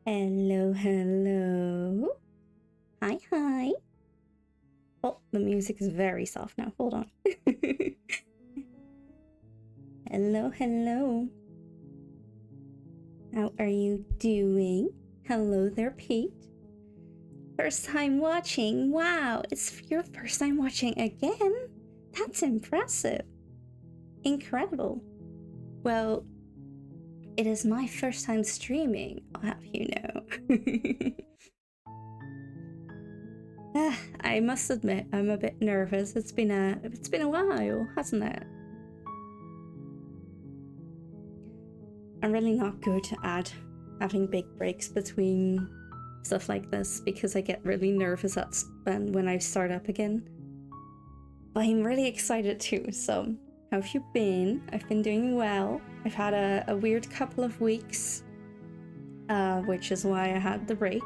Hello, hello. Hi, hi. Oh, the music is very soft now. Hold on. Hello, hello. How are you doing? Hello there, Pete. First time watching. Wow, it's your first time watching again? That's impressive. Incredible. Well, it is my first time streaming, I'll have you know. I must admit, I'm a bit nervous. It's been a while, hasn't it? I'm really not good at having big breaks between stuff like this because I get really nervous when I start up again. But I'm really excited too, so how have you been? I've been doing well. I've had a weird couple of weeks, which is why I had the break,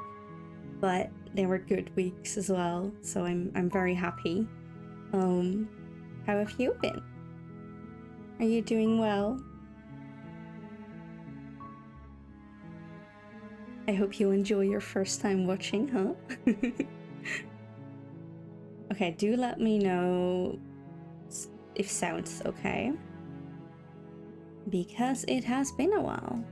but they were good weeks as well, so I'm very happy. How have you been? Are you doing well? I hope you enjoy your first time watching, huh? Okay, do let me know if sound's okay. Because it has been a while.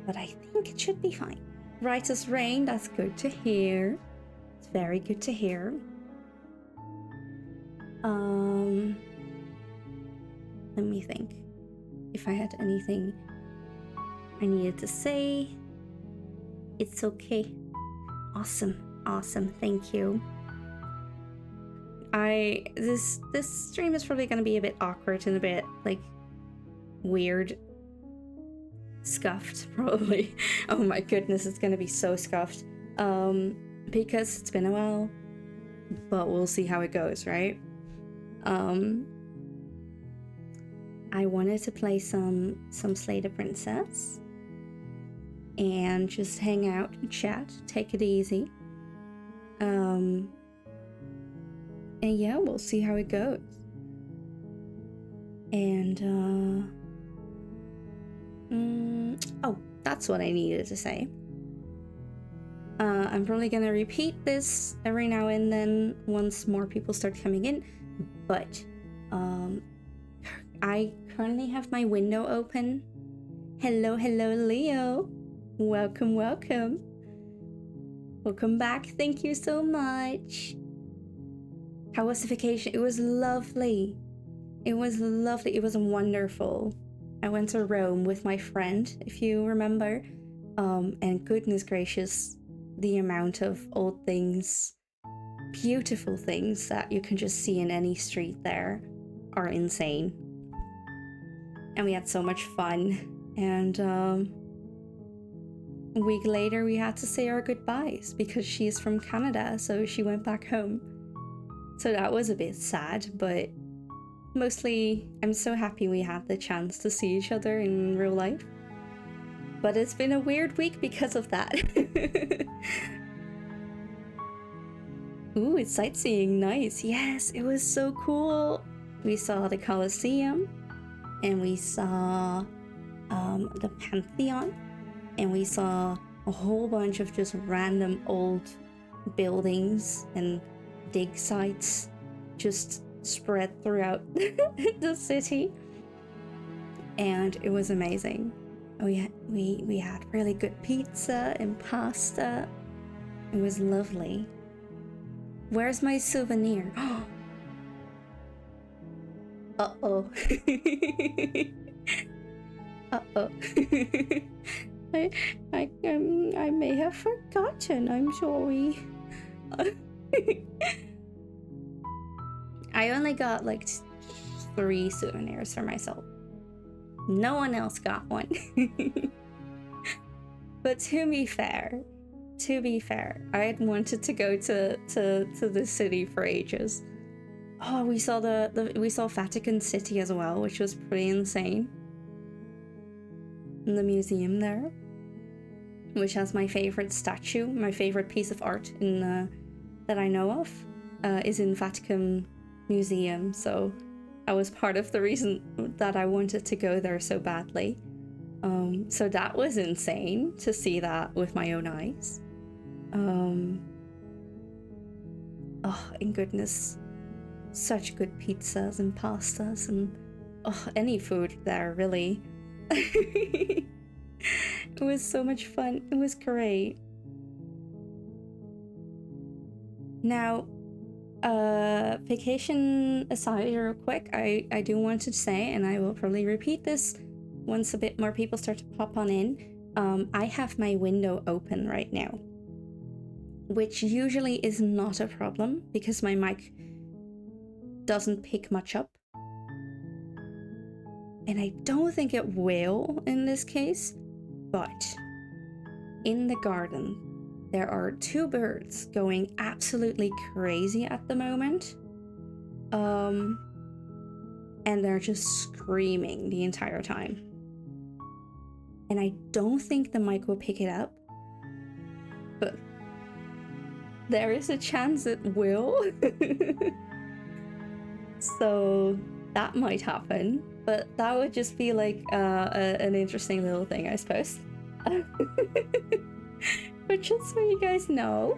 But I think it should be fine. Right as rain, that's good to hear. It's very good to hear. Let me think. If I had anything I needed to say. It's okay. Awesome, thank you. This stream is probably gonna be a bit awkward and a bit like weird. Scuffed, probably. Oh my goodness, it's gonna be so scuffed. Because it's been a while. But we'll see how it goes, right? I wanted to play some Slay the Princess. And just hang out and chat, take it easy. And yeah, we'll see how it goes. And oh, that's what I needed to say. I'm probably gonna repeat this every now and then once more people start coming in, but I currently have my window open. Hello, Leo. Welcome back. Thank you so much. How was the vacation? It was lovely. It was wonderful. I went to Rome with my friend, if you remember. And goodness gracious, the amount of old things, beautiful things that you can just see in any street there are insane. And we had so much fun. And a week later we had to say our goodbyes because she's from Canada, so she went back home. So that was a bit sad, but mostly I'm so happy we had the chance to see each other in real life. But it's been a weird week because of that. Ooh, it's sightseeing, nice. Yes, it was so cool. We saw the Colosseum, and we saw the Pantheon, and we saw a whole bunch of just random old buildings and dig sites just spread throughout the city, and it was amazing. We had really good pizza and pasta. It was lovely. Where's my souvenir? Uh-oh. Uh-oh. I may have forgotten. I'm sorry. I only got like 3 souvenirs for myself. No one else got one. But to be fair, I had wanted to go to the city for ages. Oh, we saw we saw Vatican City as well, which was pretty insane. In the museum there, which has my favorite statue, my favorite piece of art in that I know of, is in Vatican Museum. So that was part of the reason that I wanted to go there so badly. So that was insane to see that with my own eyes. Oh, and goodness, such good pizzas and pastas and any food there, really. It was so much fun. It was great. Now, vacation aside real quick, I do want to say, and I will probably repeat this once a bit more people start to pop on in, I have my window open right now, which usually is not a problem because my mic doesn't pick much up. And I don't think it will in this case, but in the garden, there are 2 birds going absolutely crazy at the moment. And they're just screaming the entire time. And I don't think the mic will pick it up, but there is a chance it will. So that might happen, but that would just be like an interesting little thing, I suppose. But just so you guys know,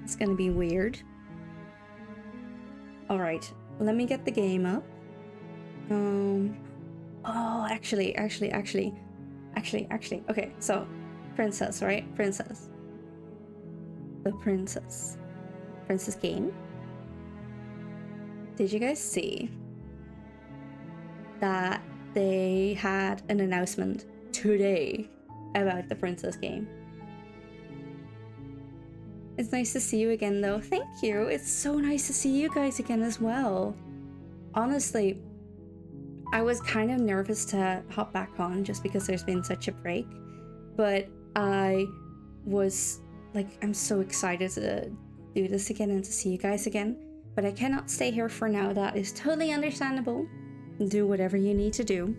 it's gonna be weird. All right, let me get the game up. Oh, actually. Okay, so princess, right? Princess. The princess game. Did you guys see that they had an announcement today about the princess game? It's nice to see you again, though. Thank you. It's so nice to see you guys again as well. Honestly, I was kind of nervous to hop back on just because there's been such a break, but I was like, I'm so excited to do this again and to see you guys again, but I cannot stay here for now. That is totally understandable. Do whatever you need to do.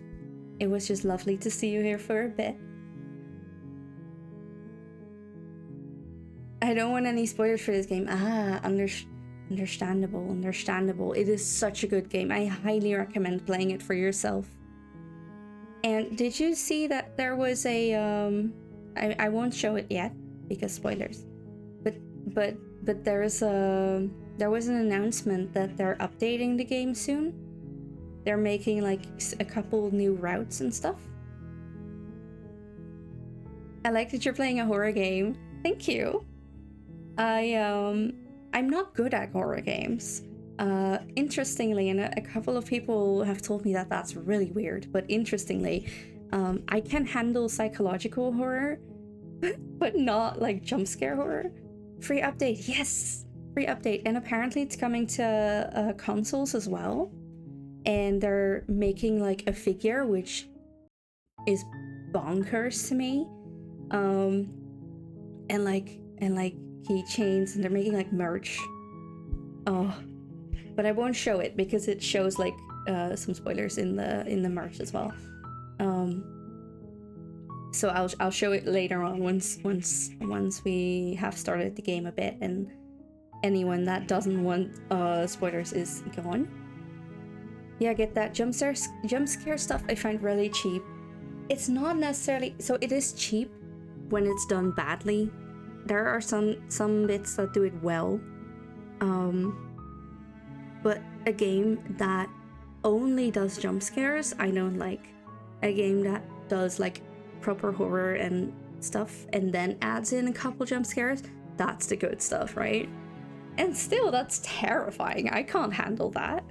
It was just lovely to see you here for a bit. I don't want any spoilers for this game. Understandable. It is such a good game. I highly recommend playing it for yourself. And did you see that there was a I won't show it yet because spoilers. But there was an announcement that they're updating the game soon. They're making like a couple new routes and stuff. I like that you're playing a horror game. Thank you. I'm not good at horror games. Interestingly, and a couple of people have told me that that's really weird, but interestingly, I can handle psychological horror, but not like jump scare horror. Free update, yes! Free update, and apparently it's coming to consoles as well. And they're making like a figure, which is bonkers to me. And like keychains, and they're making like merch. Oh, but I won't show it because it shows like some spoilers in the merch as well. So I'll show it later on once we have started the game a bit, and anyone that doesn't want spoilers is gone. Yeah, get that jump scare stuff I find really cheap. It's not necessarily, so it is cheap when it's done badly. There are some bits that do it well, but a game that only does jump scares I don't like. A game that does like proper horror and stuff and then adds in a couple jump scares, that's the good stuff, right? And still, that's terrifying. I can't handle that.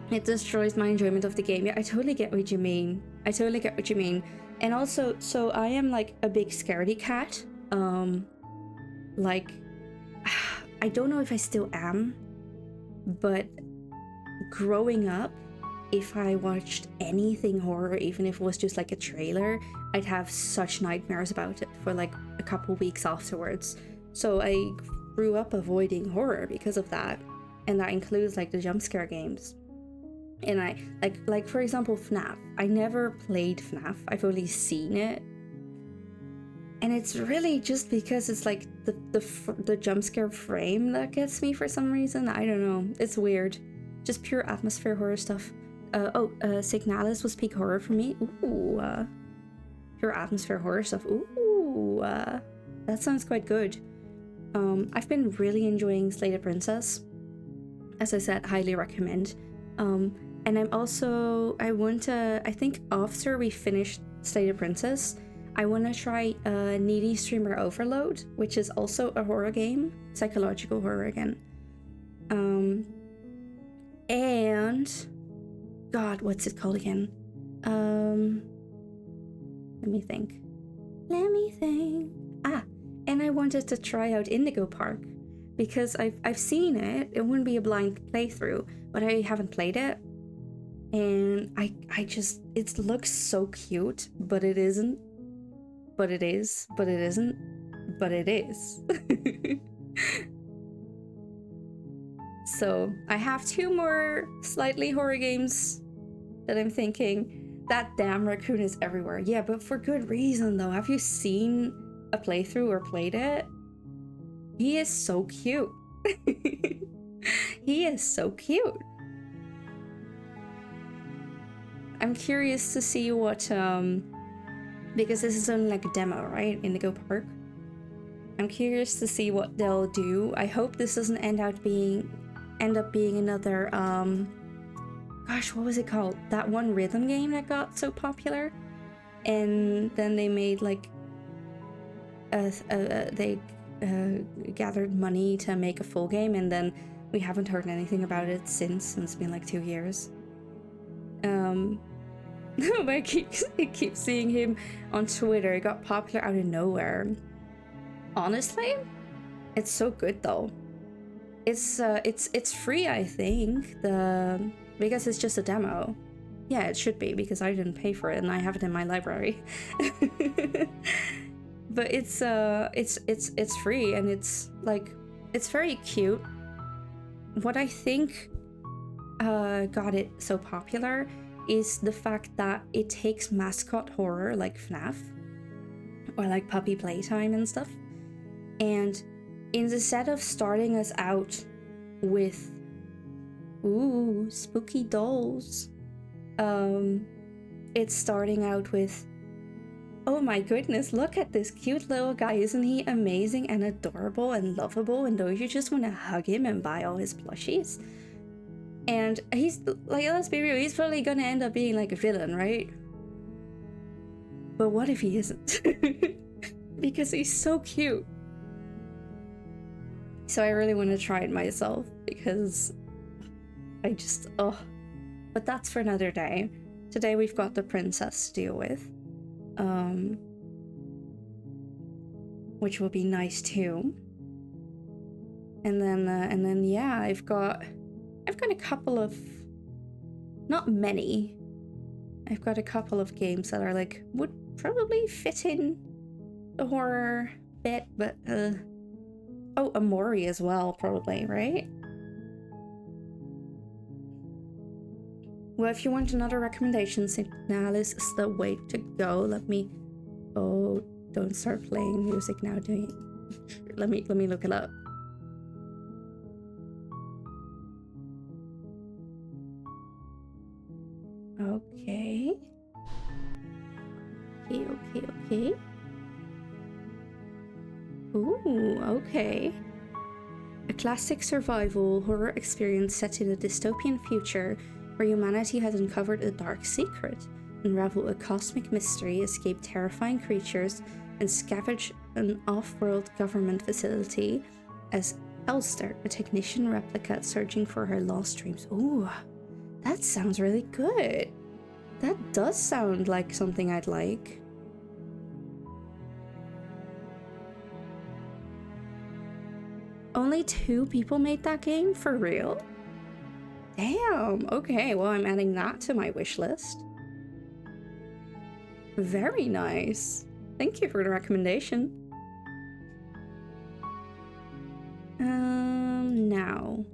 It destroys my enjoyment of the game. Yeah, I totally get what you mean. And also, so I am like a big scaredy cat. Like, I don't know if I still am, but growing up, if I watched anything horror, even if it was just like a trailer, I'd have such nightmares about it for like a couple weeks afterwards. So I grew up avoiding horror because of that, and that includes like the jump scare games. And I like for example FNAF. I never played FNAF. I've only seen it, and it's really just because it's like the jump scare frame that gets me for some reason. I don't know. It's weird. Just pure atmosphere horror stuff. Signalis was peak horror for me. Ooh, pure atmosphere horror stuff. Ooh, that sounds quite good. I've been really enjoying Slay the Princess. As I said, highly recommend. And I think after we finish Slay the Princess, I want to try Needy Streamer Overload, which is also a horror game, psychological horror again. And God, what's it called again? Let me think. And I wanted to try out Indigo Park because I've seen it. It wouldn't be a blind playthrough, but I haven't played it. And it looks so cute, but it isn't. But it is, but it isn't, but it is. So I have 2 more slightly horror games that I'm thinking. That damn raccoon is everywhere. Yeah, but for good reason though. Have you seen a playthrough or played it? He is so cute. He is so cute. I'm curious to see what because this is only like a demo, right? Indigo Park. I'm curious to see what they'll do. I hope this doesn't end up being another gosh, what was it called? That one rhythm game that got so popular, and then they made like they gathered money to make a full game, and then we haven't heard anything about it since, and it's been like 2 years. But I keep seeing him on Twitter. It got popular out of nowhere. Honestly, it's so good though. It's free, I think, because it's just a demo. Yeah, it should be because I didn't pay for it and I have it in my library. But it's free and it's like it's very cute. What I think got it so popular is the fact that it takes mascot horror like FNAF or like Puppy Playtime and stuff, and instead of starting us out with ooh spooky dolls, it's starting out with, oh my goodness, look at this cute little guy, isn't he amazing and adorable and lovable, and don't you just want to hug him and buy all his plushies? And he's like, let's be real, he's probably gonna end up being like a villain, right? But what if he isn't? Because he's so cute. So I really want to try it myself because I just, but that's for another day. Today we've got the princess to deal with, which will be nice too. And then yeah, I've got a couple of, not many. I've got a couple of games that are like would probably fit in the horror bit, but oh, Amori as well, probably, right? Well, if you want another recommendation, Signalis is the way to go. Oh, don't start playing music now, do you? Let me look it up. Okay. Okay. Ooh, okay. A classic survival horror experience set in a dystopian future where humanity has uncovered a dark secret, unravel a cosmic mystery, escape terrifying creatures, and scavenge an off-world government facility as Elster, a technician replica searching for her lost dreams. Ooh, that sounds really good. That does sound like something I'd like. Only 2 people made that game? For real? Damn, okay, well I'm adding that to my wish list. Very nice. Thank you for the recommendation. Now.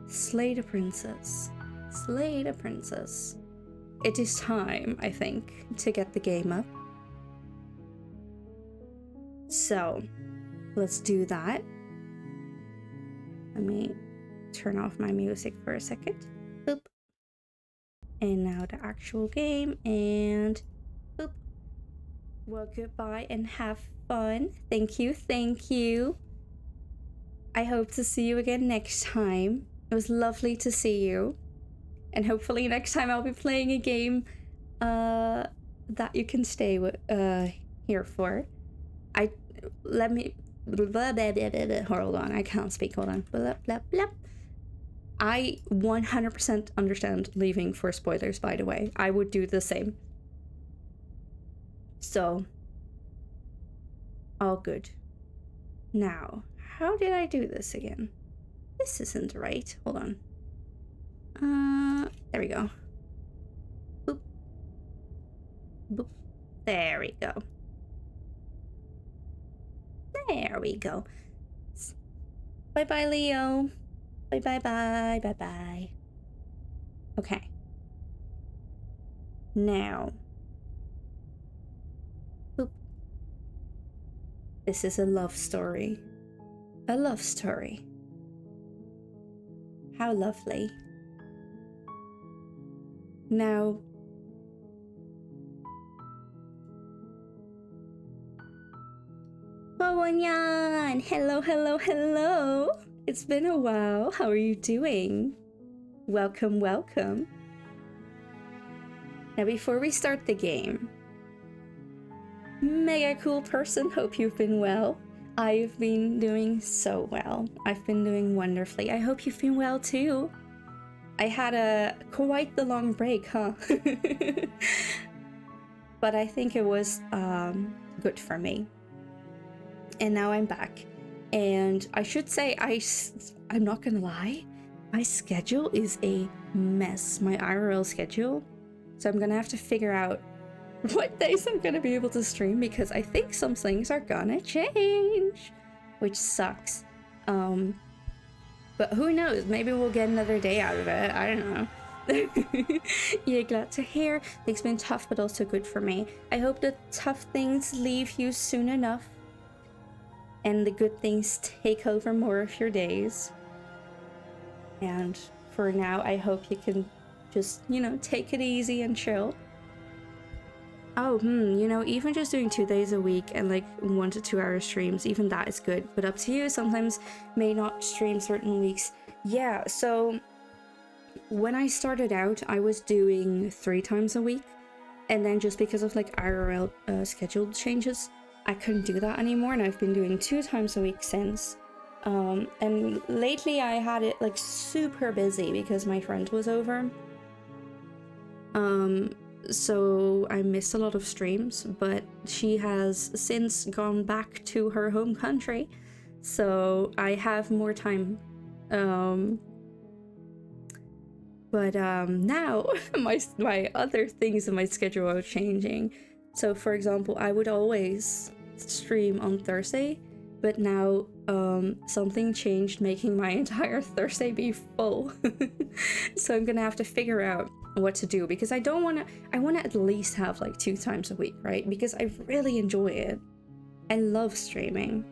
Slay the Princess. Slay the Princess. It is time, I think, to get the game up. So, let's do that. Let me turn off my music for a second. Boop. And now the actual game, and boop. Well, goodbye and have fun. Thank you, thank you. I hope to see you again next time. It was lovely to see you. And hopefully next time I'll be playing a game that you can stay with, here for. Hold on, I can't speak, hold on. Blah, blah, blah. I 100% understand leaving for spoilers, by the way. I would do the same. So, all good. Now, how did I do this again? This isn't right. Hold on. There we go. Boop. Boop. There we go. There we go. Bye-bye, Leo. Bye-bye-bye. Bye-bye. Okay. Now. Boop. This is a love story. A love story. How lovely. Now, Bawanyan! Hello, hello, hello! It's been a while. How are you doing? Welcome, welcome. Now, before we start the game, mega cool person, hope you've been well. I've been doing so well. I've been doing wonderfully. I hope you've been well too. I had quite the long break, huh? But I think it was good for me. And now I'm back. And I should say, I'm not gonna lie, my schedule is a mess, my IRL schedule. So I'm gonna have to figure out what days I'm gonna be able to stream, because I think some things are gonna change, which sucks. But who knows, maybe we'll get another day out of it, I don't know. Yeah, glad to hear. It's been tough, but also good for me. I hope the tough things leave you soon enough, and the good things take over more of your days. And for now, I hope you can just, you know, take it easy and chill. Oh, you know, even just doing 2 days a week and like 1 to 2 hour streams, even that is good. But up to you, sometimes may not stream certain weeks. Yeah, so when I started out, I was doing 3 times a week. And then just because of like IRL scheduled changes, I couldn't do that anymore. And I've been doing 2 times a week since. And lately I had it like super busy because my friend was over. So I missed a lot of streams, but she has since gone back to her home country, so I have more time. But now my other things in my schedule are changing. So for example, I would always stream on Thursday, but now something changed, making my entire Thursday be full. So I'm gonna have to figure out what to do, because I want to at least have like 2 times a week, right? Because I really enjoy it. I love streaming.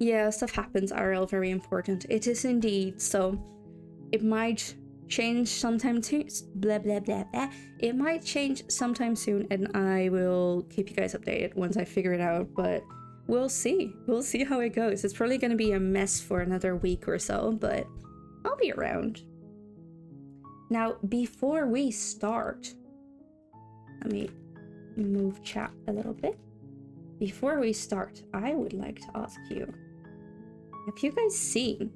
Yeah, stuff happens, IRL, very important. It is indeed. So it might change sometime too, blah blah blah blah. It might change sometime soon, and I will keep you guys updated once I figure it out, but we'll see how it goes. It's probably going to be a mess for another week or so, but I'll be around. Now, before we start, let me move chat a little bit. Before we start, I would like to ask you, have you guys seen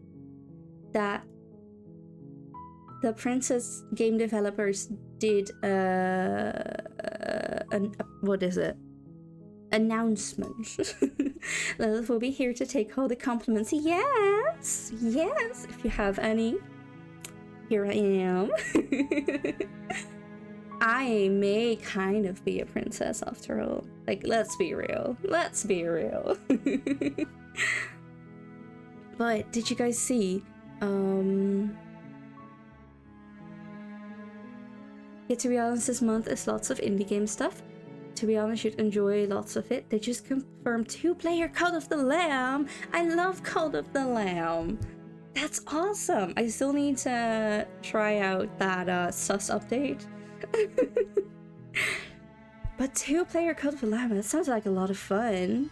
that the Princess game developers did what is it? Announcement. Lilith will be here to take all the compliments. Yes, yes, if you have any. Here I am. I may kind of be a princess after all. Like, let's be real. Let's be real. But did you guys see? Yeah, to be honest, this month is lots of indie game stuff. To be honest, you'd enjoy lots of it. They just confirmed 2-player Cult of the Lamb. I love Cult of the Lamb. That's awesome. I still need to try out that sus update. But 2-player Cult of Llama, that sounds like a lot of fun.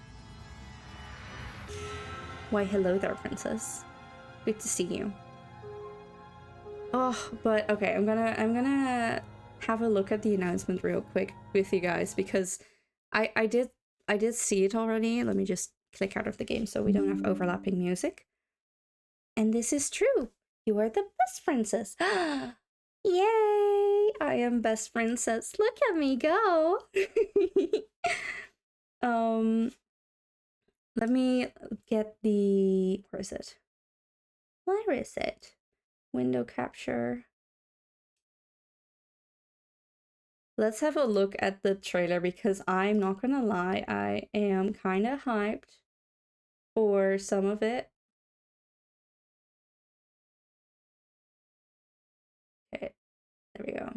Why, hello there, princess. Good to see you. Oh, but okay, I'm gonna have a look at the announcement real quick with you guys because I did see it already. Let me just click out of the game so we don't have overlapping music. And this is true. You are the best princess. Yay! I am best princess. Look at me go. Let me get the, where is it? Where is it? Window capture. Let's have a look at the trailer because I'm not gonna lie, I am kind of hyped for some of it. Okay, there we go.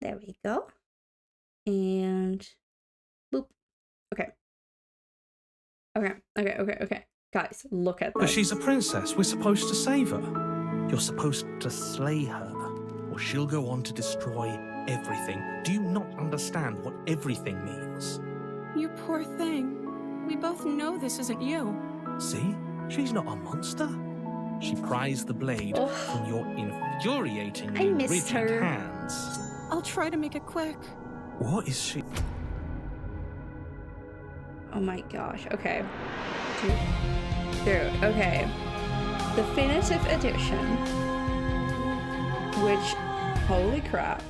There we go. And boop. Okay. Okay. Guys, look at this. But she's a princess. We're supposed to save her. You're supposed to slay her, or she'll go on to destroy everything. Do you not understand what everything means? You poor thing. We both know this isn't you. See? She's not a monster. She pries the blade from your infuriatingly rigid hands. I'll try to make it quick. What is she? Oh my gosh, okay. Dude, okay. Definitive Edition. Which, holy crap.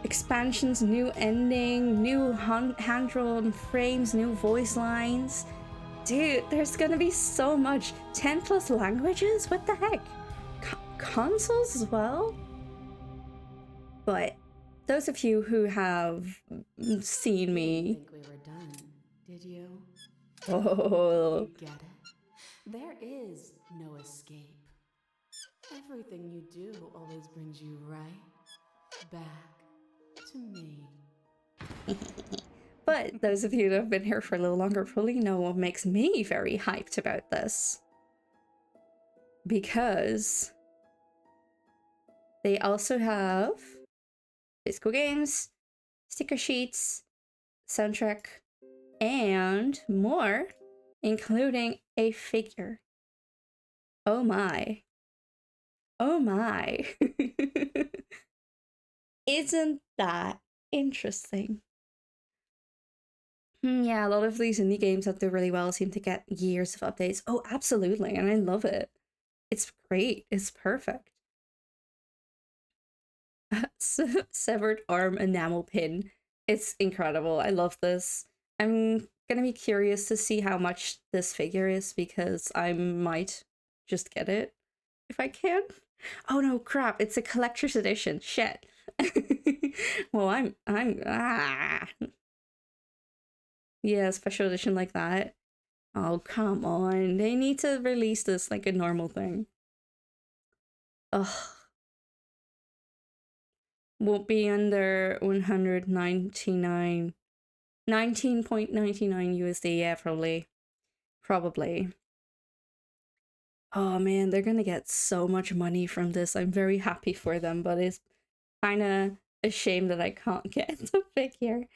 Expansions, new ending, new hand-drawn frames, new voice lines. Dude, there's gonna be so much. 10 plus languages? What the heck? Consoles as well? But those of you who have seen me... Think we were done, did you? Oh... You get it? There is no escape. Everything you do always brings you right back to me. But those of you that have been here for a little longer probably know what makes me very hyped about this. Because they also have physical games, sticker sheets, soundtrack, and more, including a figure. Oh my. Oh my. Isn't that interesting? Yeah, a lot of these indie games that do really well seem to get years of updates. Oh, absolutely, and I love it. It's great. It's perfect. Severed arm enamel pin. It's incredible. I love this. I'm gonna be curious to see how much this figure is because I might just get it if I can. Oh no, crap! It's a collector's edition. Shit. Well, I'm yeah, special edition like that. Oh, come on. They need to release this like a normal thing. Ugh. Won't be under 199. 19.99 USD, yeah, probably. Probably. Oh man, they're gonna get so much money from this. I'm very happy for them, but it's kind of a shame that I can't get the figure.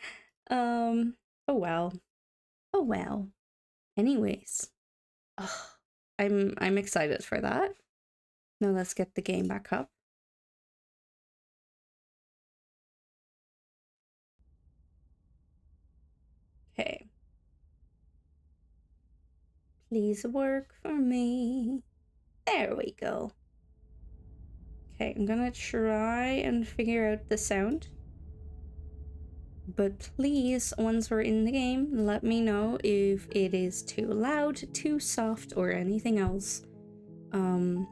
Oh well. Oh well. Anyways. Ugh, I'm excited for that. Now let's get the game back up. Okay. Please work for me. There we go. Okay, I'm gonna try and figure out the sound. But please, once we're in the game, let me know if it is too loud, too soft, or anything else. And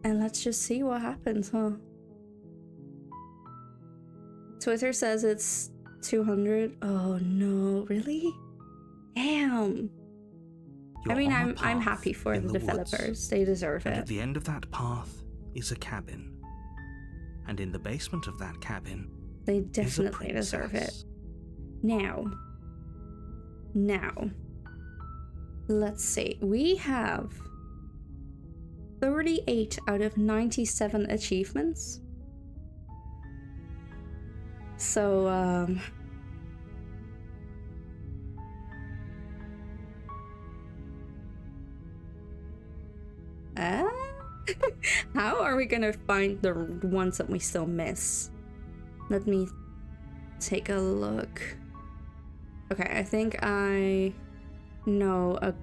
let's just see what happens, huh? Twitter says it's 200. Oh no, really? Damn. I mean, I'm happy for the developers. They deserve it. At the end of that path is a cabin. And in the basement of that cabin, they definitely deserve it. Now, Now, let's see. We have 38 out of 97 achievements. So, how are we gonna find the ones that we still miss? Let me take a look. Okay, I think I know a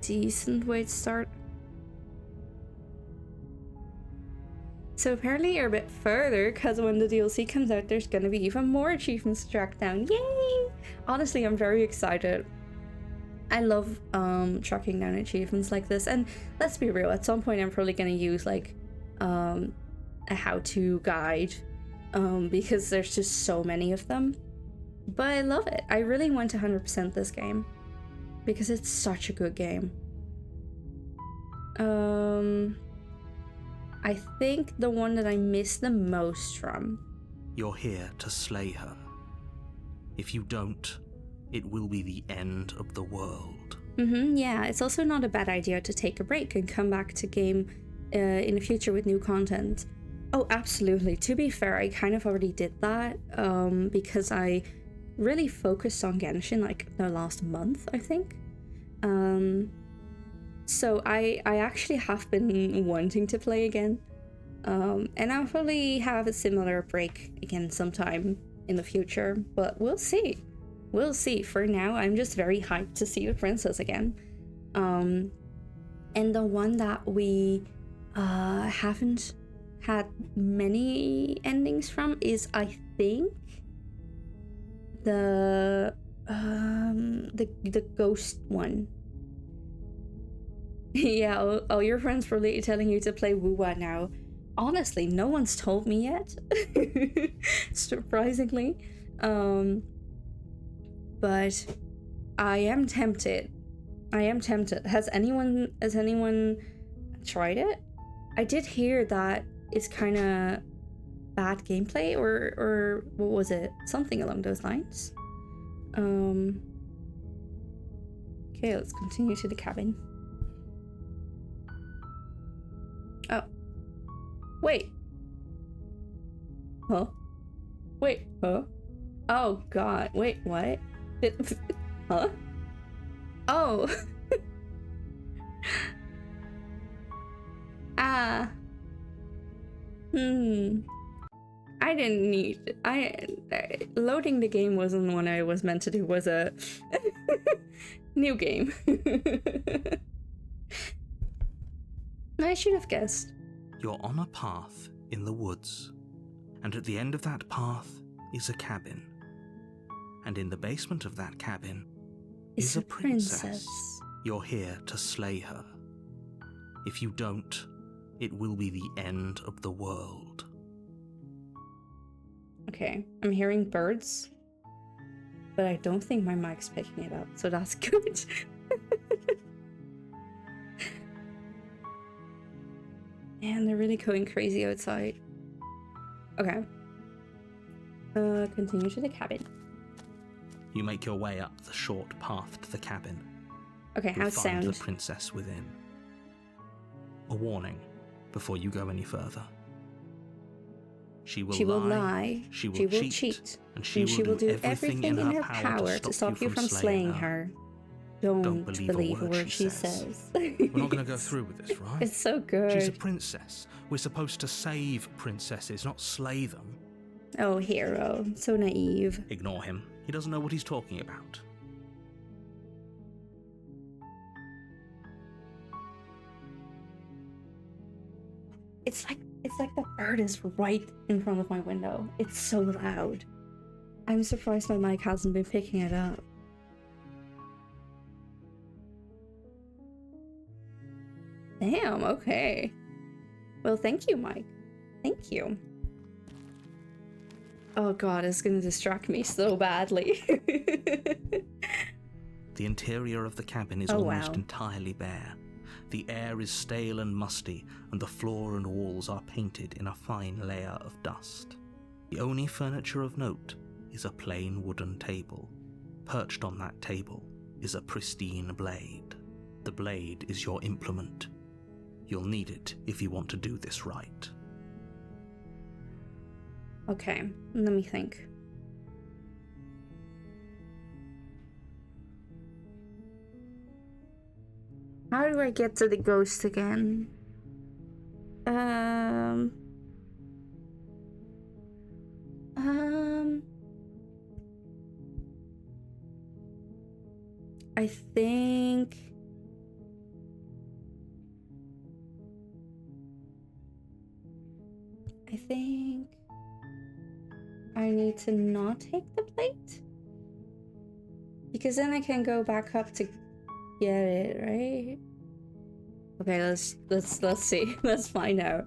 decent way to start. So apparently you're a bit further, because when the DLC comes out, there's gonna be even more achievements to track down. Yay! Honestly, I'm very excited. I love tracking down achievements like this, and let's be real, at some point I'm probably gonna use like a how-to guide because there's just so many of them. But I love it. I really want to 100% this game because it's such a good game. I think the one that I miss the most from. You're here to slay her. If you don't, it will be the end of the world. Yeah, it's also not a bad idea to take a break and come back to game in the future with new content. Oh, absolutely. To be fair, I kind of already did that because I really focused on Genshin like the last month, I think. So I actually have been wanting to play again. And I'll probably have a similar break again sometime in the future, but we'll see. We'll see. For now, I'm just very hyped to see the princess again. And the one that we haven't had many endings from is, I think, the ghost one. Yeah, all your friends probably telling you to play Wuwa now. Honestly, no one's told me yet. Surprisingly. But I am tempted. Has anyone tried it? I did hear that it's kind of bad gameplay or what was it? Something along those lines. Okay, let's continue to the cabin. Oh. Wait. Huh? Wait, huh? Oh god, wait, what? Huh? Oh. Ah. I didn't need... loading the game wasn't what I was meant to do, was a new game. I should have guessed. You're on a path in the woods, and at the end of that path is a cabin. And in the basement of that cabin is a princess. You're here to slay her. If you don't, it will be the end of the world. Okay, I'm hearing birds, but I don't think my mic's picking it up, so that's good. Man, they're really going crazy outside. Okay. Continue to the cabin. You make your way up the short path to the cabin. Okay, You'll how's find sound? the princess within. A warning before you go any further. She will lie, she will cheat, and she will do everything in her power to stop you from slaying her. Don't believe a word she says. We're not going to go through with this, right? It's so good. She's a princess. We're supposed to save princesses, not slay them. Oh, hero. So naive. Ignore him. He doesn't know what he's talking about. It's like the bird is right in front of my window. It's so loud. I'm surprised my mic hasn't been picking it up. Damn, okay. Well, thank you, Mike. Thank you. Oh god, it's gonna distract me so badly. The interior of the cabin is almost entirely bare. The air is stale and musty, and the floor and walls are painted in a fine layer of dust. The only furniture of note is a plain wooden table. Perched on that table is a pristine blade. The blade is your implement. You'll need it if you want to do this right. Okay, let me think. How do I get to the ghost again? I think I need to not take the plate, because then I can go back up to get it, right? Okay, let's see. Let's find out.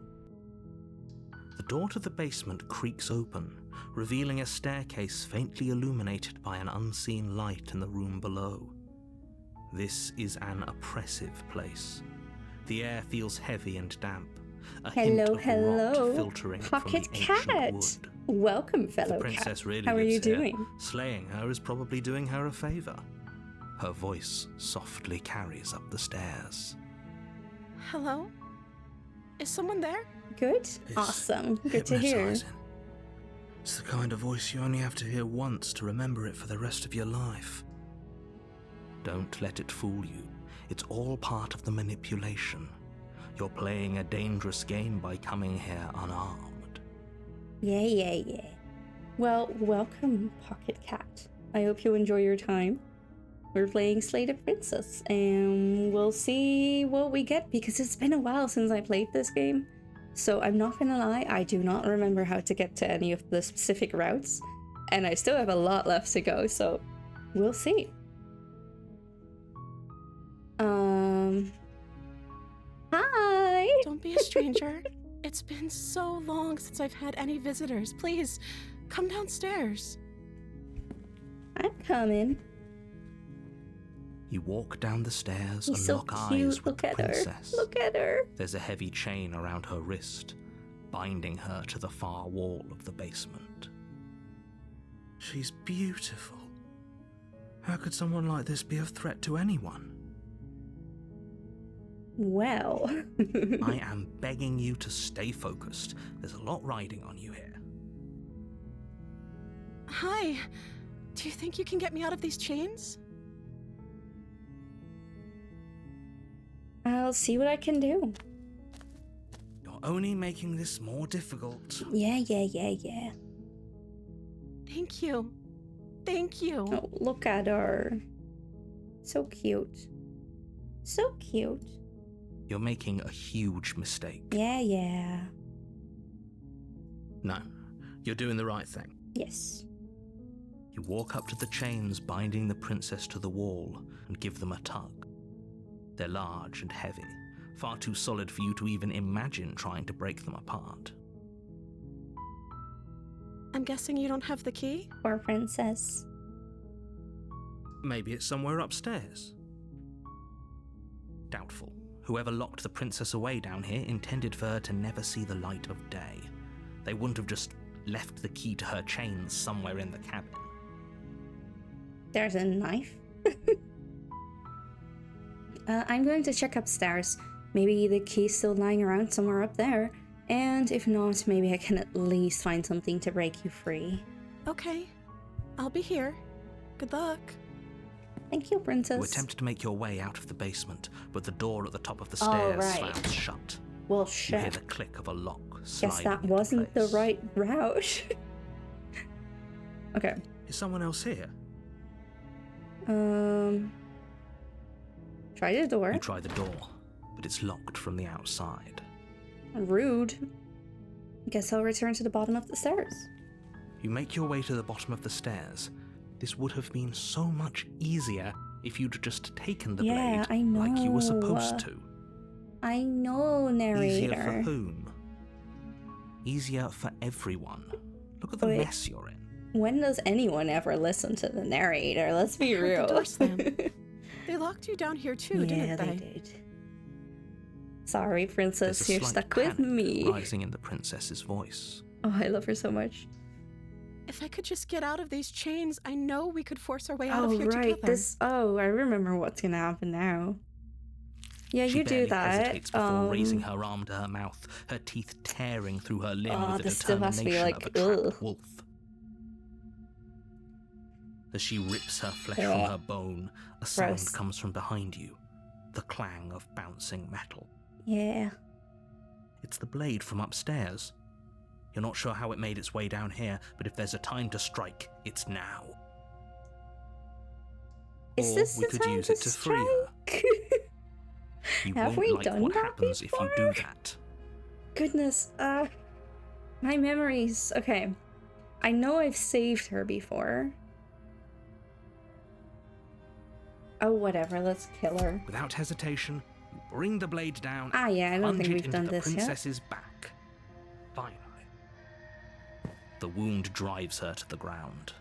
The door to the basement creaks open, revealing a staircase faintly illuminated by an unseen light in the room below. This is an oppressive place. The air feels heavy and damp. A hint of rot filtering Pocket from the cat. ancient wood. Welcome, fellow The princess cat. really How are you lives here. doing? Slaying her is probably doing her a favor. Her voice softly carries up the stairs. Hello? Is someone there? Good. Awesome. Good to hear. Hypnotizing. It's the kind of voice you only have to hear once to remember it for the rest of your life. Don't let it fool you. It's all part of the manipulation. You're playing a dangerous game by coming here unarmed. Yeah. Well, welcome, Pocket Cat. I hope you enjoy your time. We're playing Slay the Princess, and we'll see what we get, because it's been a while since I played this game. So I'm not gonna lie, I do not remember how to get to any of the specific routes, and I still have a lot left to go, so we'll see. Hi! Don't be a stranger. It's been so long since I've had any visitors. Please, come downstairs. I'm coming. You walk down the stairs He's and so lock cute. eyes with Look the at her. princess. Look at her. There's a heavy chain around her wrist, binding her to the far wall of the basement. She's beautiful. How could someone like this be a threat to anyone? Well. I am begging you to stay focused. There's a lot riding on you here. Hi. Do you think you can get me out of these chains? I'll see what I can do. You're only making this more difficult. Yeah. Thank you. Thank you. Oh, look at her. So cute. So cute. You're making a huge mistake. Yeah. No, you're doing the right thing. Yes. You walk up to the chains binding the princess to the wall and give them a tug. They're large and heavy, far too solid for you to even imagine trying to break them apart. I'm guessing you don't have the key? Poor princess. Maybe it's somewhere upstairs. Doubtful. Whoever locked the princess away down here intended for her to never see the light of day. They wouldn't have just left the key to her chains somewhere in the cabin. There's a knife. I'm going to check upstairs. Maybe the key's still lying around somewhere up there. And if not, maybe I can at least find something to break you free. Okay. I'll be here. Good luck. Thank you, princess. You attempt to make your way out of the basement, but the door at the top of the stairs slams shut. Well, You hear shit. the click of a lock sliding Guess that into wasn't the place. right route. Okay. Is someone else here? Try the door. You try the door, but it's locked from the outside. Rude. Guess I'll return to the bottom of the stairs. You make your way to the bottom of the stairs. This would have been so much easier if you'd just taken the Yeah, blade I know. like you were supposed to. I know, narrator. Easier for whom? Easier for everyone. Look at the Wait. mess you're in. When does anyone ever listen to the narrator? Let's be I heard real. the door slam. They locked you down here too, Yeah, didn't they did. Sorry, princess, There's a you're slight stuck with panic me. rising in the princess's voice. Oh, I love her so much. If I could just get out of these chains, I know we could force our way out Oh, of here right. together. Oh, I remember what's gonna happen now. Yeah, She you do barely that. hesitates before raising her arm to her mouth, her teeth tearing through her limb with the this still has to be determination like, of a trapped ugh. wolf. As she rips her flesh from her bone, a sound Gross. comes from behind you, the clang of bouncing metal. Yeah. It's the blade from upstairs. You're not sure how it made its way down here, but if there's a time to strike, it's now. Is Or this we the could time use to it to free her. strike? You Have won't we like done what that happens if you before? do that. Goodness, my memories. Okay. I know I've saved her before. Oh, whatever, let's kill her. Without hesitation, you bring the blade down Ah, yeah, I and don't plunge think it we've into done the this yet. princess's back. Finally. The wound drives her to the ground.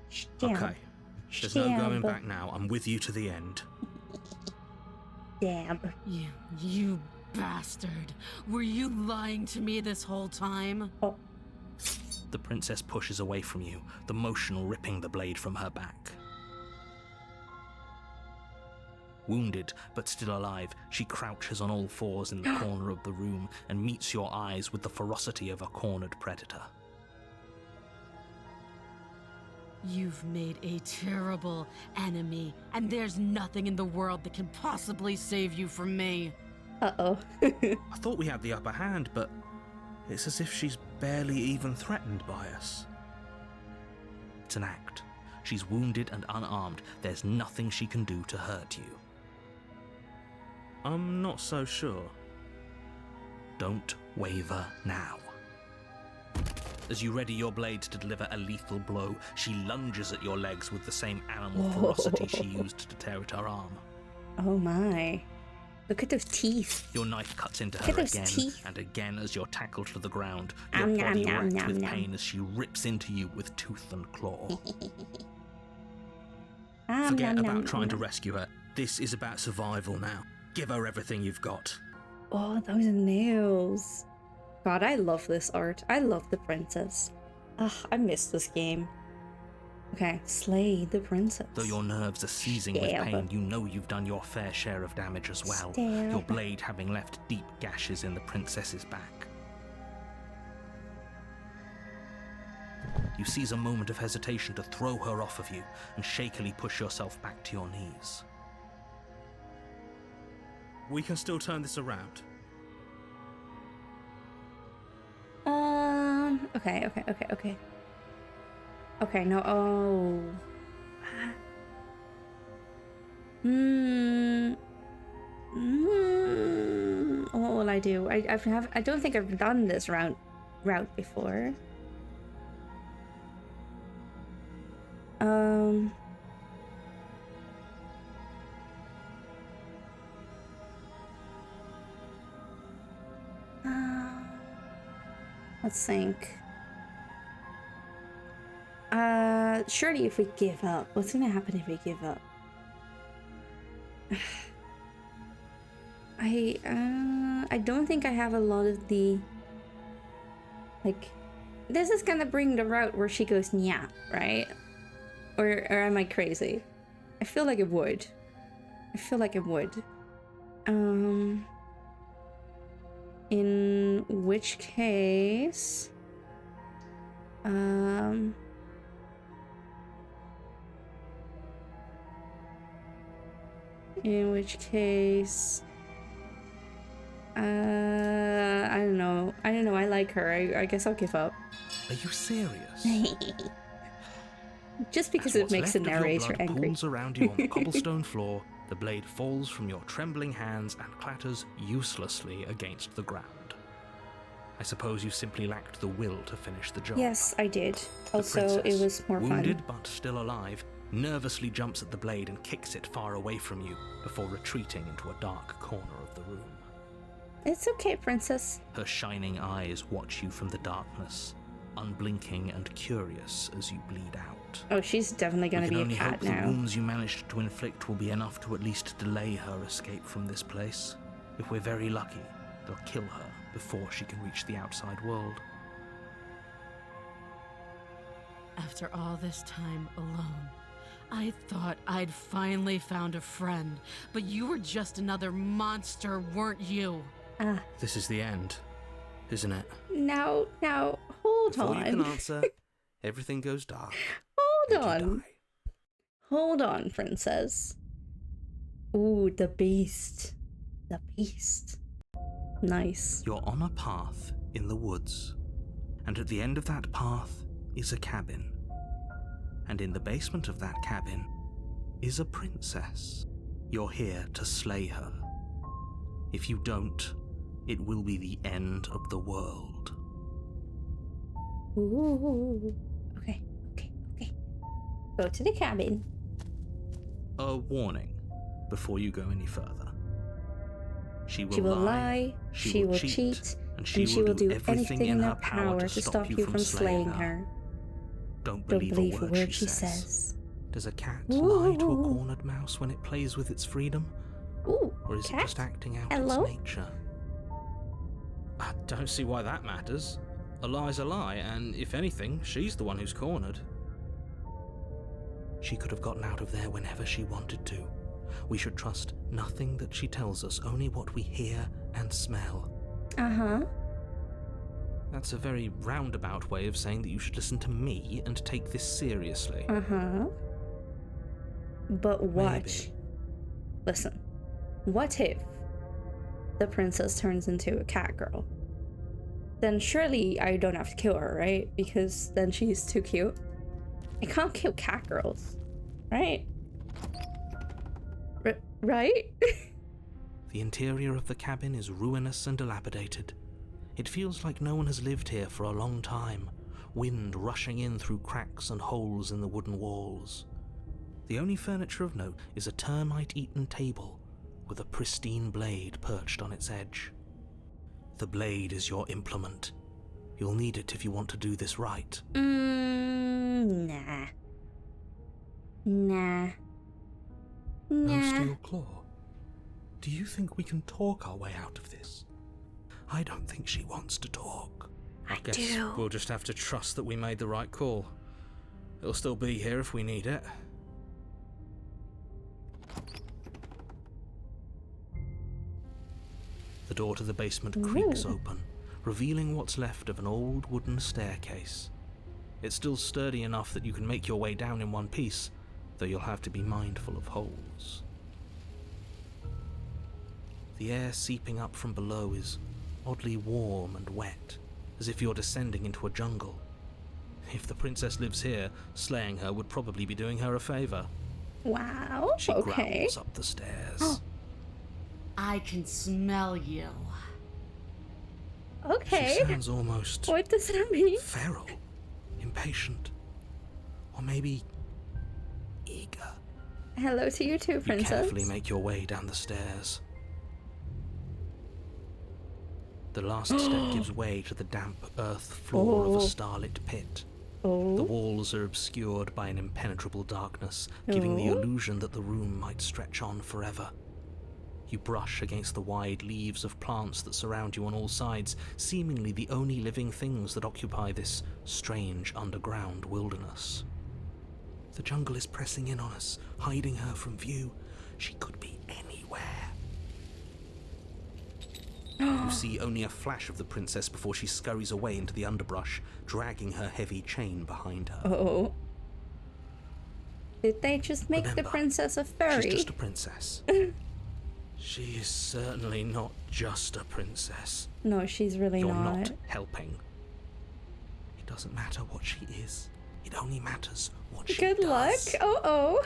Stab. Okay. There's no going Stab. back now. I'm with you to the end. Stab. You bastard. Were you lying to me this whole time? Oh. The princess pushes away from you, the motion ripping the blade from her back. Wounded, but still alive, she crouches on all fours in the corner of the room and meets your eyes with the ferocity of a cornered predator. You've made a terrible enemy, and there's nothing in the world that can possibly save you from me. Uh-oh. I thought we had the upper hand, but it's as if she's barely even threatened by us. It's an act. She's wounded and unarmed. There's nothing she can do to hurt you. I'm not so sure. Don't waver now. As you ready your blade to deliver a lethal blow, she lunges at your legs with the same animal ferocity she used to tear at her arm. Oh my. Look at those teeth. Your knife cuts into Look at her those again teeth. and again as you're tackled to the ground, your Nom, body nom, racked nom, with nom. pain as she rips into you with tooth and claw. Nom, Forget nom, about nom, trying to nom. rescue her. This is about survival now. Give her everything you've got. Oh, those nails. God, I love this art. I love the princess. Ugh, I miss this game. Okay, slay the princess. Though your nerves are seizing with Stab. pain, you know you've done your fair share of damage as well. Stab. Your blade having left deep gashes in the princess's back. You seize a moment of hesitation to throw her off of you and shakily push yourself back to your knees. We can still turn this around. Okay. Okay, no, oh. What will I do? I don't think I've done this route before. Let's think. Surely if we give up, what's gonna happen if we give up? I don't think I have a lot of the, like, this is gonna bring the route where she goes nya, right? Or am I crazy? I feel like it would. In which case, I don't know. I like her. I guess I'll give up. Are you serious? Just because As it what's makes the left of your narrator blood angry. pools around you on the cobblestone floor, the blade falls from your trembling hands and clatters uselessly against the ground. I suppose you simply lacked the will to finish the job. Yes, I did. The Also, it princess, was more wounded fun. but still alive, nervously jumps at the blade and kicks it far away from you before retreating into a dark corner of the room. It's okay, princess. Her shining eyes watch you from the darkness, unblinking and curious as you bleed out. Oh, she's definitely gonna We can be a only cat hope the now. wounds you managed to inflict will be enough to at least delay her escape from this place. If we're very lucky, they'll kill her before she can reach the outside world. After all this time alone, I thought I'd finally found a friend, but you were just another monster, weren't you? This is the end, isn't it? Now, hold Before on. you can answer, everything goes dark. Hold and you on. die. Hold on, princess. Ooh, the beast. The beast. Nice. You're on a path in the woods, and at the end of that path is a cabin. And in the basement of that cabin is a princess. You're here to slay her. If you don't, it will be the end of the world. Ooh. Okay. Go to the cabin. A warning before you go any further. She will lie, she will cheat, and she will do everything in her power to stop you from slaying her. Don't Don't believe believe a word she says. Does a cat Ooh. lie to a cornered mouse when it plays with its freedom? Ooh, Or is cat? it just acting out Hello? its nature? I don't see why that matters. A lie's a lie, and if anything, she's the one who's cornered. She could have gotten out of there whenever she wanted to. We should trust nothing that she tells us, only what we hear and smell. Uh-huh. That's a very roundabout way of saying that you should listen to me and take this seriously. Uh-huh. But watch. Maybe. Listen. What if the princess turns into a cat girl? Then surely I don't have to kill her, right? Because then she's too cute. I can't kill cat girls, right? Right? The interior of the cabin is ruinous and dilapidated. It feels like no one has lived here for a long time, wind rushing in through cracks and holes in the wooden walls. The only furniture of note is a termite-eaten table with a pristine blade perched on its edge. The blade is your implement. You'll need it if you want to do this right. Nah. Nah. No Nah. steel claw. Do you think we can talk our way out of this? I don't think she wants to talk. I Guess do. we'll just have to trust that we made the right call. It'll still be here if we need it. The door to the basement creaks open, revealing what's left of an old wooden staircase. It's still sturdy enough that you can make your way down in one piece, though you'll have to be mindful of holes. The air seeping up from below is oddly warm and wet, as if you're descending into a jungle. If the princess lives here, slaying her would probably be doing her a favor. Wow. She Okay. growls up the stairs. I can smell you. Okay. She sounds almost What does that mean? feral, impatient, or maybe eager. Hello to you too, You princess. carefully make your way down the stairs. The last step gives way to the damp earth floor of a starlit pit. The Oh. walls are obscured by an impenetrable darkness, giving the illusion that the room might stretch on forever. You brush against the wide leaves of plants that surround you on all sides, seemingly the only living things that occupy this strange underground wilderness. The jungle is pressing in on us, hiding her from view. She could be anywhere. You see only a flash of the princess before she scurries away into the underbrush, dragging her heavy chain behind her. Oh. Did they just make the Remember, princess a furry? She's just a princess. She is certainly not just a princess. No, she's really You're not. not helping. It doesn't matter what she is. It only matters what she Good luck. does. Oh.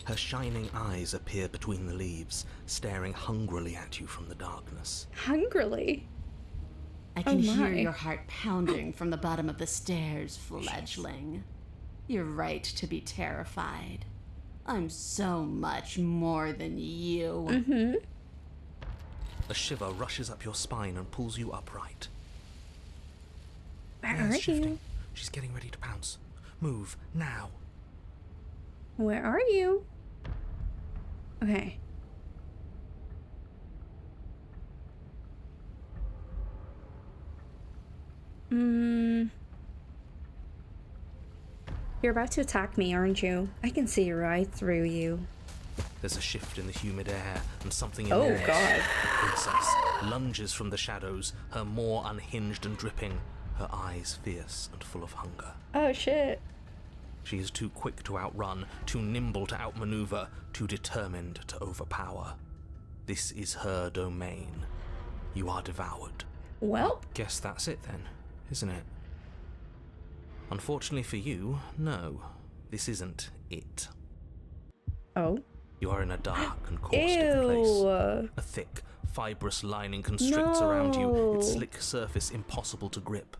Her shining eyes appear between the leaves, staring hungrily at you from the darkness. Hungrily. I can hear my. your heart pounding from the bottom of the stairs, fledgling. You're right to be terrified. I'm so much more than you. A shiver rushes up your spine and pulls you upright. Where Air's are shifting. you? She's getting ready to pounce. Move, now. Where are you? Okay. You're about to attack me, aren't you? I can see right through you. There's a shift in the humid air, and something Oh, enormous. God. The princess lunges from the shadows, her maw unhinged and dripping, her eyes fierce and full of hunger. Oh, shit. She is too quick to outrun, too nimble to outmaneuver, too determined to overpower. This is her domain. You are devoured. Well, Guess that's it then, isn't it? Unfortunately for you, no. This isn't it. oh. You are in a dark and caustic Ew. place. A thick, fibrous lining constricts around you, its No. slick surface impossible to grip.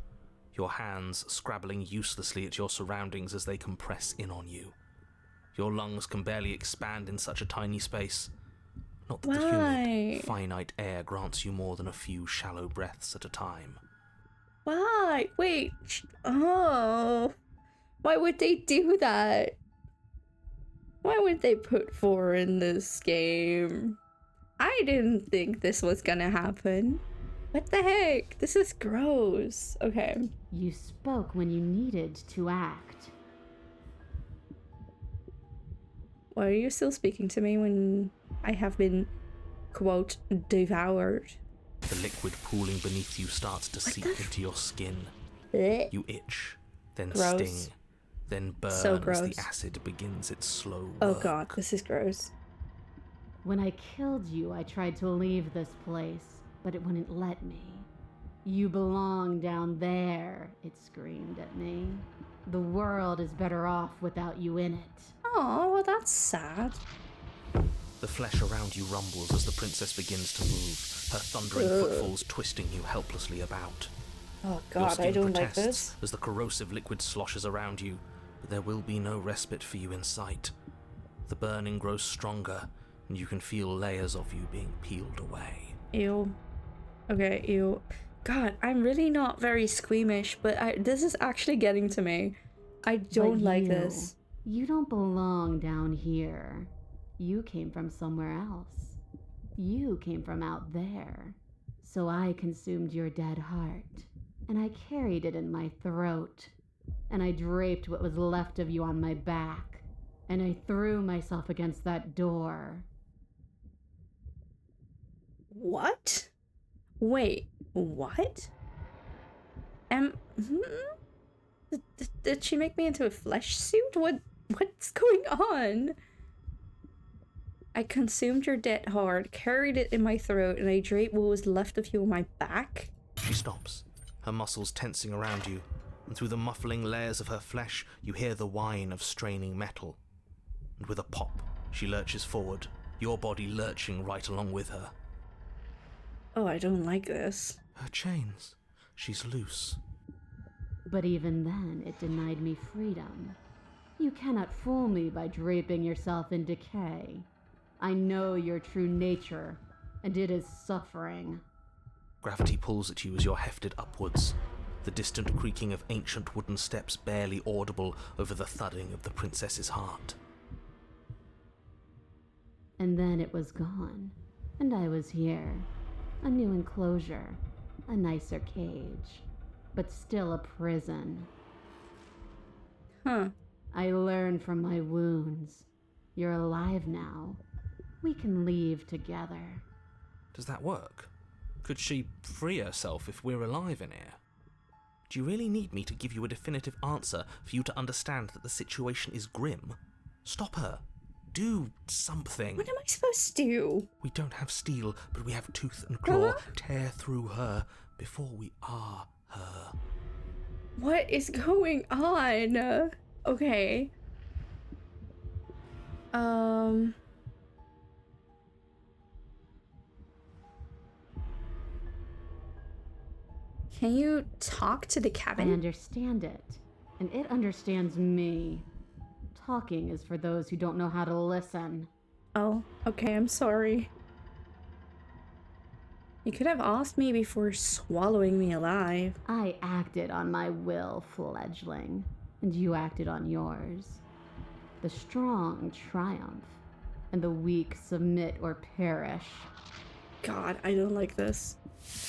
Your hands scrabbling uselessly at your surroundings as they compress in on you. Your lungs can barely expand in such a tiny space. Not that the humid, finite air grants you more than a few shallow breaths at a time. Why? Wait. Oh. Why would they do that? Why would they put 4 in this game? I didn't think this was gonna happen. What the heck? This is gross. Okay. You spoke when you needed to act. Why are you still speaking to me when I have been, quote, devoured? The liquid pooling beneath you starts to seep into your skin. Blech. You itch, then Gross. sting, then burn So as gross. the acid begins its slow Oh work. god, this is gross. When I killed you, I tried to leave this place, but it wouldn't let me. You belong down there, it screamed at me. The world is better off without you in it. Oh, well that's sad. The flesh around you rumbles as the princess begins to move, her thundering footfalls twisting you helplessly about. Oh Your god, skin I don't like protests this. as the corrosive liquid sloshes around you, but there will be no respite for you in sight. The burning grows stronger, and you can feel layers of you being peeled away. Ew. Okay, ew. God, I'm really not very squeamish, but this is actually getting to me. I don't But like you, this. You don't belong down here. You came from somewhere else. You came from out there. So I consumed your dead heart, and I carried it in my throat, and I draped what was left of you on my back, and I threw myself against that door. What? Wait, what? Did she make me into a flesh suit? What's going on? I consumed your dead heart, carried it in my throat, and I draped what was left of you on my back? She stops, her muscles tensing around you, and through the muffling layers of her flesh, you hear the whine of straining metal. And with a pop, she lurches forward, your body lurching right along with her. Oh, I don't like this. Her chains. She's loose. But even then, it denied me freedom. You cannot fool me by draping yourself in decay. I know your true nature, and it is suffering. Gravity pulls at you as you're hefted upwards, the distant creaking of ancient wooden steps barely audible over the thudding of the princess's heart. And then it was gone, and I was here. A new enclosure, a nicer cage, but still a prison. Huh. I learned from my wounds. You're alive now. We can leave together. Does that work? Could she free herself if we're alive in here? Do you really need me to give you a definitive answer for you to understand that the situation is grim? Stop her. Do something. What am I supposed to do? We don't have steel, but we have tooth and claw. Tear through her before we are her. What is going on? Okay. Can you talk to the I cabin? understand it, and it understands me. Talking is for those who don't know how to listen. Oh, okay, I'm sorry. You could have asked me before swallowing me alive. I acted on my will, fledgling, and you acted on yours. The strong triumph, and the weak submit or perish. God, I don't like this.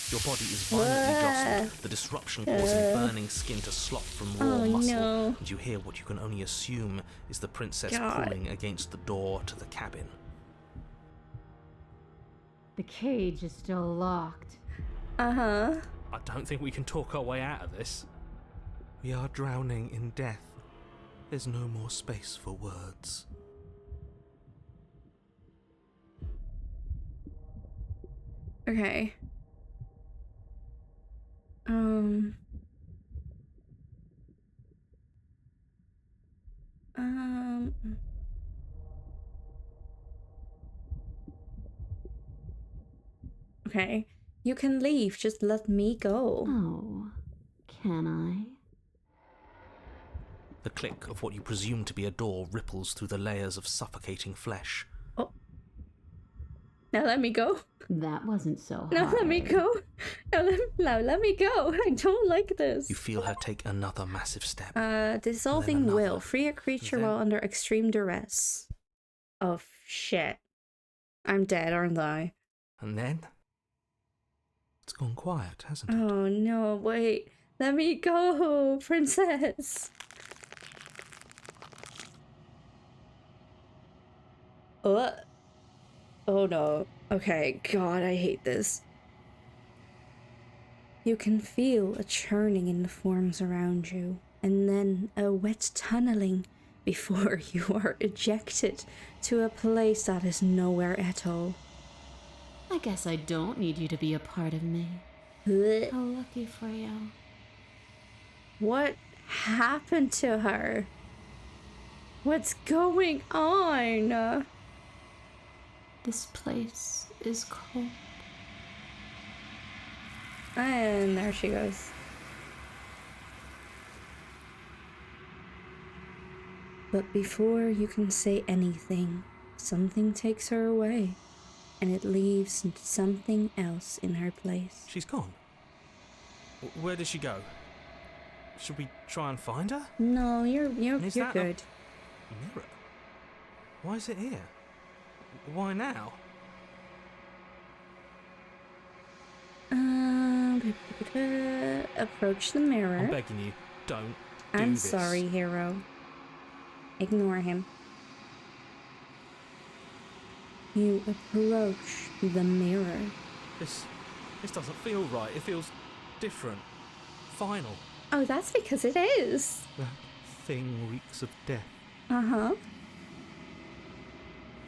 Your body is violently jostled, the disruption causing burning skin to slop from raw muscle, no. and you hear what you can only assume is the princess God. pulling against the door to the cabin. The cage is still locked. Uh-huh. I don't think we can talk our way out of this. We are drowning in death. There's no more space for words. Okay. Okay. You can leave, just let me go. Oh, can I? The click of what you presume to be a door ripples through the layers of suffocating flesh. Oh. Now let me go. That wasn't so hard. Now let me go. Now let me go. I don't like this. You feel her take another massive step. Dissolving another. will. Free a creature Then- while under extreme duress. Oh, shit. I'm dead, aren't I? And then? It's gone quiet, hasn't it? Oh, no, wait. Let me go, princess. Oh, no. Okay, God, I hate this. You can feel a churning in the forms around you, and then a wet tunneling before you are ejected to a place that is nowhere at all. I guess I don't need you to be a part of me. Blech. How lucky for you. What happened to her? What's going on? This place is cold. And there she goes. But before you can say anything, something takes her away, and it leaves something else in her place. She's gone. Where did she go? Should we try and find her? No, you're Is that a- good. Mirror? Why is it here? Why now? Approach the mirror. I'm begging you, don't do I'm this. sorry, hero. Ignore him. You approach the mirror. This doesn't feel right. It feels different. Final. Oh, that's because it is. That thing reeks of death. Uh-huh.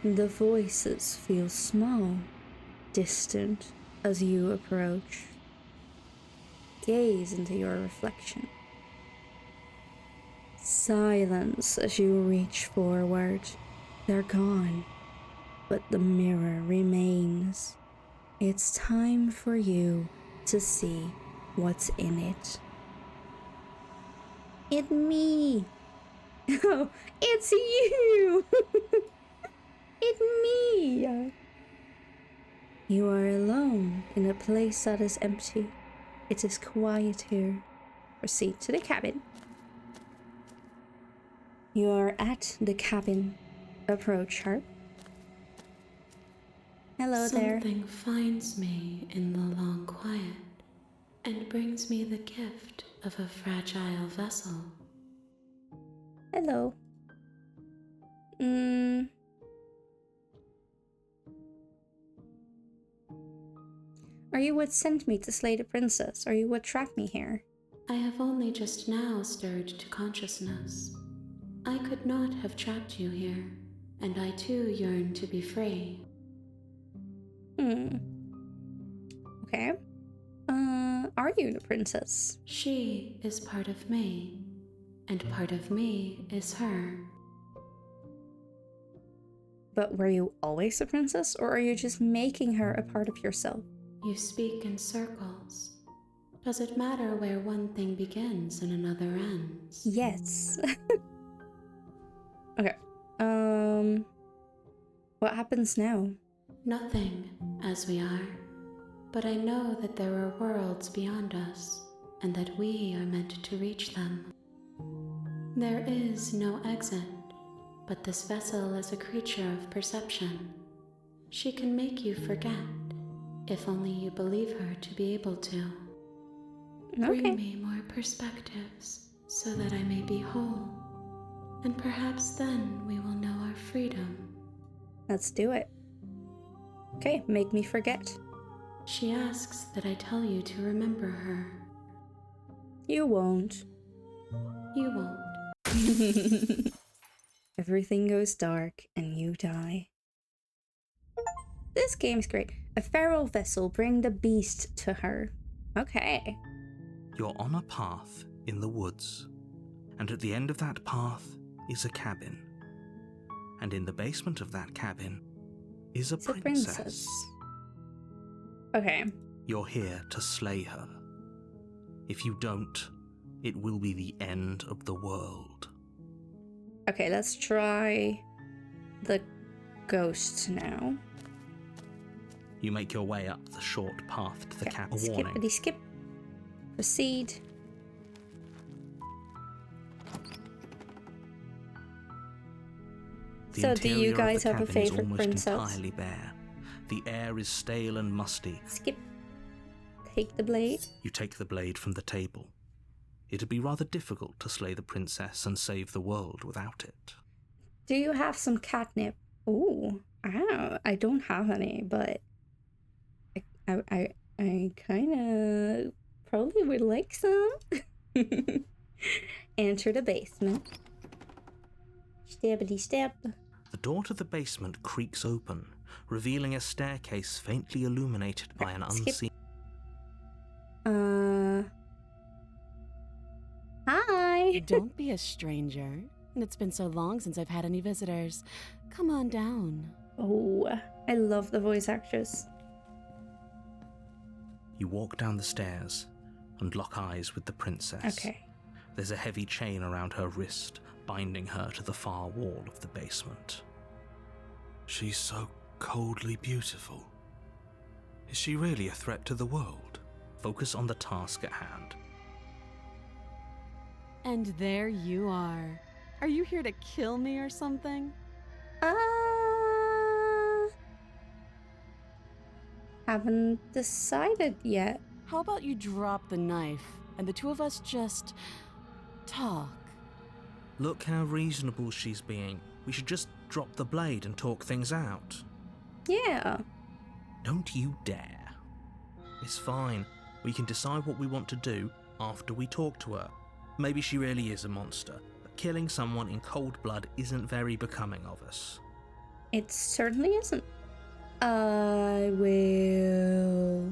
The voices feel small, distant as you approach. Gaze into your reflection. Silence as you reach forward. They're gone, but the mirror remains. It's time for you to see what's in it. It's me! Oh, it's you! It's me! You are alone in a place that is empty. It is quiet here. Proceed to the cabin. You are at the cabin. Approach her. Hello there. Something finds me in the long quiet and brings me the gift of a fragile vessel. Hello. Are you what sent me to slay the princess? Are you what trapped me here? I have only just now stirred to consciousness. I could not have trapped you here, and I too yearn to be free. Okay. Are you the princess? She is part of me, and part of me is her. But were you always a princess, or are you just making her a part of yourself? You speak in circles. Does it matter where one thing begins and another ends? Yes. Okay. What happens now? Nothing, as we are. But I know that there are worlds beyond us, and that we are meant to reach them. There is no exit, but this vessel is a creature of perception. She can make you forget. if only you believe her to be able to. Okay. Bring me more perspectives so that I may be whole, and perhaps then we will know our freedom. Let's do it. Okay, make me forget. She asks that I tell you to remember her. You won't. You won't. Everything goes dark and you die. This game's great. A feral vessel, bring the beast to her. Okay. You're on a path in the woods, and at the end of that path is a cabin. And in the basement of that cabin is a It's a princess. Okay. You're here to slay her. If you don't, it will be the end of the world. Okay, let's try the ghost now. You make your way up the short path to the Okay, cabin. A warning. skippity skip. Proceed. The So do you interior of guys the have a cabin is favorite almost princess? entirely bare. The air is stale and musty. Skip. Take the blade. You take the blade from the table. It'd be rather difficult to slay the princess and save the world without it. Do you have some catnip? Ooh, I don't have any, but I kind of probably would like some. Enter the basement. Stabbity stab. The door to the basement creaks open, revealing a staircase faintly illuminated by an Skip. unseen... Hi. Don't be a stranger. It's been so long since I've had any visitors. Come on down. Oh, I love the voice actress. You walk down the stairs and lock eyes with the princess. Okay. There's a heavy chain around her wrist, binding her to the far wall of the basement. She's so coldly beautiful. Is she really a threat to the world? Focus on the task at hand. And there you are. Are you here to kill me or something? Haven't decided yet. How about you drop the knife and the two of us just talk? Look how reasonable she's being. We should just drop the blade and talk things out. Yeah. Don't you dare. It's fine. We can decide what we want to do after we talk to her. Maybe she really is a monster, but killing someone in cold blood isn't very becoming of us. It certainly isn't. I will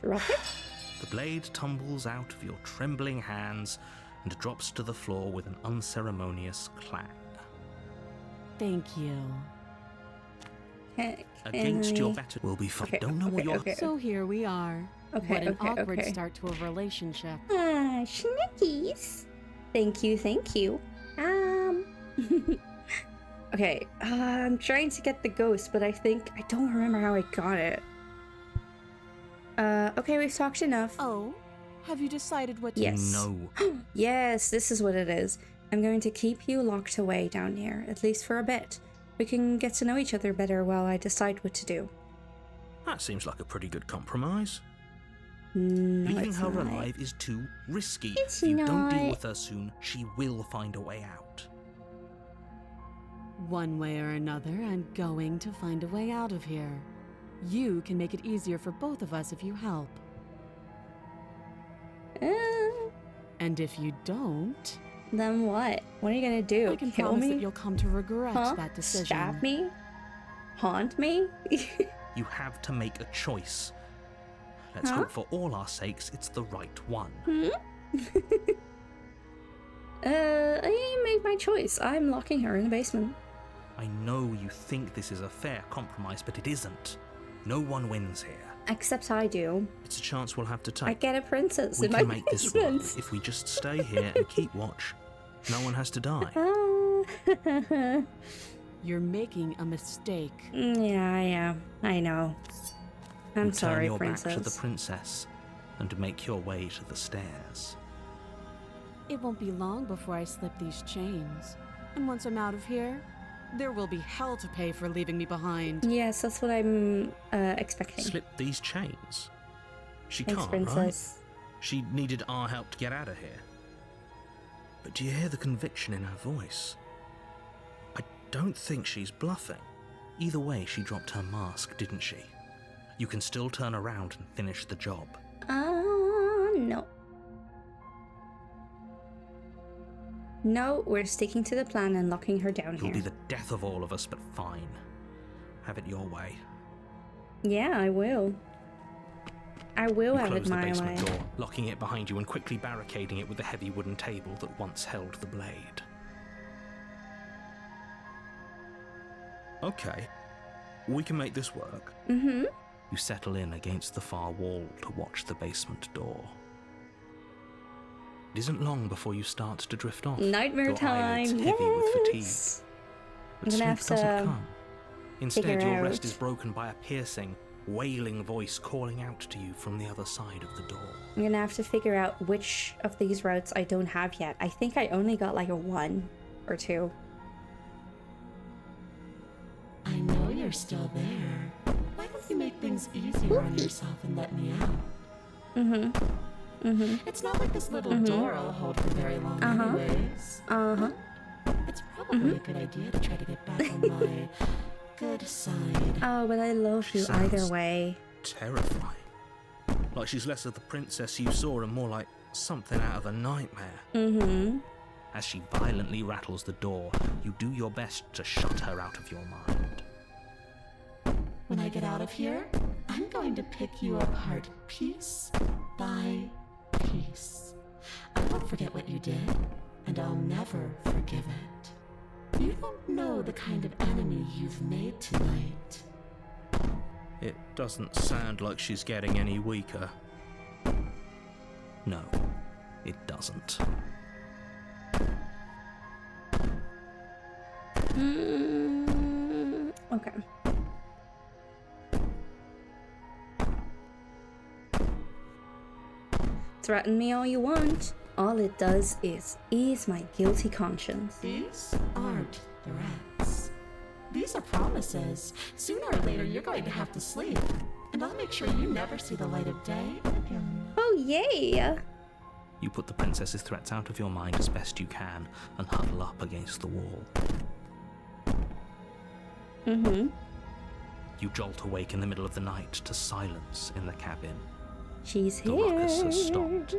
drop it. The blade tumbles out of your trembling hands and drops to the floor with an unceremonious clang. Thank you. Against your better will be fine. Okay, Don't know what okay, you're... okay. So here we are. Okay, What an okay, awkward okay. start to a relationship. Ah, schnickies. Thank you, thank you. Okay, I'm trying to get the ghost, but I don't remember how I got it. Okay, we've talked enough. Oh, have you decided what to... Yes. No. Yes, this is what it is. I'm going to keep you locked away down here, at least for a bit. We can get to know each other better while I decide what to do. That seems like a pretty good compromise. No, Leaving it's her not. alive is too risky. It's if you don't not. deal with her soon, she will find a way out. One way or another, I'm going to find a way out of here. You can make it easier for both of us if you help. And if you don't, Then what? What are you gonna do? I can Kill promise me? that you'll come to regret Huh? that decision. Stab me? Haunt me? You have to make a choice. Let's Huh? hope for all our sakes it's the right one. I made my choice. I'm locking her in the basement. I know you think this is a fair compromise, but it isn't. No one wins here. Except I do. It's a chance we'll have to take. I get a princess We in my can make this work. basement. If we just stay here and keep watch, no one has to die. You're making a mistake. Yeah, I know. I'm You sorry, turn your princess. back to the princess and make your way to the stairs. It won't be long before I slip these chains. And once I'm out of here, There will be hell to pay for leaving me behind. Yes, that's what I'm expecting. Slip these chains? She Thanks, can't, princess. right? She needed our help to get out of here. But do you hear the conviction in her voice? I don't think she's bluffing. Either way, she dropped her mask, didn't she? You can still turn around and finish the job. No. No, we're sticking to the plan and locking her down It'll here. be the death of all of us, but fine. Have it your way. Yeah, I will. I will You have close it the my basement way. door, locking it behind you and quickly barricading it with the heavy wooden table that once held the blade. Okay, we can make this work. Mm-hmm. You settle in against the far wall to watch the basement door. It isn't long before you start to drift off. Nightmare your eyelids time. heavy with fatigue. Yes. But I'm gonna sleep have to doesn't come. Instead, figure your out- rest is broken by a piercing, wailing voice calling out to you from the other side of the door. I'm gonna have to figure out which of these routes I don't have yet. I think I only got like a 1 or 2. I know you're still there. Why don't you make things easier on yourself and let me out? Mm-hmm. Mm-hmm. It's not like this little door will hold for very long anyways. Uh-huh. It's probably a good idea to try to get back on my good side. Oh, but I love you Sounds- either way. Terrifying. Like she's less of the princess you saw and more like something out of a nightmare. Mm-hmm. As she violently rattles the door, you do your best to shut her out of your mind. When I get out of here, I'm going to pick you apart piece by piece. I won't forget what you did, and I'll never forgive it. You don't know the kind of enemy you've made tonight. It doesn't sound like she's getting any weaker. No, it doesn't. Okay. Threaten me all you want. All it does is ease my guilty conscience. These aren't threats. These are promises. Sooner or later, you're going to have to sleep. And I'll make sure you never see the light of day again. Oh, yay! You put the princess's threats out of your mind as best you can and huddle up against the wall. Mm-hmm. You jolt awake in the middle of the night to silence in the cabin. She's The here. ruckus has stopped,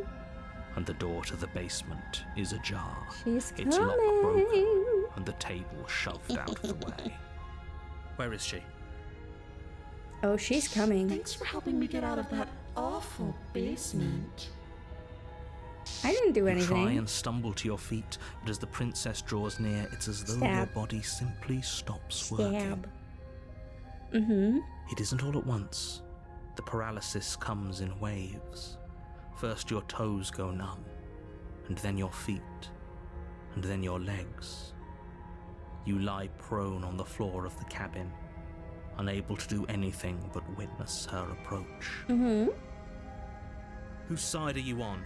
and the door to the basement is ajar. She's Its coming. lock broken, and the table shoved out of the way. Where is she? Oh, she's coming. Thanks for helping me get out of that awful basement. I didn't do You anything. try and stumble to your feet, but as the princess draws near, it's as though your Stab. body simply stops working. Stab. Mm-hmm. It isn't all at once. The paralysis comes in waves. First your toes go numb, and then your feet, and then your legs. You lie prone on the floor of the cabin, unable to do anything but witness her approach. Mm-hmm. Whose side are you on?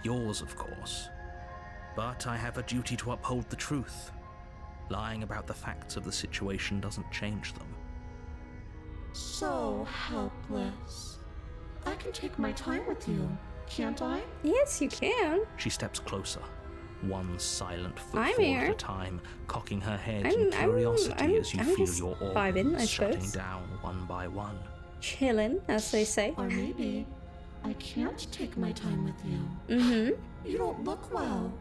Yours, of course. But I have a duty to uphold the truth. Lying about the facts of the situation doesn't change them. So helpless. I can take my time with you, can't I? Yes, you can. She steps closer, one silent footfall I'm at here. a time, cocking her head I'm- in curiosity I'm- as you I'm feel just your vibing, I organs shutting suppose. down one by one. Chillin', as they say. Or maybe I can't take my time with you. Mm-hmm. You don't look well.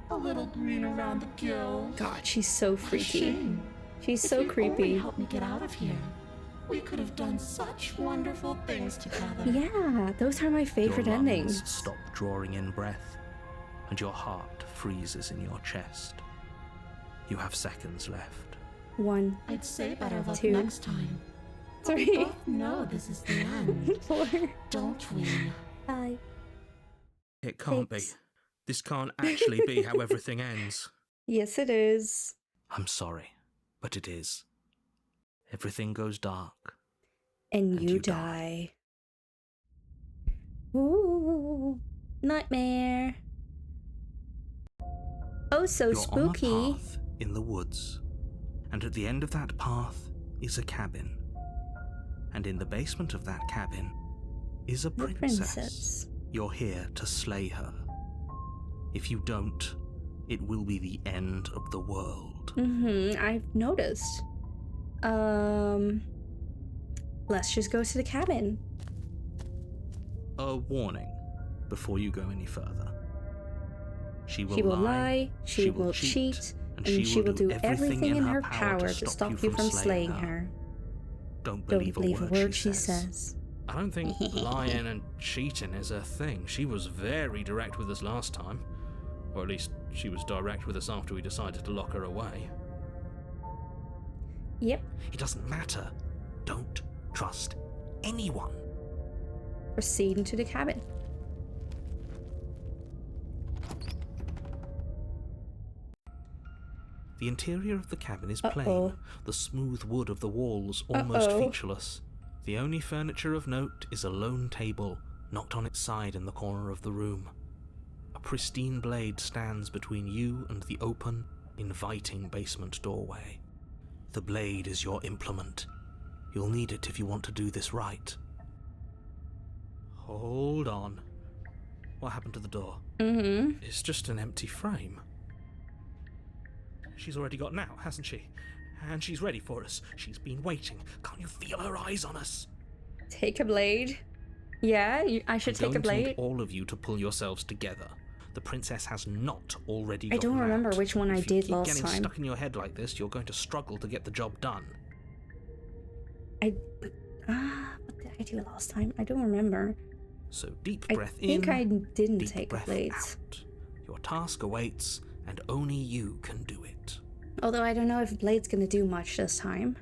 A little green around the gills. God, she's so What a freaky. shame. She's If so you'd only creepy. help me get out of here. We could have done such wonderful things together. Yeah, those are my favorite your lungs endings. stop drawing in breath, and your heart freezes in your chest. You have seconds left. 1, I'd say better luck 2, next time. But we 3, both know this is the end, 4, don't we? 5. It can't be. Six. This can't actually be how everything ends. Yes, it is. I'm sorry, but it is. Everything goes dark. And And you you die. Ooh, nightmare. Oh, so You're spooky. on a path in the woods, and at the end of that path is a cabin. And in the basement of that cabin is a The princess. You're here to slay her. If you don't, it will be the end of the world. I've noticed. Let's just go to the cabin. A warning before you go any further. She will lie, she will cheat, and she will do everything in her power to stop you from slaying her. Don't Don't believe a word she says. says. I don't think lying and cheating is her thing. She was very direct with us last time. Or at least she was direct with us after we decided to lock her away. Yep. It doesn't matter. Don't trust anyone. Proceed into the cabin. The interior of the cabin is plain, the smooth wood of the walls almost featureless. The only furniture of note is a lone table, knocked on its side in the corner of the room. A pristine blade stands between you and the open, inviting basement doorway. The blade is your implement. You'll need it if you want to do this right. Hold on. What happened to the door? It's just an empty frame. She's already gotten out, hasn't she? And she's ready for us. She's been waiting. Can't you feel her eyes on us? Take a blade. Yeah, I should take a I blade. need all of you to pull yourselves together. The princess has not already I don't gotten remember out. which one I If you did keep last getting time. stuck in your head like this, you're going to struggle to get the job done. What did I do last time? I don't remember. So deep breath I think in, I didn't deep take breath blades. out. Your task awaits, and only you can do it. Although I don't know if blade's gonna do much this time.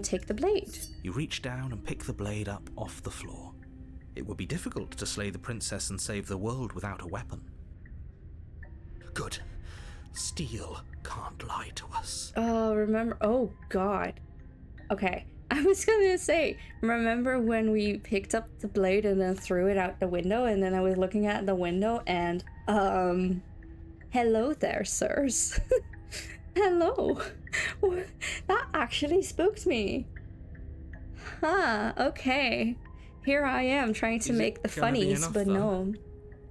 Take the blade. You reach down and pick the blade up off the floor. It would be difficult to slay the princess and save the world without a weapon. Good. Steel can't lie to us. Oh, remember? Oh, God. Okay. I was gonna say, remember when we picked up the blade and then threw it out the window, and then I was looking at the window and, hello there, sirs. Hello. That actually spooked me. Huh, okay. Here I am trying to Is it make the gonna be funnies, enough, but though? no.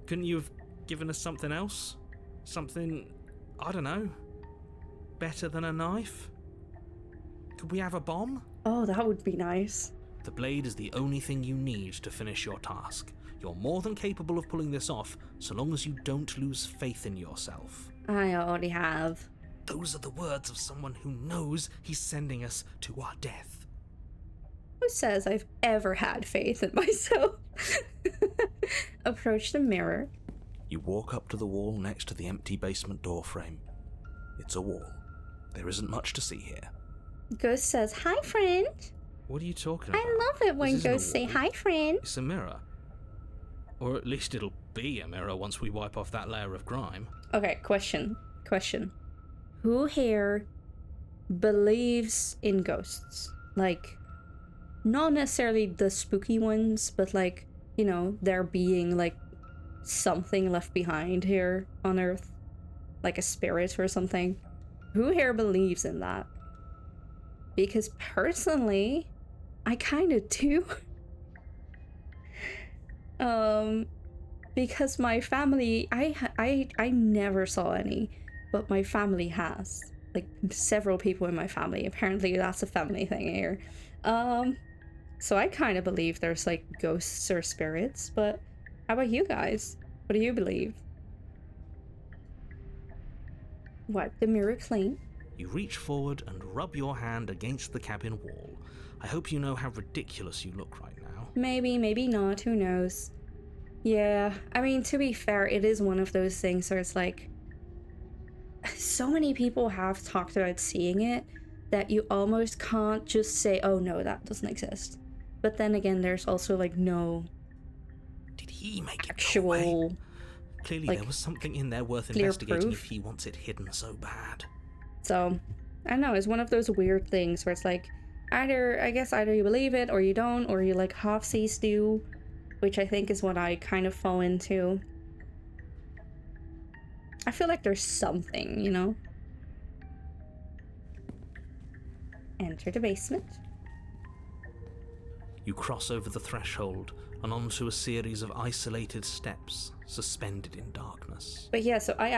Couldn't you have given us something else? Something, I don't know, better than a knife? Could we have a bomb? Oh, that would be nice. The blade is the only thing you need to finish your task. You're more than capable of pulling this off, so long as you don't lose faith in yourself. I already have. Those are the words of someone who knows he's sending us to our death. Who says I've ever had faith in myself? Approach the mirror. You walk up to the wall next to the empty basement door frame. It's a wall. There isn't much to see here. Ghost says, "Hi, friend." What are you talking about? I love it when This isn't a ghosts say, wall. "Hi, friend." It's a mirror. Or at least it'll be a mirror once we wipe off that layer of grime. Okay, question. Who here believes in ghosts? Like, not necessarily the spooky ones, but like, you know, there being like something left behind here on Earth, like a spirit or something. Who here believes in that? Because personally, I kind of do. Because my family, I never saw any, but my family has. Like, several people in my family. Apparently that's a family thing here. So I kind of believe there's like ghosts or spirits, but how about you guys? What do you believe? Wipe the mirror clean. You reach forward and rub your hand against the cabin wall. I hope you know how ridiculous you look right now. Maybe, maybe not, who knows? Yeah, I mean, to be fair, it is one of those things where it's like, so many people have talked about seeing it that you almost can't just say, oh no, that doesn't exist. But then again, there's also like no Did he make it go away? actual, Clearly like, there was something in there worth clear investigating proof. if he wants it hidden so bad. so, I don't know, it's one of those weird things where it's like, I guess either you believe it or you don't, or you like half-seas do, which I think is what I kind of fall into. I feel like there's something, you know? enter the basement. You cross over the threshold and onto a series of isolated steps suspended in darkness. But yeah, so I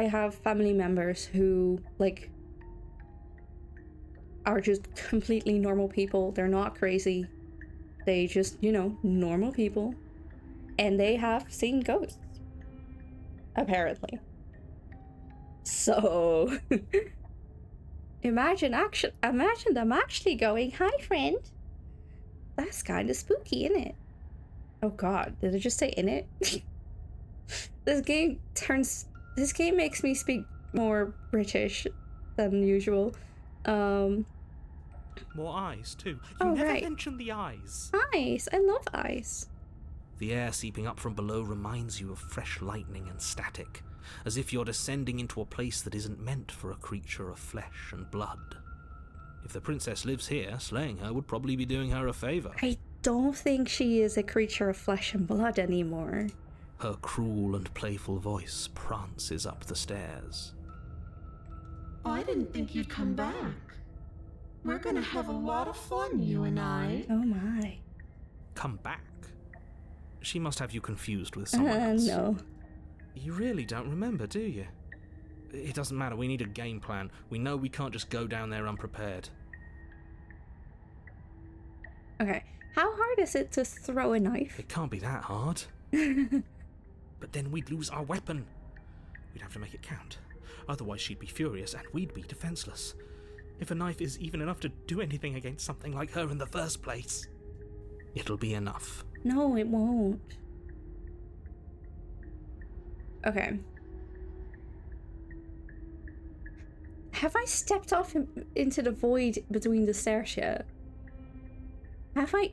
have family members who, like, are just completely normal people. They're not crazy. They just, normal people. And they have seen ghosts. Apparently. So imagine them actually going, "Hi, friend." That's kind of spooky, isn't it? Oh god, did I just say "in it"? This game makes me speak more British than usual. More eyes, too. Oh, never right. mentioned the eyes. Eyes. I love eyes. The air seeping up from below reminds you of fresh lightning and static, as if you're descending into a place that isn't meant for a creature of flesh and blood. If the princess lives here, slaying her would probably be doing her a favour. I don't think she is a creature of flesh and blood anymore. Her cruel and playful voice prances up the stairs. I didn't think you'd come back. We're gonna have a lot of fun, you and I. Oh my. Come back? She must have you confused with someone else. No. You really don't remember, do you? It doesn't matter, we need a game plan. We know we can't just go down there unprepared. Okay, how hard is it to throw a knife? It can't be that hard. But then we'd lose our weapon. We'd have to make it count. Otherwise she'd be furious and we'd be defenseless. If a knife is even enough to do anything against something like her in the first place, it'll be enough. No, it won't. Okay. Have I stepped off into the void between the stairs yet? Have I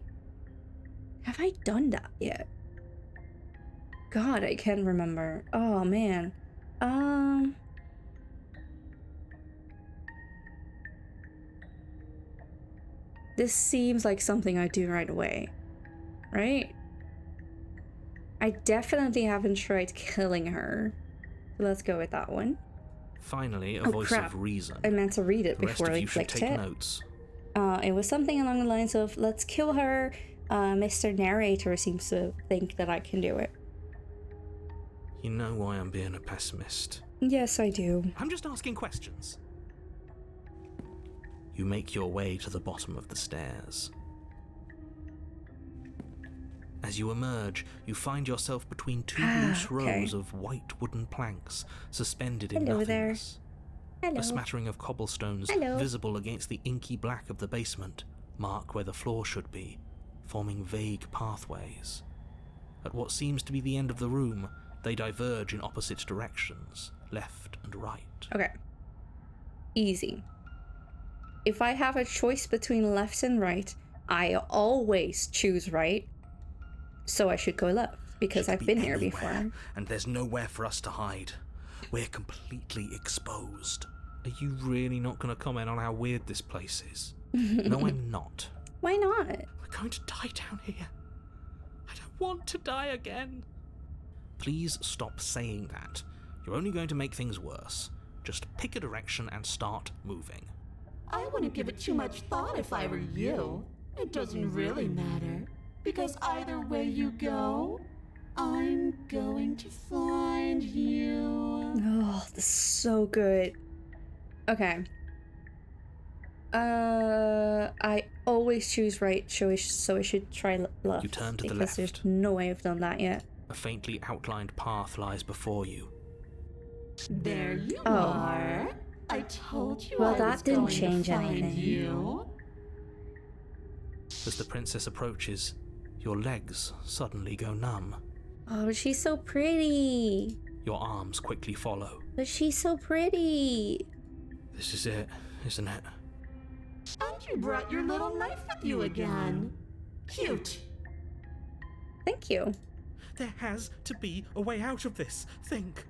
done that yet? God, I can't remember. Oh man. This seems like something I do right away, right? I definitely haven't tried killing her. So let's go with that one. Finally, a Oh, voice crap. of reason. I meant to read it The rest before of I you should clicked take it. notes. It was something along the lines of, "Let's kill her." Mr. Narrator seems to think that I can do it. You know why I'm being a pessimist. Yes, I do. I'm just asking questions. You make your way to the bottom of the stairs. As you emerge, you find yourself between two loose okay. rows of white wooden planks suspended in Hello there. nothingness. Hello. A smattering of cobblestones Hello. visible against the inky black of the basement mark where the floor should be, forming vague pathways. At what seems to be the end of the room, they diverge in opposite directions, left and right. Okay. Easy. If I have a choice between left and right, I always choose right. So I should go left, because She could I've be been here anywhere, before. and there's nowhere for us to hide. We're completely exposed. Are you really not going to comment on how weird this place is? No, I'm not. Why not? We're going to die down here. I don't want to die again. Please stop saying that. You're only going to make things worse. Just pick a direction and start moving. I wouldn't give it too much thought if I were you. It doesn't really matter, because either way you go, I'm going to find you. Oh, this is so good. Okay. I always choose right, so I should try left. You turn to the because there's left. no way I've done that yet. A faintly outlined path lies before you. There you Oh. are. I told you Well, I that was didn't going change to find anything. you. As the princess approaches, your legs suddenly go numb. Oh, but she's so pretty. Your arms quickly follow. But she's so pretty. This is it, isn't it? And you brought your little knife with you again. Cute. Thank you. There has to be a way out of this. Think!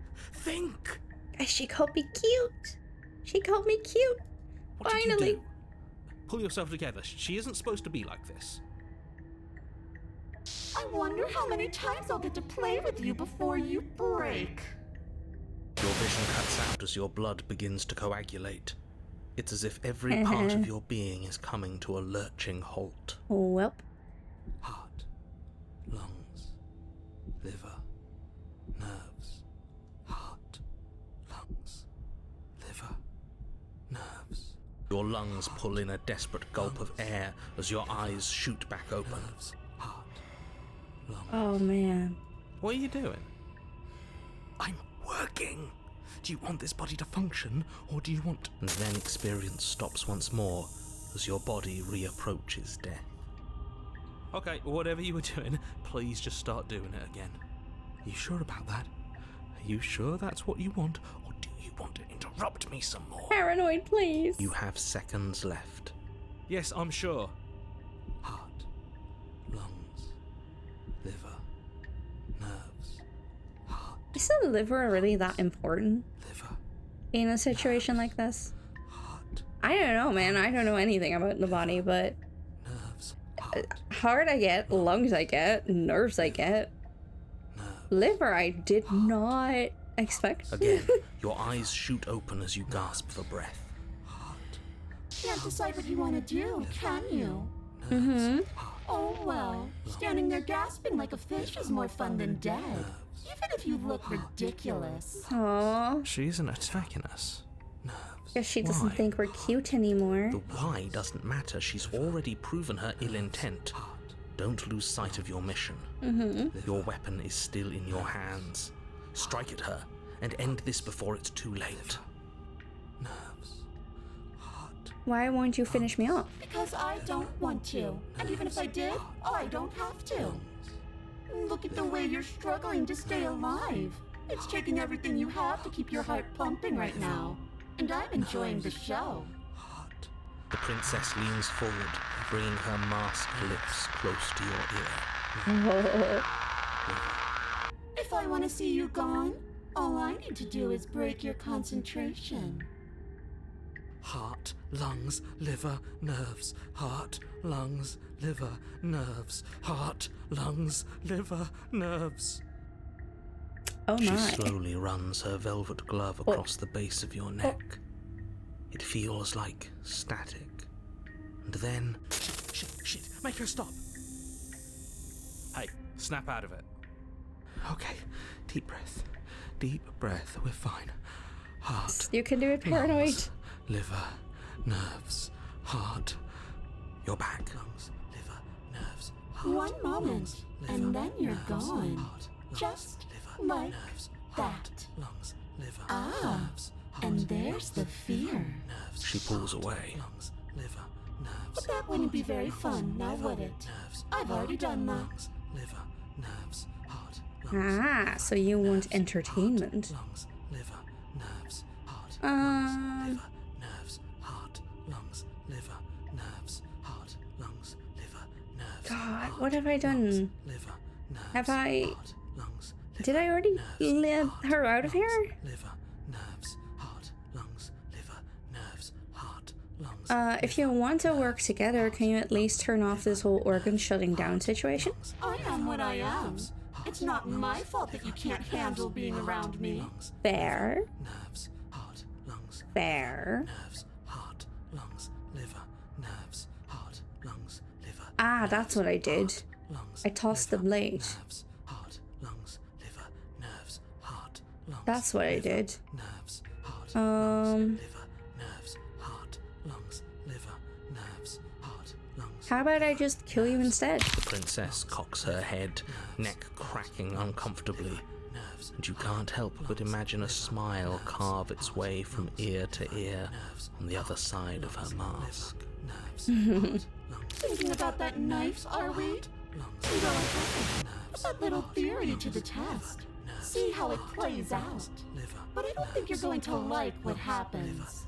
Guys, she called me cute. She called me cute. What did Finally. you do? Pull yourself together. She isn't supposed to be like this. I wonder how many times I'll get to play with you before you break. Your vision cuts out as your blood begins to coagulate. It's as if every part of your being is coming to a lurching halt. Welp. Heart, lungs, liver, nerves. Heart, lungs, liver, nerves. Your lungs pull in a desperate gulp of air as your eyes shoot back open. Nerves, heart, lungs. Oh man. What are you doing? I'm working. Do you want this body to function, or do you want... And then experience stops once more as your body reapproaches death. Okay, whatever you were doing, please just start doing it again. Are you sure about that? Are you sure that's what you want, or do you want to interrupt me some more? Paranoid, please. You have seconds left. Yes, I'm sure. Heart, lungs, liver, nerves, heart, Is the liver really that important liver, in a situation like this? heart, I don't know, man. I don't know anything about the body, but nerves, heart, heart I get, lungs I get, nerves I get. nerves. Liver I did not expect. Again, your eyes shoot open as you gasp for breath. Heart, Can't decide what you want to do, can you? Mm-hmm. Oh well, standing there gasping like a fish is more fun than dead. Even if you look ridiculous. Aww. She isn't attacking us. Nerves. Guess she doesn't Why? think we're cute anymore. The why doesn't matter. She's already proven her ill intent. Don't lose sight of your mission. Your weapon is still in your hands. Strike at her and end this before it's too late. Nerves. Heart. Why won't you finish me off? Because I don't want to. And even if I did, I don't have to. Look at the way you're struggling to stay alive. It's taking everything you have to keep your heart pumping right now. And I'm enjoying the show. Heart. The princess leans forward, bringing her masked lips close to your ear. If I want to see you gone, all I need to do is break your concentration. Heart, lungs, liver, nerves. Heart, lungs, liver, nerves. Heart, lungs, liver, nerves. Oh She my. slowly runs her velvet glove across the base of your neck. It feels like static. And then... Shit, make her stop. Hey, snap out of it. Okay, deep breath. Deep breath, we're fine. Heart, You can do it, paranoid. lungs, liver, nerves, heart. Your back. Lungs, liver, nerves, heart. One moment, liver, and then you're nerves, gone. heart, lungs, Just liver, like nerves, heart, that. lungs, liver, Ah, nerves, heart, and there's the fear. nerves. She pulls away. Lungs, liver, nerves, But that wouldn't be very fun, now would it? nerves, I've already done that. lungs, liver, nerves, heart, lungs, Ah, so you want entertainment. lungs, liver, nerves, heart, Um, liver, nerves, heart, lungs, liver, nerves, heart, lungs, liver, nerves. God, what have I done? Liver, nerves, Have I... heart, lungs, liver, Did I already let her out of here? liver, nerves, heart, lungs, liver, nerves, heart, lungs. If you want to work together, can you at least turn off this whole organ shutting down situation? I am what I am. It's not my fault that you can't handle being around me. Fair. Nerves, heart, lungs, Fair. nerves, heart, lungs, liver, nerves, heart, lungs, liver. Ah, that's what I did. Lungs, I tossed the liver, blade. nerves, heart, lungs, liver, nerves, heart, lungs. That's what I liver, did. Nerves, heart, Um, liver, nerves, heart, lungs, liver, nerves, heart, lungs. How about I just kill you instead? The princess cocks her head, neck cracking uncomfortably, and you can't help but imagine a smile carve its way from ear to ear on the other side of her mask. Thinking about that knife, are we? Go ahead. Put that little theory to the test. See how it plays out. But I don't think you're going to like what happens.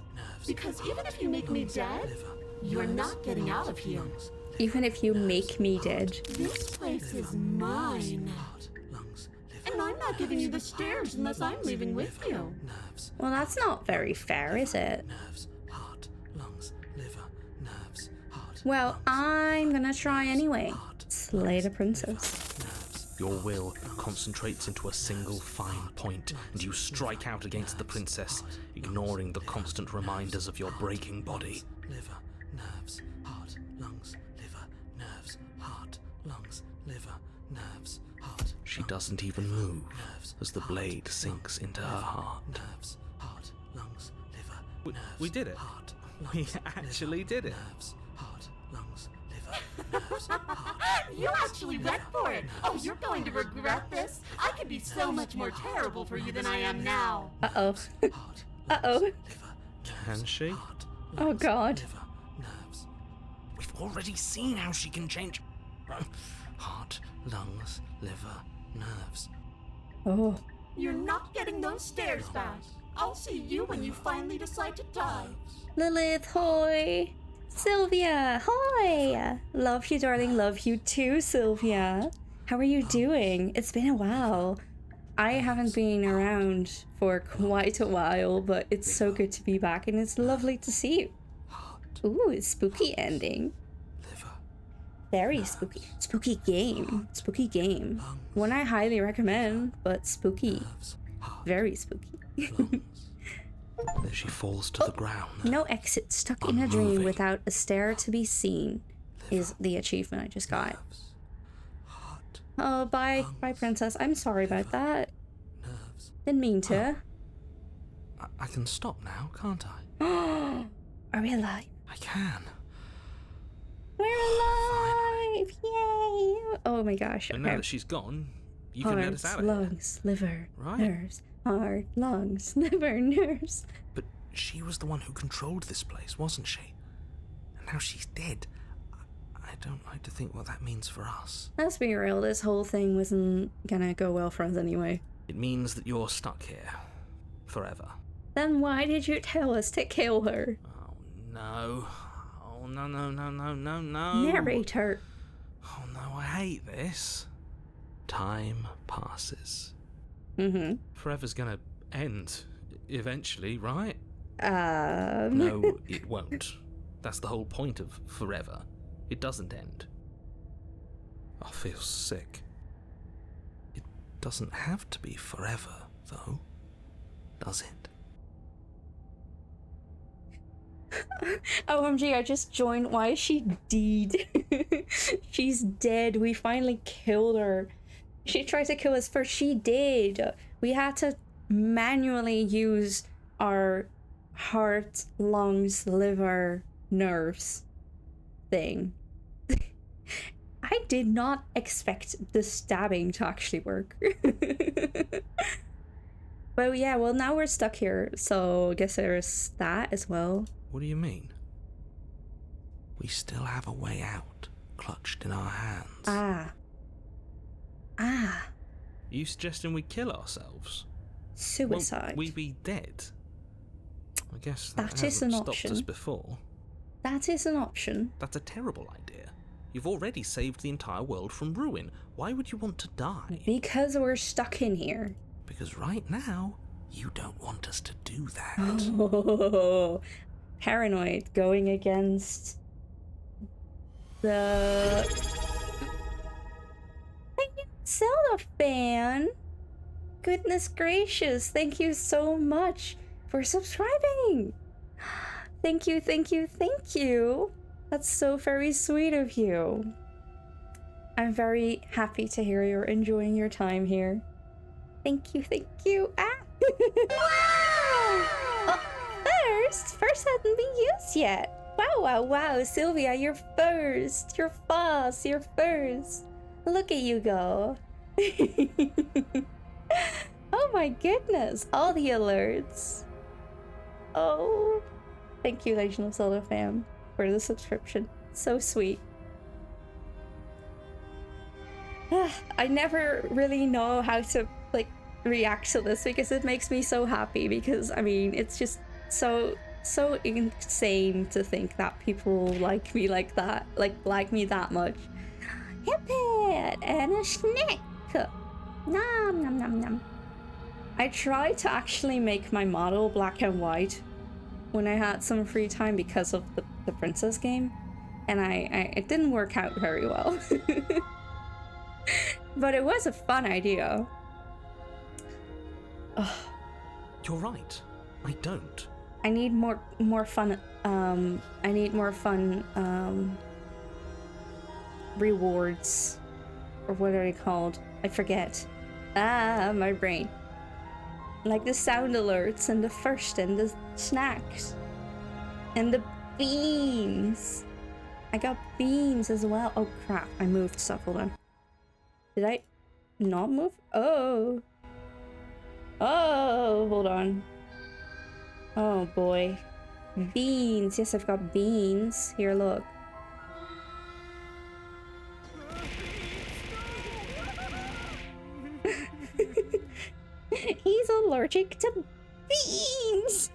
Because even if you make me dead, you're not getting out of here. Even if you make me dead. This place is mine. And I'm not giving you the stairs unless I'm leaving with you. Well, that's not very fair, is it? Well, I'm gonna try anyway. Slay the princess. Your will concentrates into a single fine point, and you strike out against the princess, ignoring the constant reminders of your breaking body. Liver, nerves, heart, lungs, liver, nerves, heart, lungs, liver, nerves, heart. She doesn't even move as the blade sinks into her heart. Nerves, heart, lungs, liver, We did it. heart, We actually did it. nerves, heart, lungs, liver, nerves, heart. You actually went for it! Oh, you're going to regret this! I could be so much more terrible for you than I am now! Uh-oh. Uh-oh. Can she? Oh god. Liver, nerves. We've already seen how she can change. Heart, lungs, liver, nerves. Oh. You're not getting those stairs back! I'll see you when you finally decide to die! Lilith, hoy! Sylvia, hoy! Love you, darling. Love you too, Sylvia. How are you doing? It's been a while. I haven't been around for quite a while, but it's so good to be back, and it's lovely to see you. Ooh, spooky ending. Liver. Very spooky. Spooky game. Spooky game. One I highly recommend, but spooky. Very spooky. There she falls to the ground. No exit. Stuck in a dream Unmoving. without a stair to be seen is the achievement I just got. Heart, Oh, bye, princess. I'm sorry about that. nerves. Didn't mean to. I can stop now, can't I? Are we alive? I can. We're alive! Yay! Oh my gosh. And now Okay. that she's gone, you can let us Hearts, out of here. lungs, liver, Right. nerves. Heart, lungs, liver, nerves. But she was the one who controlled this place, wasn't she? And now she's dead. I don't like to think what that means for us. Let's be real, this whole thing wasn't gonna go well for us anyway. It means that you're stuck here. Forever. Then why did you tell us to kill her? Oh no. Oh no, no, no, no, no, no. Narrator. Oh no, I hate this. Time passes. Mm-hmm. Forever's gonna end eventually, right? Um. No, it won't. That's the whole point of forever. It doesn't end. I feel sick. It doesn't have to be forever, though, does it? OMG, I just joined. Why is she dead? She's dead. We finally killed her. She tried to kill us first. She did. We had to manually use our heart, lungs, liver, nerves thing. I did not expect the stabbing to actually work. But yeah, well, now we're stuck here, so I guess there's that as well. What do you mean? We still have a way out, clutched in our hands. Ah. You suggesting we kill ourselves? Suicide. Won't we be dead? I guess That that is hasn't an stopped option. us before. That is an option. That's a terrible idea. You've already saved the entire world from ruin. Why would you want to die? Because we're stuck in here. Because right now, you don't want us to do that. Oh, paranoid going against the Zelda fan. Goodness gracious, thank you so much for subscribing. Thank you, thank you, thank you. That's so very sweet of you. I'm very happy to hear you're enjoying your time here. Thank you, thank you. Ah! Oh, first hasn't been used yet. Wow, Sylvia, you're first. You're fast, you're first. Look at you go. Oh my goodness, all the alerts. Oh, thank you, Legend of Zelda fam, for the subscription. So sweet. I never really know how to react to this because it makes me so happy, because I mean it's just so insane to think that people like me like that, like me that much. Hip it and a snack. Nom nom nom nom. I tried to actually make my model black and white when I had some free time because of the princess game, and it didn't work out very well. But it was a fun idea. Ugh. You're right. I don't. I need more fun. I need more fun rewards, or what are they called? I forget. Ah, my brain. Like the sound alerts and the first and the snacks and the beans. I got beans as well. Oh crap! I moved stuff. Hold on. Did I not move? Oh. Oh, hold on. Oh boy. Beans. Yes, I've got beans. Here, look. He's allergic to beans.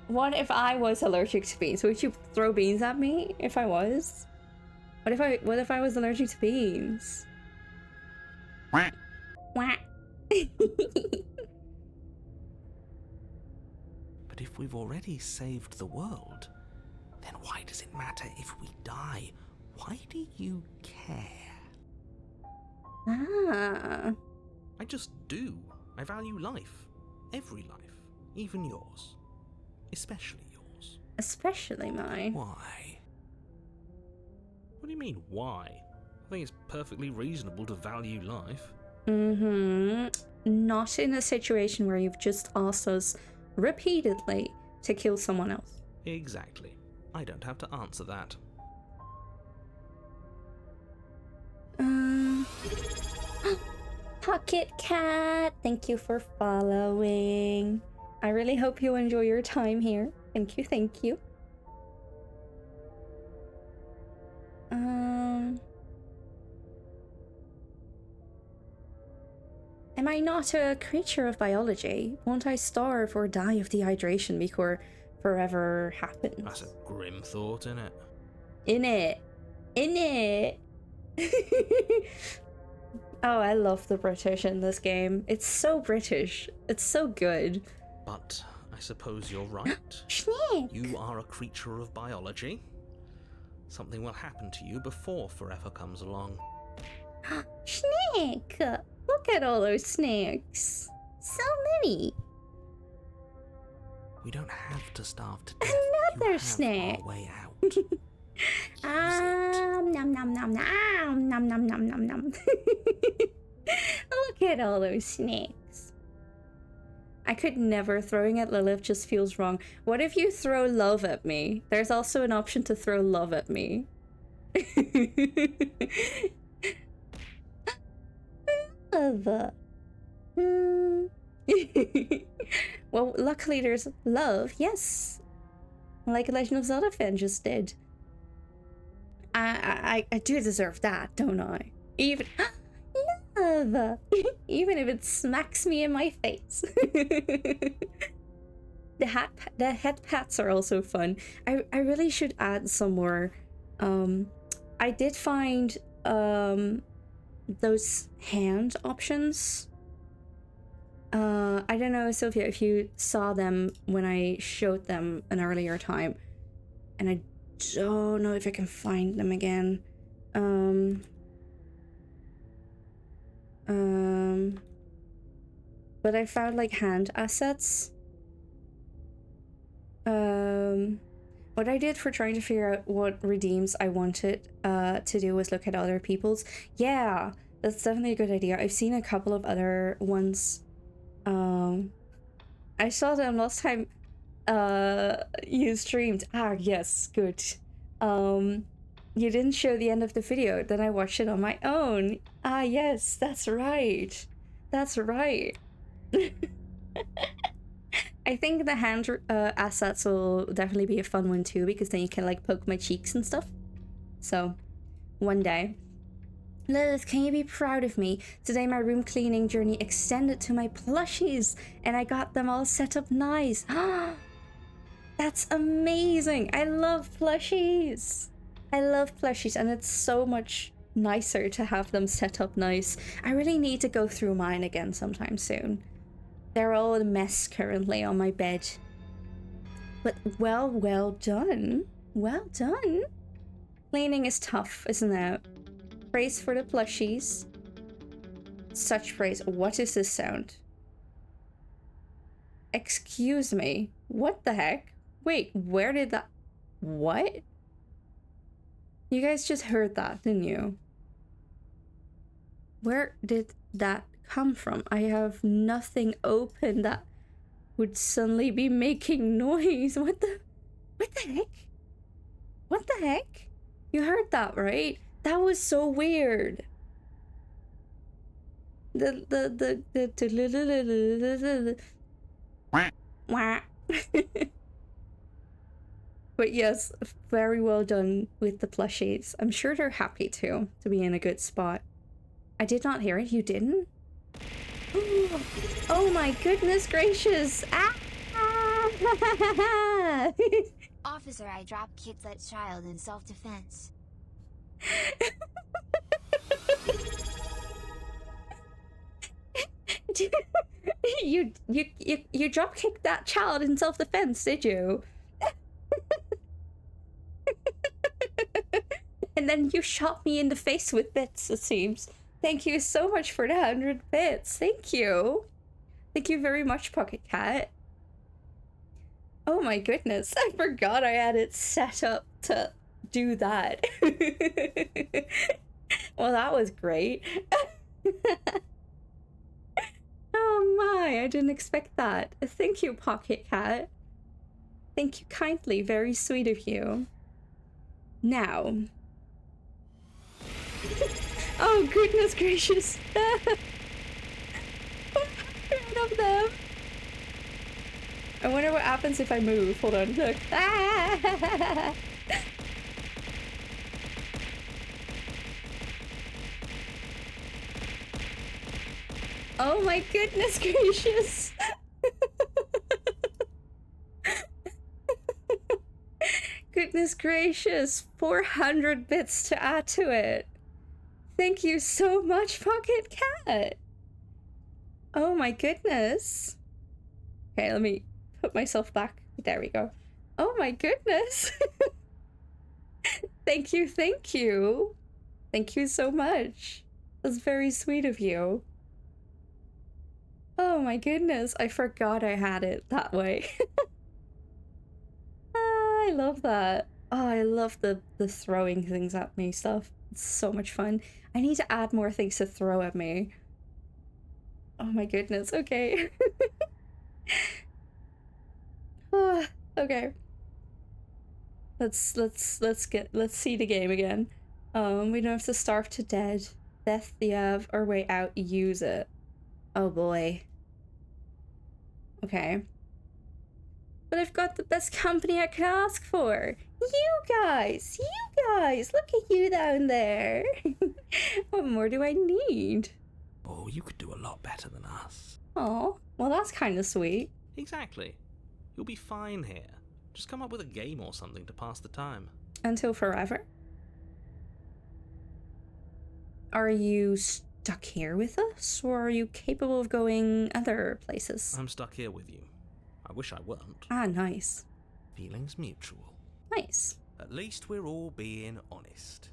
What if I was allergic to beans? Would you throw beans at me if I was? What if I was allergic to beans? Wah. But if we've already saved the world, then why does it matter if we die? Why do you care? Ah. I just do. I value life. Every life. Even yours. Especially yours. Especially mine. Why? What do you mean, why? I think it's perfectly reasonable to value life. Mm-hmm. Not in a situation where you've just asked us repeatedly to kill someone else. Exactly. I don't have to answer that. Pocket Cat, thank you for following. I really hope you enjoy your time here. Thank you, thank you. Am I not a creature of biology? Won't I starve or die of dehydration before forever happens? That's a grim thought, innit? In it. Oh, I love the British in this game. It's so British. It's so good. But I suppose you're right. Snake! You are a creature of biology. Something will happen to you before forever comes along. Snake! Look at all those snakes. So many. We don't have to starve to death. Another You have snake. our way out. Nom nom nom nom nom nom nom nom nom. Look at all those snakes. I could never. Throwing at Lilith just feels wrong. What if you throw love at me? There's also an option to throw love at me. Love. Well, luckily there's love. Yes. Like a Legend of Zelda fan just did. I do deserve that, don't I? Even love, even if it smacks me in my face. The head pats are also fun. I really should add some more. I did find those hand options. I don't know, Sophia, if you saw them when I showed them an earlier time, and I don't know if I can find them again. But I found like hand assets. What I did for trying to figure out what redeems I wanted to do was look at other people's. Yeah, that's definitely a good idea. I've seen a couple of other ones. I saw them last time you streamed. Ah, yes, good. You didn't show the end of the video, then I watched it on my own. Ah, yes, that's right. That's right. I think the hand assets will definitely be a fun one too, because then you can like poke my cheeks and stuff. So, one day. Lilith, can you be proud of me? Today my room cleaning journey extended to my plushies, and I got them all set up nice. That's amazing! I love plushies! I love plushies, and it's so much nicer to have them set up nice. I really need to go through mine again sometime soon. They're all a mess currently on my bed. But well done. Well done. Cleaning is tough, isn't it? Praise for the plushies. Such praise. What is this sound? Excuse me. What the heck? Wait, where did that... What? You guys just heard that, didn't you? Where did that come from? I have nothing open that would suddenly be making noise. What the heck? What the heck? You heard that, right? That was so weird. But yes, very well done with the plushies. I'm sure they're happy too, to be in a good spot. I did not hear it. You didn't? Oh my goodness gracious! Ah! Officer, I drop-kicked that child in self-defense. You drop-kicked that child in self-defense, did you? And then you shot me in the face with bits, it seems. Thank you so much for the 100 bits. Thank you. Thank you very much, Pocket Cat. Oh my goodness, I forgot I had it set up to do that. Well, that was great. Oh my, I didn't expect that. Thank you, Pocket Cat. Thank you kindly, very sweet of you. Now. Oh goodness gracious. Rid of them. I wonder what happens if I move. Hold on, look. Ah! Oh my goodness gracious. Goodness gracious. 400 bits to add to it. Thank you so much, Pocket Cat. Oh my goodness. Okay, let me put myself back. There we go. Oh my goodness. Thank you, thank you. Thank you so much. That's very sweet of you. Oh my goodness, I forgot I had it that way. I love that. Oh, I love the throwing things at me stuff. It's so much fun. I need to add more things to throw at me. Oh my goodness, okay. Okay. Let's see the game again. We don't have to starve to death. You have our way out. Use it. Oh boy. Okay. But I've got the best company I could ask for. You guys! Look at you down there! What more do I need? Oh, you could do a lot better than us. Oh, well that's kind of sweet. Exactly. You'll be fine here. Just come up with a game or something to pass the time. Until forever? Are you stuck here with us, or are you capable of going other places? I'm stuck here with you. I wish I weren't. Ah, nice. Feelings mutual. Nice. At least we're all being honest.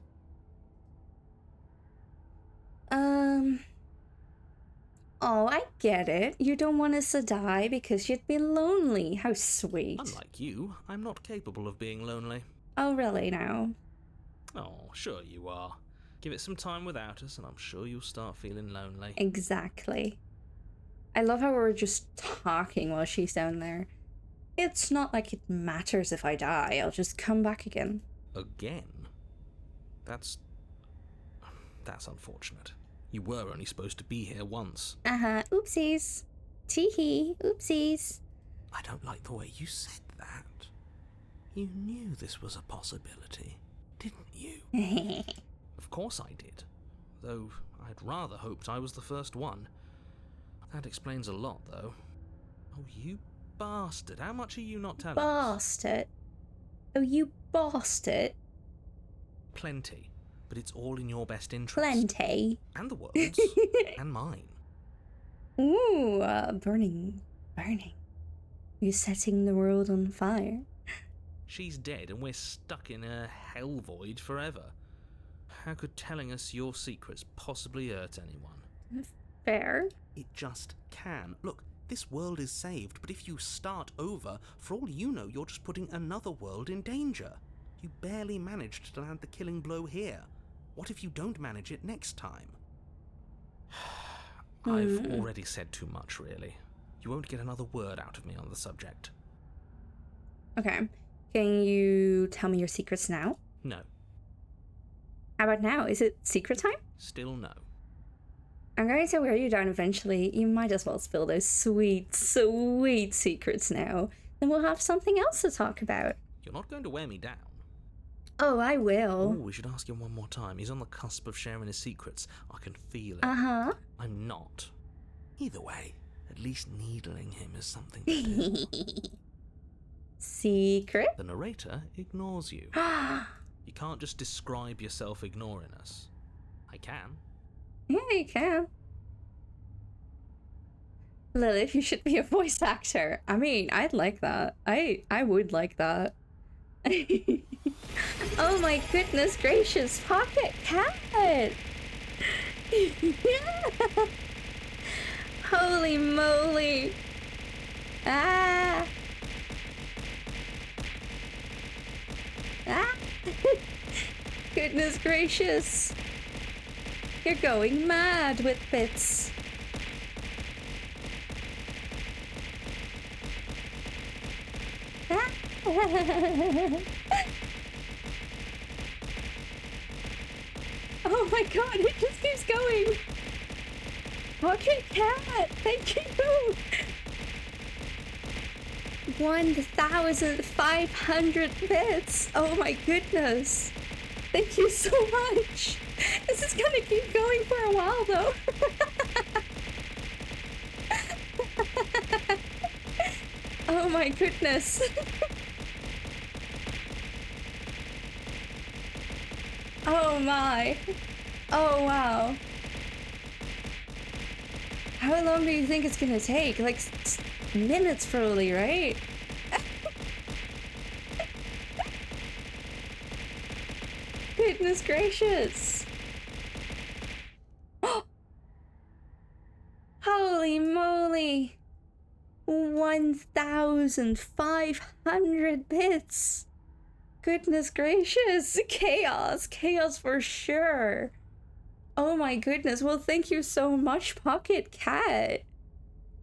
Oh, I get it. You don't want us to die because you'd be lonely. How sweet. Unlike you, I'm not capable of being lonely. Oh, really now? Oh, sure you are. Give it some time without us and I'm sure you'll start feeling lonely. Exactly. I love how we're just talking while she's down there. It's not like it matters if I die. I'll just come back again. Again? That's unfortunate. You were only supposed to be here once. Uh-huh. Oopsies. Tee-hee. Oopsies. I don't like the way you said that. You knew this was a possibility, didn't you? Of course I did. Though I'd rather hoped I was the first one. That explains a lot, though. Oh, you bastard. How much are you not telling us? Bastard. Oh, you bastard. Plenty. But it's all in your best interest. Plenty. And the world's. And mine. Ooh, burning. You're setting the world on fire. She's dead and we're stuck in a hell void forever. How could telling us your secrets possibly hurt anyone? Fair. It just can. Look, this world is saved, but if you start over, for all you know, you're just putting another world in danger. You barely managed to land the killing blow here. What if you don't manage it next time? I've already said too much, really. You won't get another word out of me on the subject. Okay. Can you tell me your secrets now? No. How about now? Is it secret time? Still no. I'm going to wear you down eventually. You might as well spill those sweet, sweet secrets now. Then we'll have something else to talk about. You're not going to wear me down. Oh, I Oh, will. we should ask him one more time. He's on the cusp of sharing his secrets. I can feel it. Uh-huh. I'm not. Either way, at least needling him is something to do. Secret? The narrator ignores you. You can't just describe yourself ignoring us. I can. Yeah, you can. Lilith, you should be a voice actor. I mean, I'd like that. I would like that. Oh my goodness gracious, Pocket Cat! Yeah. Holy moly! Ah! Ah! Goodness gracious! You're going mad with bits. Ah. Oh my god, it just keeps going! Pocket Cat, thank you! 1,500 bits! Oh my goodness! Thank you so much! This is gonna keep going for a while though! Oh my goodness! Oh my! Oh wow! How long do you think it's gonna take? Like minutes probably, right? Goodness gracious! Holy moly! 1,500 bits! Goodness gracious! Chaos! Chaos for sure! Oh my goodness, well thank you so much, Pocket Cat!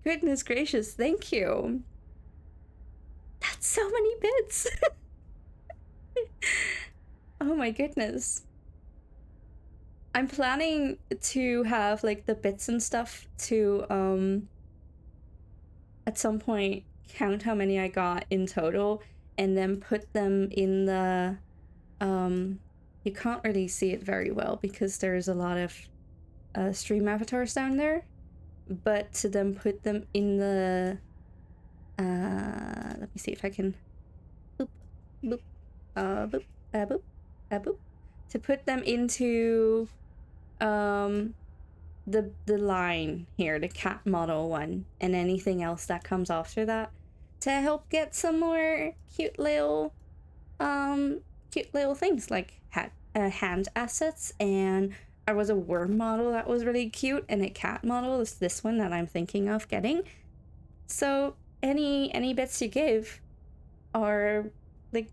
Goodness gracious, thank you! That's so many bits! Oh my goodness. I'm planning to have like the bits and stuff to at some point count how many I got in total and then put them in the you can't really see it very well because there's a lot of stream avatars down there, but to then put them in the let me see if I can boop boop boop boop boop to put them into the line here, the cat model one, and anything else that comes after that to help get some more cute little things like hand assets. And there was a worm model that was really cute, and a cat model is this one that I'm thinking of getting. So any bits you give are like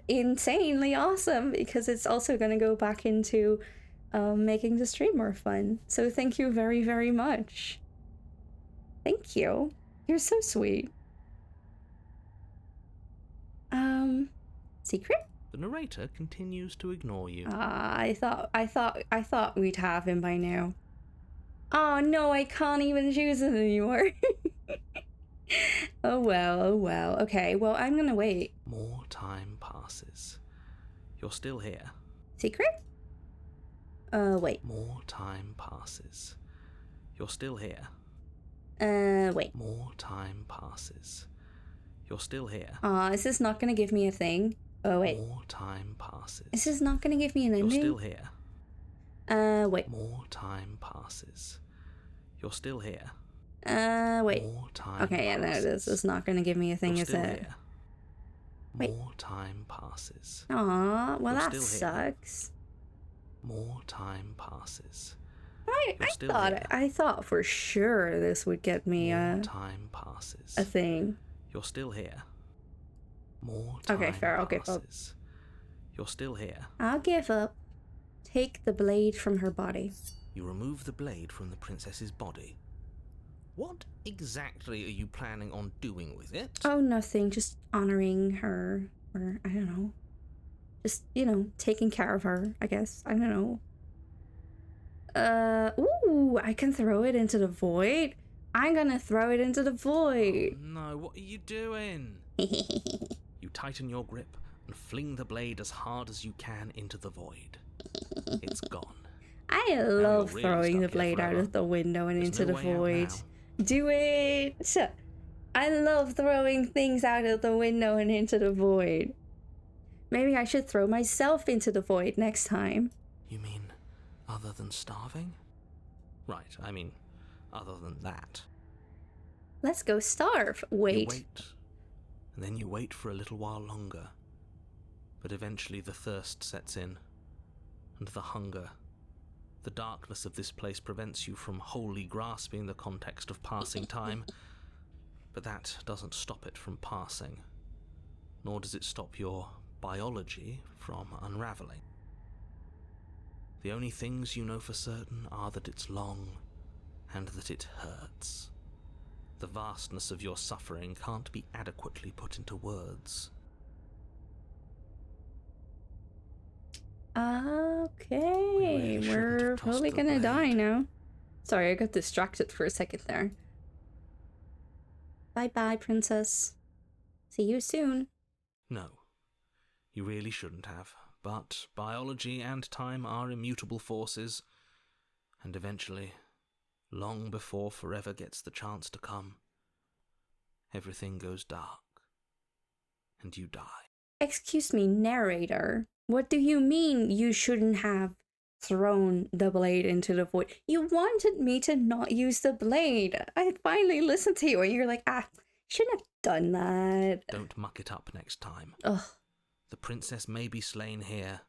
insanely awesome because it's also going to go back into making the stream more fun. So thank you very, very much. Thank you. You're so sweet. Secret? The narrator continues to ignore you. I thought we'd have him by now. Oh no, I can't even choose it anymore. Oh well. Okay, well I'm gonna wait. More time passes. You're still here. Secret? Wait. More time passes. You're still here. Wait. More time passes. You're still here. Is this not gonna give me a thing? Oh wait. More time passes. Is this not gonna give me an ending? You're still here. Wait. More time passes. You're still here. Wait. More time Okay, yeah, no, this is not gonna give me a thing, You're is still it? here. Wait. More time passes. Aw, well You're that still here. sucks. More time passes. I thought for sure this would get me More time passes. a thing. You're still here. More time Okay, fair. I'll give up. passes. You're still here. I'll give up. Take the blade from her body. You remove the blade from the princess's body. What exactly are you planning on doing with it? Oh, nothing. Just honoring her. Or, I don't know. Just, taking care of her, I guess. I don't know. Ooh, I can throw it into the void. I'm gonna throw it into the void. Oh, no, what are you doing? You tighten your grip and fling the blade as hard as you can into the void. It's gone. I love really throwing the stuck here blade out forever. of the window and There's into no the way out void. now. Do it! I love throwing things out of the window and into the void. Maybe I should throw myself into the void next time. You mean other than starving? Right, I mean other than that. Let's go starve. Wait. You wait, and then you wait for a little while longer. But eventually the thirst sets in, and the hunger. The darkness of this place prevents you from wholly grasping the context of passing time, but that doesn't stop it from passing, nor does it stop your biology from unraveling. The only things you know for certain are that it's long and that it hurts. The vastness of your suffering can't be adequately put into words. Okay, really shouldn't we're have tossed probably the gonna die blade. now. Sorry, I got distracted for a second there. Bye-bye, princess. See you soon. No, you really shouldn't have. But biology and time are immutable forces, and eventually, long before forever gets the chance to come, everything goes dark, and you die. Excuse me, narrator. What do you mean you shouldn't have thrown the blade into the void? You wanted me to not use the blade. I finally listened to you and you're like, shouldn't have done that. Don't muck it up next time. Ugh. The princess may be slain here,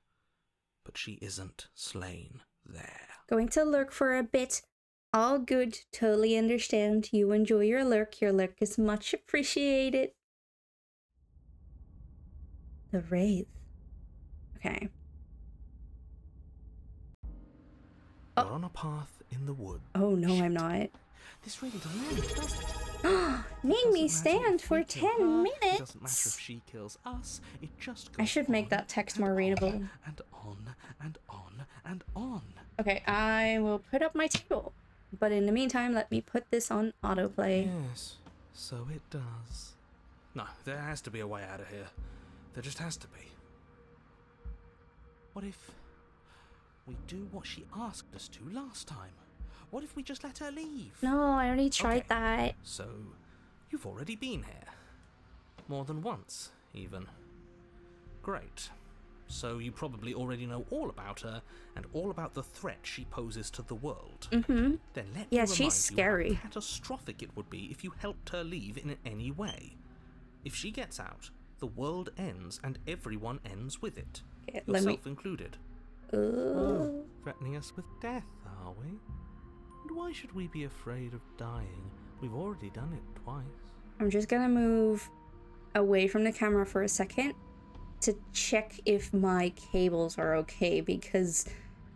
but she isn't slain there. Going to lurk for a bit. All good. Totally understand. You enjoy your lurk. Your lurk is much appreciated. The Wraith. Okay. You're on a path in the wood. Oh no, I'm not. This really demands, doesn't it? Made me Doesn't matter stand if for we kill 10 her, minutes. It doesn't matter if she kills us. It just goes I should make on that text and more on readable. And on and on and on. Okay, I will put up my table. But in the meantime, let me put this on autoplay. Yes, so it does. No, there has to be a way out of here. There just has to be. What if we do what she asked us to last time? What if we just let her leave? No, I already tried Okay. that. So, you've already been here. More than once, even. Great. So you probably already know all about her and all about the threat she poses to the world. Mm-hmm. Then let Yeah, me she's remind scary. you how catastrophic it would be if you helped her leave in any way. If she gets out, the world ends and everyone ends with it. Okay, let Yourself me... included. Ooh. Threatening us with death, are we? And why should we be afraid of dying? We've already done it twice. I'm just gonna move away from the camera for a second to check if my cables are okay, because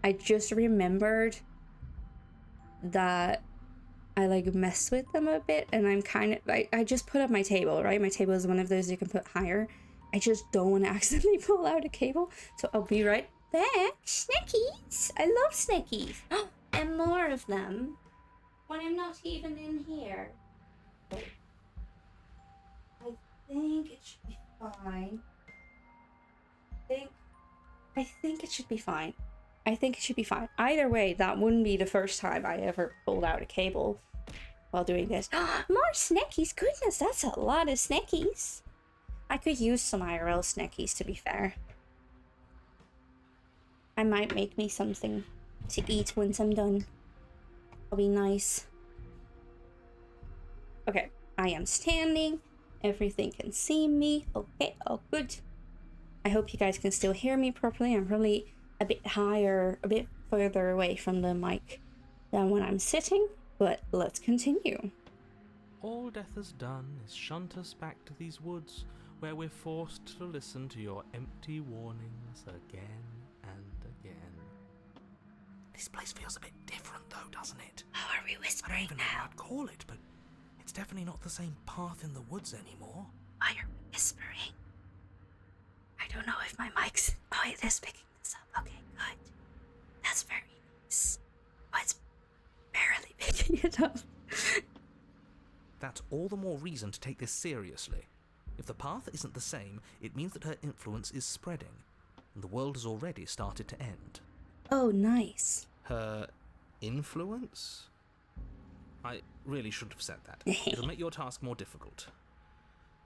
I just remembered that I like messed with them a bit, and I'm kind of I just put up my table, right? My table is one of those you can put higher. I just don't want to accidentally pull out a cable, so I'll be right back. Snackies! I love snackies! And more of them when I'm not even in here. I think it should be fine. I think it should be fine. I think it should be fine. Either way, that wouldn't be the first time I ever pulled out a cable while doing this. More snackies! Goodness, that's a lot of snackies. I could use some IRL snackies, to be fair. I might make me something to eat once I'm done. That'll be nice. Okay, I am standing. Everything can see me. Okay, oh good. I hope you guys can still hear me properly. I'm probably a bit higher, a bit further away from the mic than when I'm sitting, but let's continue. All death has done is shunt us back to these woods where we're forced to listen to your empty warnings again and again. This place feels a bit different though, doesn't it? Oh, are we I don't whispering even know now? what I'd call it, but it's definitely not the same path in the woods anymore. Why are we whispering? I don't know if my mic's... Oh, it is picking this up. Okay, good. That's very nice. Oh, it's barely picking it up. That's all the more reason to take this seriously. If the path isn't the same, it means that her influence is spreading, and the world has already started to end. Oh, nice. Her influence? I really shouldn't have said that. It'll make your task more difficult.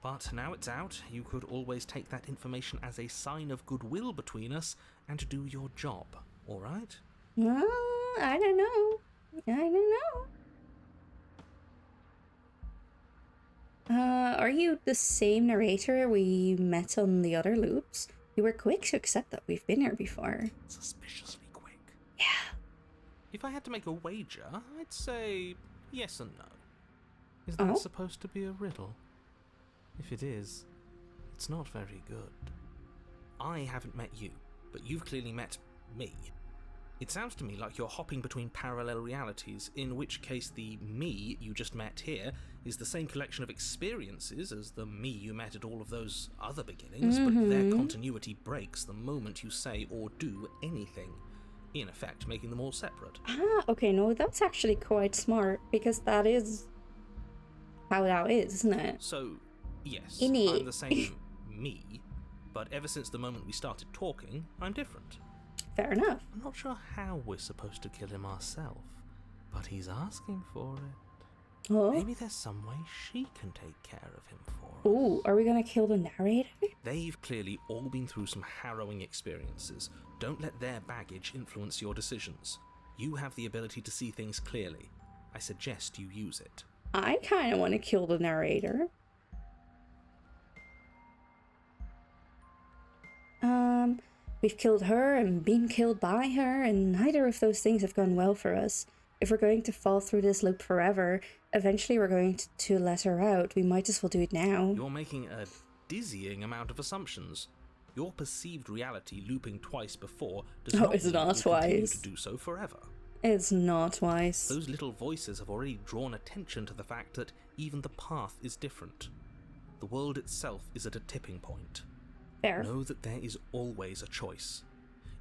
But now it's out, you could always take that information as a sign of goodwill between us and do your job, alright? I don't know. Are you the same narrator we met on the other loops? You were quick to accept that we've been here before. Suspiciously quick. Yeah. If I had to make a wager, I'd say yes and no. Is that supposed to be a riddle? If it is, it's not very good. I haven't met you, but you've clearly met me. It sounds to me like you're hopping between parallel realities, in which case the me you just met here is the same collection of experiences as the me you met at all of those other beginnings, but their continuity breaks the moment you say or do anything, in effect making them all separate. Okay, no, that's actually quite smart, because that is how that is, isn't it? So, yes, Innate. I'm the same me, but ever since the moment we started talking, I'm different. Fair enough. I'm not sure how we're supposed to kill him ourselves, but he's asking for it. Oh. Maybe there's some way she can take care of him for us. Ooh, are we gonna kill the narrator? They've clearly all been through some harrowing experiences. Don't let their baggage influence your decisions. You have the ability to see things clearly. I suggest you use it. I kind of want to kill the narrator. We've killed her and been killed by her, and neither of those things have gone well for us. If we're going to fall through this loop forever, eventually we're going to let her out. We might as well do it now. You're making a dizzying amount of assumptions. Your perceived reality looping twice before does not it's mean not you'll continue twice. to do so forever. It's not twice. Those little voices have already drawn attention to the fact that even the path is different. The world itself is at a tipping point. Fair. Know that there is always a choice.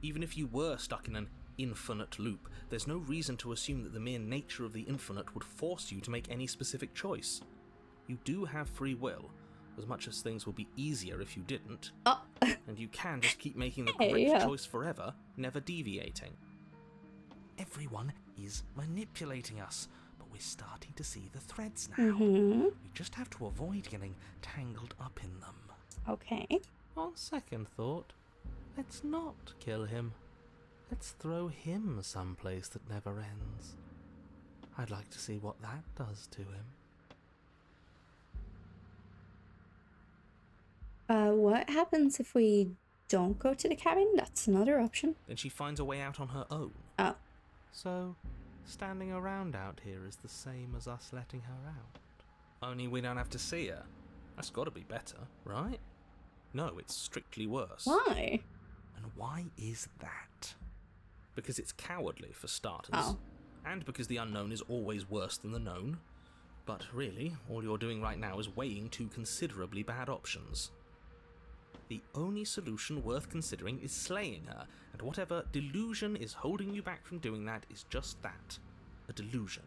Even if you were stuck in an infinite loop, there's no reason to assume that the mere nature of the infinite would force you to make any specific choice. You do have free will, as much as things would be easier if you didn't. And you can just keep making the correct choice forever, never deviating. Everyone is manipulating us, but we're starting to see the threads now. We just have to avoid getting tangled up in them. Okay. On second thought, let's not kill him. Let's throw him someplace that never ends. I'd like to see what that does to him. What happens if we don't go to the cabin? That's another option. Then she finds a way out on her own. Oh. So, standing around out here is the same as us letting her out. Only we don't have to see her. That's gotta be better, right? No, it's strictly worse. Why? And why is that? Because it's cowardly, for starters. Oh. And because the unknown is always worse than the known. But really, all you're doing right now is weighing two considerably bad options. The only solution worth considering is slaying her, and whatever delusion is holding you back from doing that is just that, a delusion.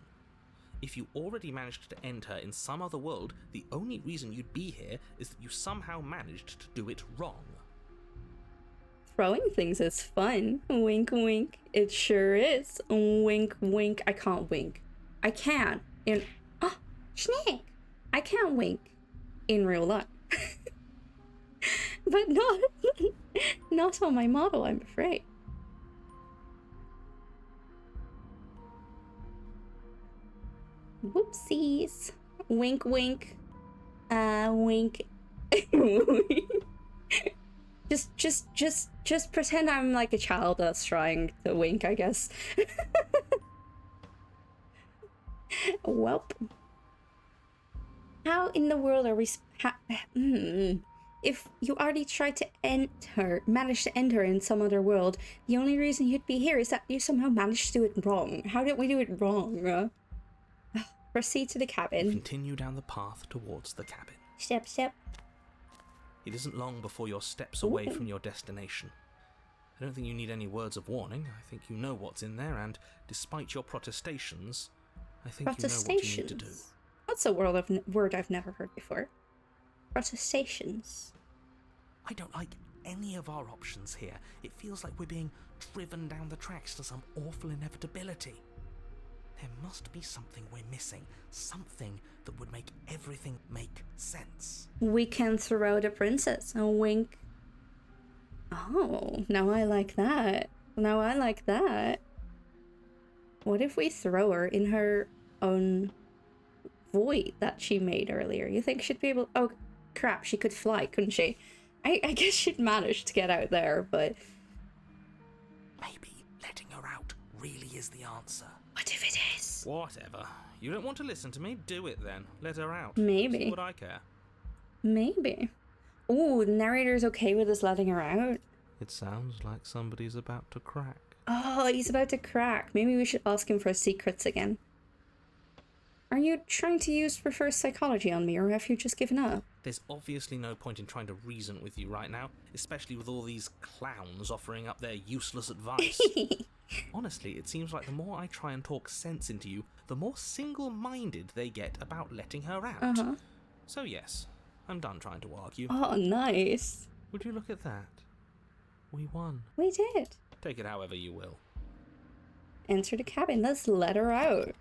If you already managed to end her in some other world, the only reason you'd be here is that you somehow managed to do it wrong. Throwing things is fun. Wink, wink. It sure is. Wink, wink. I can't wink. I can. Oh, snake! I can't wink in real life. But not on my model, I'm afraid. Whoopsies. Wink, wink. Wink. Just pretend I'm like a child that's trying to wink, I guess. Welp. How in the world are we... If you already tried to managed to enter in some other world, the only reason you'd be here is that you somehow managed to do it wrong. How did we do it wrong? Proceed to the cabin. Continue down the path towards the cabin. Step, step. It isn't long before you're steps away from your destination. I don't think you need any words of warning. I think you know what's in there, and despite your protestations, I think you know what you need to do. That's a word I've never heard before. Protestations. I don't like any of our options here. It feels like we're being driven down the tracks to some awful inevitability. There must be something we're missing. Something that would make everything make sense. We can throw the princess a wink. Oh, now I like that. Now I like that. What if we throw her in her own void that she made earlier? You think she'd be able... Oh, crap, she could fly, couldn't she? I guess she'd manage to get out there, but... Maybe letting her out really is the answer. What if it is? Whatever. You don't want to listen to me? Do it then. Let her out. Maybe. See what I care. Maybe. Ooh, the narrator's okay with us letting her out. It sounds like somebody's about to crack. Oh, he's about to crack. Maybe we should ask him for secrets again. Are you trying to use reverse psychology on me, or have you just given up? There's obviously no point in trying to reason with you right now, especially with all these clowns offering up their useless advice. Honestly, it seems like the more I try and talk sense into you, the more single-minded they get about letting her out. So yes, I'm done trying to argue. Oh, nice. Would you look at that? We won. We did. Take it however you will. Enter the cabin. Let's let her out.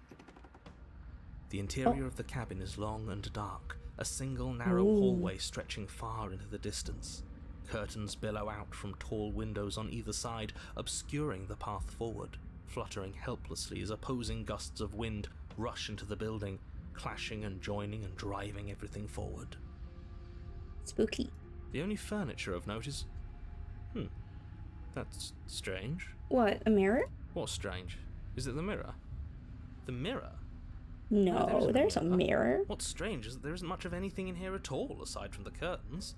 The interior of the cabin is long and dark, a single narrow hallway stretching far into the distance. Curtains billow out from tall windows on either side, obscuring the path forward, fluttering helplessly as opposing gusts of wind rush into the building, clashing and joining and driving everything forward. Spooky. The only furniture of note is... That's strange. What, a mirror? What's strange? Is it the mirror? The mirror? No, there's a mirror. What's strange is that there isn't much of anything in here at all, aside from the curtains.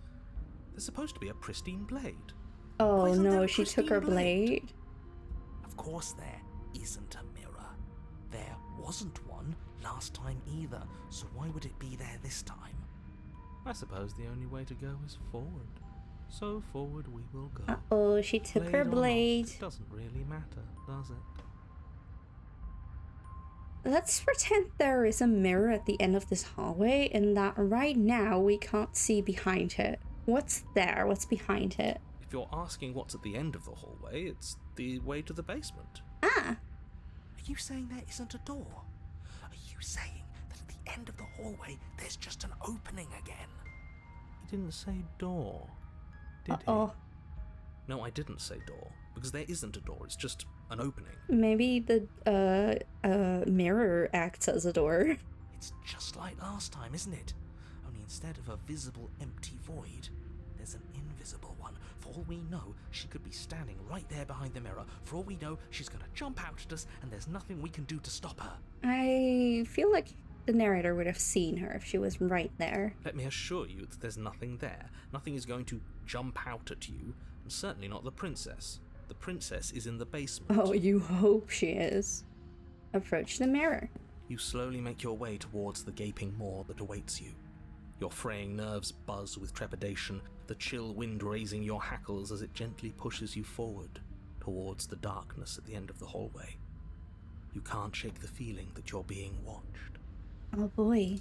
There's supposed to be a pristine blade. Oh no, she took her blade. Of course there isn't a mirror. There wasn't one last time either, so why would it be there this time? I suppose the only way to go is forward. So forward we will go. Uh-oh, she took her blade. It doesn't really matter, does it? Let's pretend there is a mirror at the end of this hallway and that right now we can't see behind it. What's there? What's behind it? If you're asking what's at the end of the hallway, it's the way to the basement. Ah! Are you saying there isn't a door? Are you saying that at the end of the hallway there's just an opening again? He didn't say door, did he? No, I didn't say door, because there isn't a door, it's just an opening. Maybe the mirror acts as a door. It's just like last time, isn't it? Only instead of a visible empty void, there's an invisible one. For all we know, she could be standing right there behind the mirror. For all we know, she's gonna jump out at us, and there's nothing we can do to stop her. I feel like the narrator would have seen her if she was right there. Let me assure you that there's nothing there. Nothing is going to jump out at you, and certainly not the princess. The princess is in the basement. Oh, you hope she is. Approach the mirror. You slowly make your way towards the gaping maw that awaits you. Your fraying nerves buzz with trepidation, the chill wind raising your hackles as it gently pushes you forward, towards the darkness at the end of the hallway. You can't shake the feeling that you're being watched. Oh boy.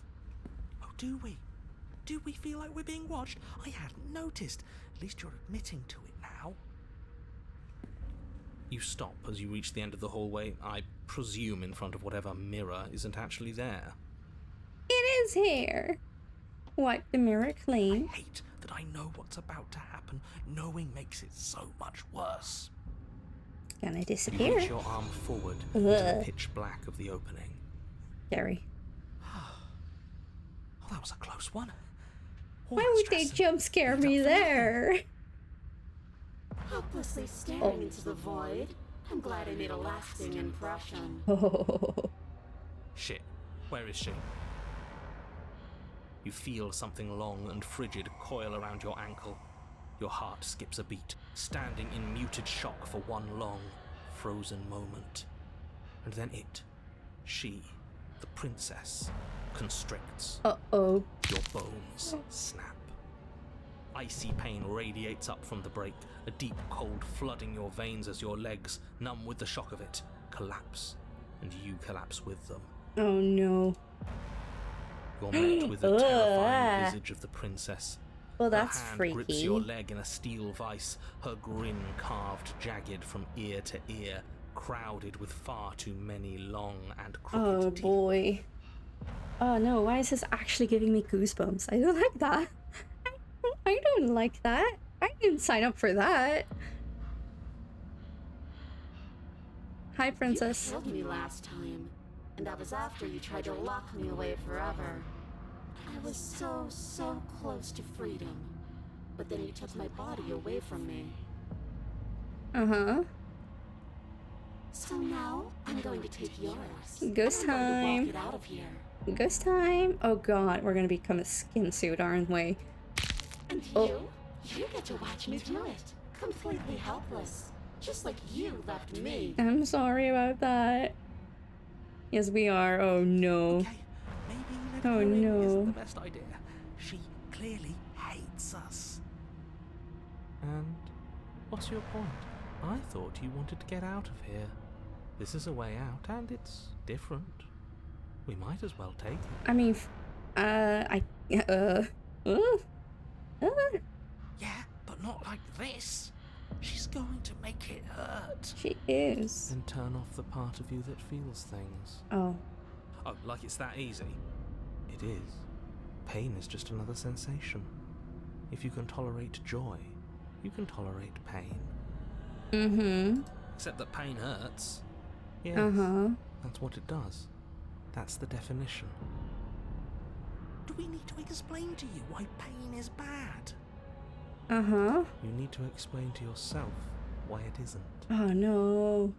Oh, do we? Do we feel like we're being watched? I hadn't noticed. At least you're admitting to it now. You stop as you reach the end of the hallway, I presume in front of whatever mirror isn't actually there. It is here. Wipe the mirror clean. I hate that I know what's about to happen. Knowing makes it so much worse. Gonna disappear. You reach your arm forward into the pitch black of the opening. Scary. Oh, that was a close one. Why would they jump scare me there? helplessly staring into the void. I'm glad I made a lasting impression. Oh. Shit, where is she? You feel something long and frigid coil around your ankle. Your heart skips a beat, standing in muted shock for one long, frozen moment. And then she, the princess, constricts. Uh-oh. Your bones snap. Icy pain radiates up from the break, a deep cold flooding your veins as your legs, numb with the shock of it, collapse, and you collapse with them. Oh no. You're met with the terrifying visage of the princess. Well, that's her hand freaky. grips your leg in a steel vice, her grin carved jagged from ear to ear, crowded with far too many long and crooked teeth. Boy. Oh no, why is this actually giving me goosebumps? I don't like that. I don't like that. I didn't sign up for that. Hi, princess. You killed me last time, and that was after you tried to lock me away forever. I was so close to freedom, but then you took my body away from me. Uh-huh. So now I'm going to take yours. Ghost and I'm going time. to walk it out of here. Ghost time. Oh god, we're gonna become a skin suit, aren't we? And you get to watch me do it. Completely helpless. Just like you left me. I'm sorry about that. Yes, we are. Oh no. Okay, maybe Oh, letting her in no. isn't the best idea. She clearly hates us. And what's your point? I thought you wanted to get out of here. This is a way out, and it's different. We might as well take it. I mean, Yeah, but not like this. She's going to make it hurt. she is. Then turn off the part of you that feels things. Oh. Oh, like it's that easy? It is. Pain is just another sensation. If you can tolerate joy, you can tolerate pain. Mm-hmm. Except that pain hurts. Yes, that's what it does. That's the definition. Do we need to explain to you why pain is bad? Uh-huh. You need to explain to yourself why it isn't. Oh no.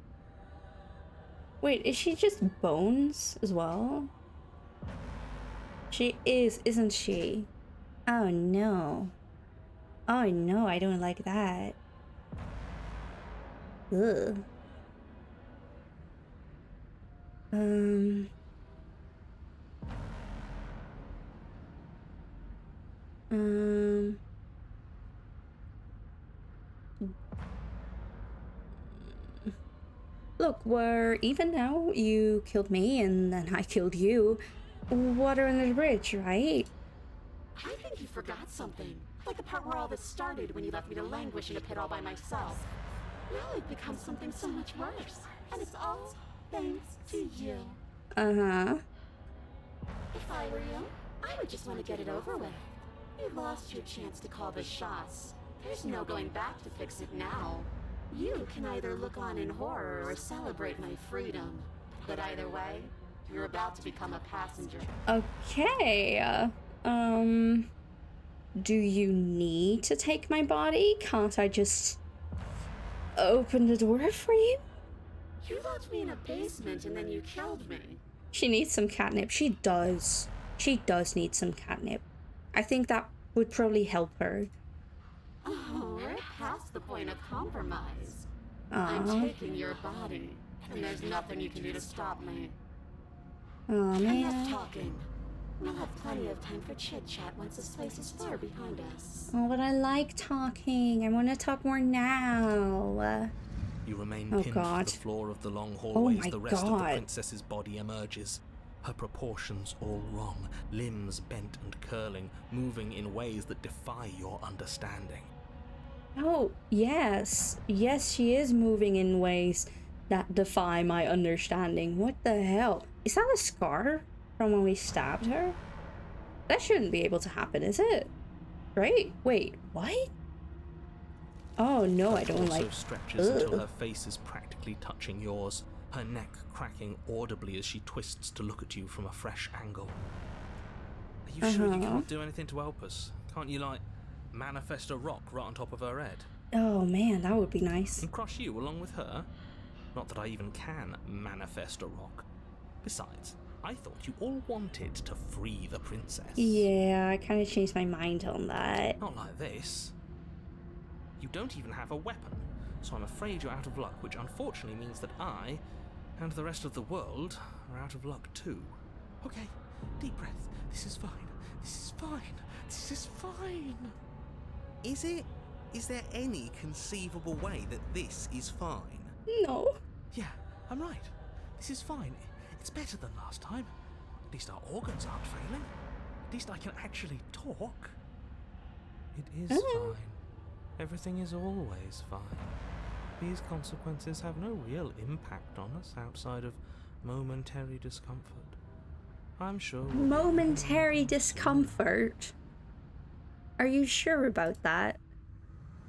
Wait, is she just bones as well? She is, isn't she? Oh no. Oh no, I don't like that. Ugh. Look, we're even now. You killed me and then I killed you. Water under the bridge, right? I think you forgot something. Like the part where all this started when you left me to languish in a pit all by myself. Now it becomes something so much worse. And it's all thanks to you. Uh-huh. If I were you, I would just want to get it over with. You lost your chance to call the shots. There's no going back to fix it now. You can either look on in horror or celebrate my freedom. But either way, you're about to become a passenger. Okay. Do you need to take my body? Can't I just open the door for you? You locked me in a basement and then you killed me. She needs some catnip. She does. She does need some catnip. I think that would probably help her. Oh, we're past the point of compromise. Aw. I'm taking your body, and there's nothing you can do to stop me. Oh Enough man. talking. We'll have plenty of time for chit-chat once this place is far behind us. Oh, but I like talking. I want to talk more now. You remain Oh, pinned God. to the floor of the long hallway my as the rest of the God. princess's body emerges. Her proportions all wrong, limbs bent and curling, moving in ways that defy your understanding. Oh, yes. Yes, she is moving in ways that defy my understanding. What the hell? Is that a scar from when we stabbed her? That shouldn't be able to happen, is it? Right? Wait, what? Oh no, I don't also like. stretches until Ugh. her face is practically touching yours, her neck cracking audibly as she twists to look at you from a fresh angle. Are you sure you can't do anything to help us? Can't you, like, manifest a rock right on top of her head? Oh man, that would be nice. And crush you along with her? Not that I even can manifest a rock. Besides, I thought you all wanted to free the princess. Yeah, I kind of changed my mind on that. Not like this. You don't even have a weapon, so I'm afraid you're out of luck, which unfortunately means that I, and the rest of the world, are out of luck too. Okay, deep breath. This is fine. This is fine. This is fine. Is it? Is there any conceivable way that this is fine? No. Yeah, I'm right. This is fine. It's better than last time. At least our organs aren't failing. At least I can actually talk. It is fine. Everything is always fine. These consequences have no real impact on us outside of momentary discomfort. I'm sure. Momentary discomfort? Are you sure about that?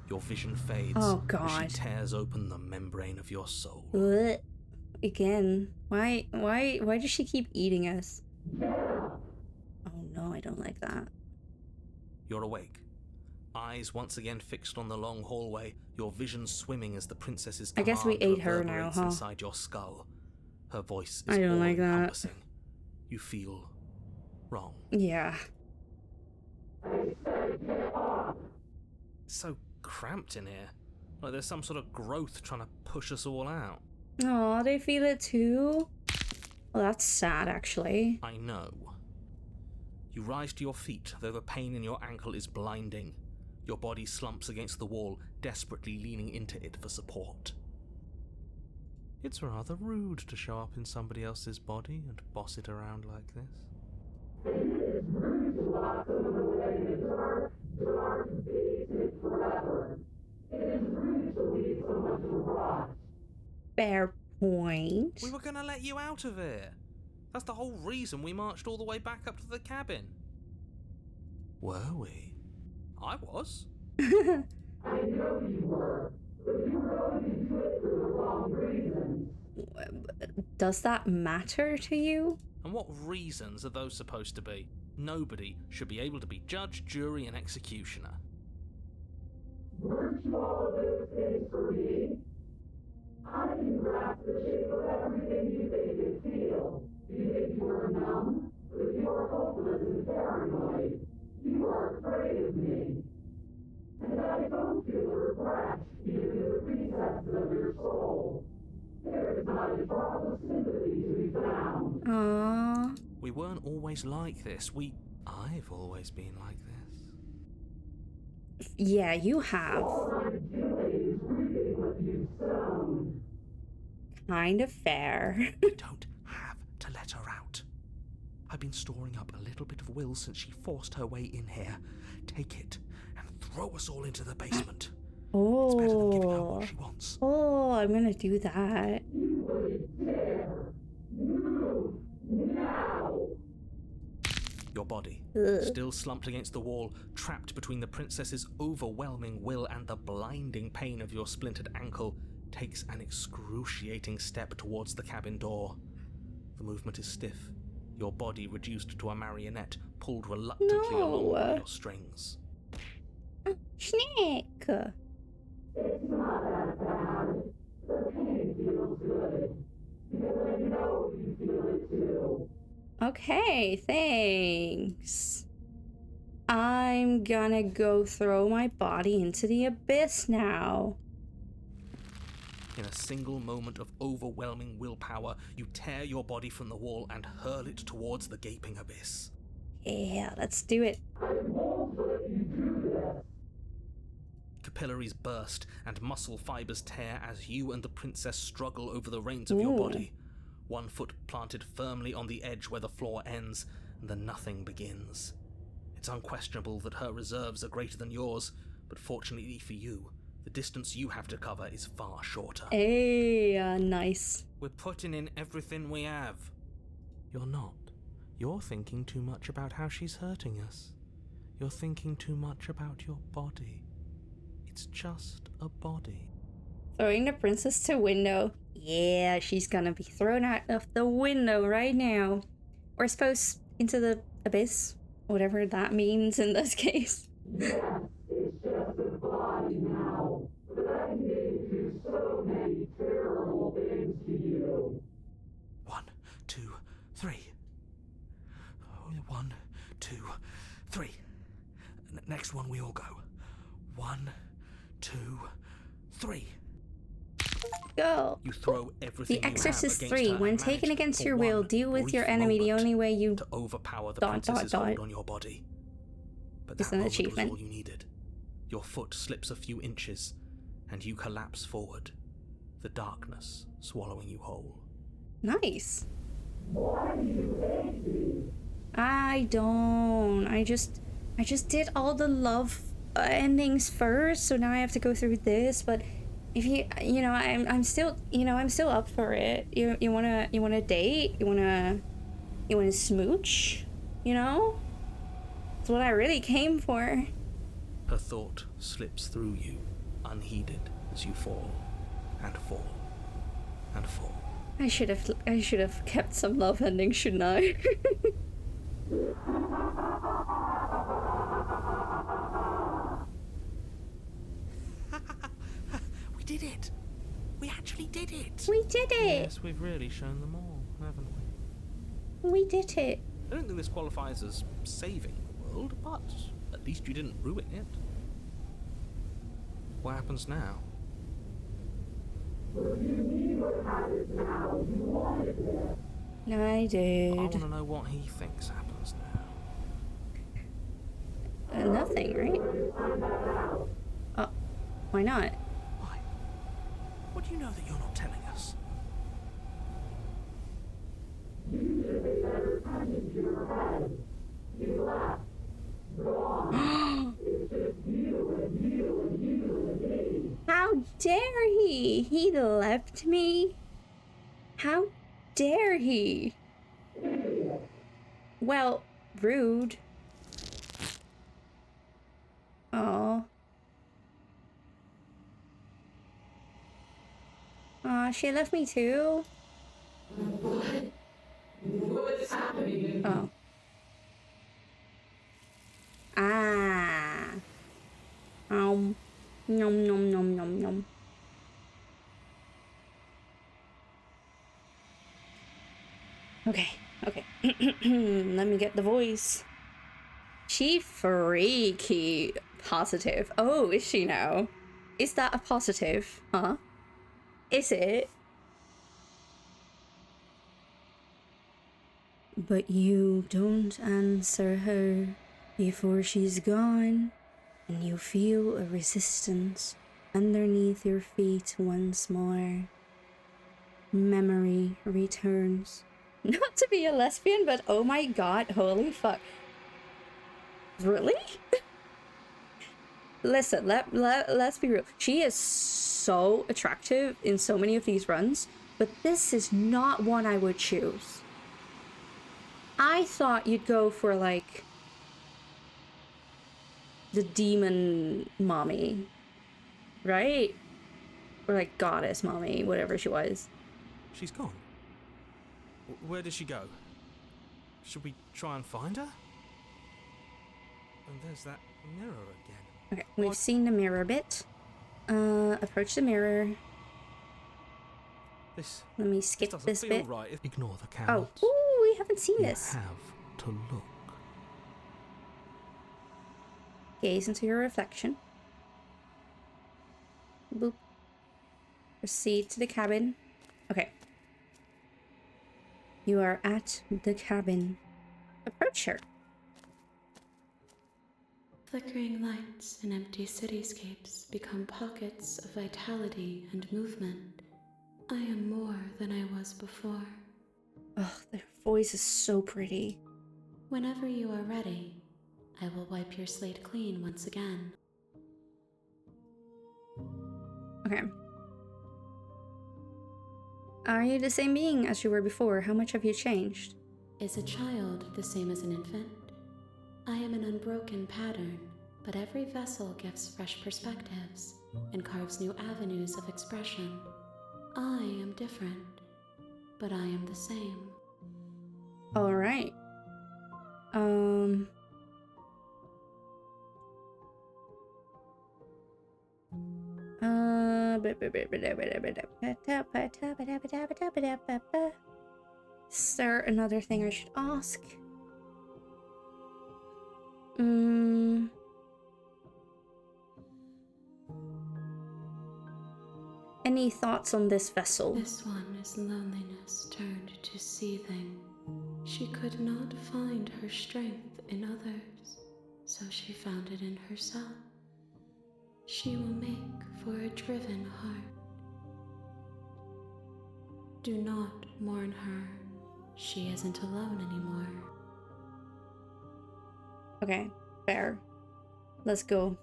Your vision fades Oh, as God. she tears open the membrane of your soul. Ugh. Again. Why does she keep eating us? Oh no, I don't like that. You're awake. Eyes once again fixed on the long hallway, your vision swimming as the princess's I guess we command ate her now, reverberates huh? inside your skull. Her voice is I don't like that. all-encompassing. You feel wrong. Yeah. It's so cramped in here. Like there's some sort of growth trying to push us all out. Aw, they feel it too? Well, that's sad, actually. I know. You rise to your feet, though the pain in your ankle is blinding. Your body slumps against the wall, desperately leaning into it for support. It's rather rude to show up in somebody else's body and boss it around like this. Fair point. We were gonna let you out of here. That's the whole reason we marched all the way back up to the cabin. Were we? I was. I know you were, but you were only into it for the wrong reasons. Does that matter to you? And what reasons are those supposed to be? Nobody should be able to be judge, jury, and executioner. Weren't you all of those things for me? I can grasp the shape of everything you think and feel. You think you were numb, but you are hopeless and paranoid. You are afraid of me. And I don't feel regret, even in the recesses of your soul. There is not a drop of sympathy to be found. Aww. We weren't always like this. I've always been like this. Yeah, you have. All I'm doing is reaping what you've sown. Kind of fair. We don't have to let her out. I've been storing up a little bit of will since she forced her way in here. Take it and throw us all into the basement. It's better than giving her Oh. what she wants. Oh, I'm gonna do that. You wouldn't dare. Move now. Your body, Ugh. still slumped against the wall, trapped between the princess's overwhelming will and the blinding pain of your splintered ankle, takes an excruciating step towards the cabin door. The movement is stiff, your body reduced to a marionette, pulled reluctantly along by your strings. Snake. It's not that bad. The pain feels good. Because I know you feel it too. Okay, thanks. I'm gonna go throw my body into the abyss now. In a single moment of overwhelming willpower, you tear your body from the wall and hurl it towards the gaping abyss. Yeah, let's do it. I won't let you do this. Capillaries burst and muscle fibers tear as you and the princess struggle over the reins of your Ooh. body. One foot planted firmly on the edge where the floor ends, and the nothing begins. It's unquestionable that her reserves are greater than yours, but fortunately for you, the distance you have to cover is far shorter. Hey, nice. We're putting in everything we have. You're not. You're thinking too much about how she's hurting us. You're thinking too much about your body. It's just a body. Throwing the princess to window. Yeah, she's gonna be thrown out of the window right now. Or I suppose into the abyss. Whatever that means in this case. Yes, it's just a body now. 3. 1, 2, 3. Next one, we all go. 1, 2, 3. Go. You throw everything The you Exorcist have 3. against her When and taken manage against for your will, one deal with your brief enemy the moment only way you... to overpower the dot, princess's dot, hold dot. on your body. But It's that an moment achievement. was all you needed. Your foot slips a few inches, and you collapse forward, the darkness swallowing you whole. Nice. I don't. I just did all the love endings first, so now I have to go through this. But if you know, I'm still, I'm still up for it. You wanna date? You wanna smooch? You know, it's what I really came for. Her thought slips through you, unheeded, as you fall, and fall, and fall. I should have kept some love endings, shouldn't I? We did it! We actually did it! We did it! Yes, we've really shown them all, haven't we? We did it! I don't think this qualifies as saving the world, but at least you didn't ruin it. What happens now? I did. I want to know what he thinks happens now. Nothing, right? Oh, why not? Why? What do you know that you're not telling us? How dare he? He left me? How dare he? Well, rude. Oh. Aw, she left me too. What's happening? Oh. Ah. Nom nom nom nom nom. Okay, okay. Let me get the voice. She freaky positive. Oh, is she now? Is that a positive? Huh? Is it? But you don't answer her before she's gone, and you feel a resistance underneath your feet once more. Memory returns. Not to be a lesbian, but oh my god, holy fuck. Really? Listen, let's be real. She is so attractive in so many of these runs, but this is not one I would choose. I thought you'd go for, like, the demon mommy, right? Or, like, goddess mommy, whatever she was. She's gone. Where did she go? Should we try and find her? And there's that mirror again. Okay, we've seen the mirror bit. Approach the mirror. Let me skip doesn't this feel bit. right. Ignore the Oh, counts. ooh, we haven't seen You this. have to look. Gaze into your reflection. Boop. Proceed to the cabin. Okay. You are at the cabin. Approach her. Flickering lights and empty cityscapes become pockets of vitality and movement. I am more than I was before. Ugh, their voice is so pretty. Whenever you are ready, I will wipe your slate clean once again. Okay. Are you the same being as you were before? How much have you changed? Is a child the same as an infant? I am an unbroken pattern, but every vessel gives fresh perspectives and carves new avenues of expression. I am different, but I am the same. All right. Is there another thing I should ask? Any thoughts on this vessel? This one is loneliness turned to seething. She could not find her strength in others, so she found it in herself. She will make for a driven heart. Do not mourn her. She isn't alone anymore. Okay, fair. Let's go.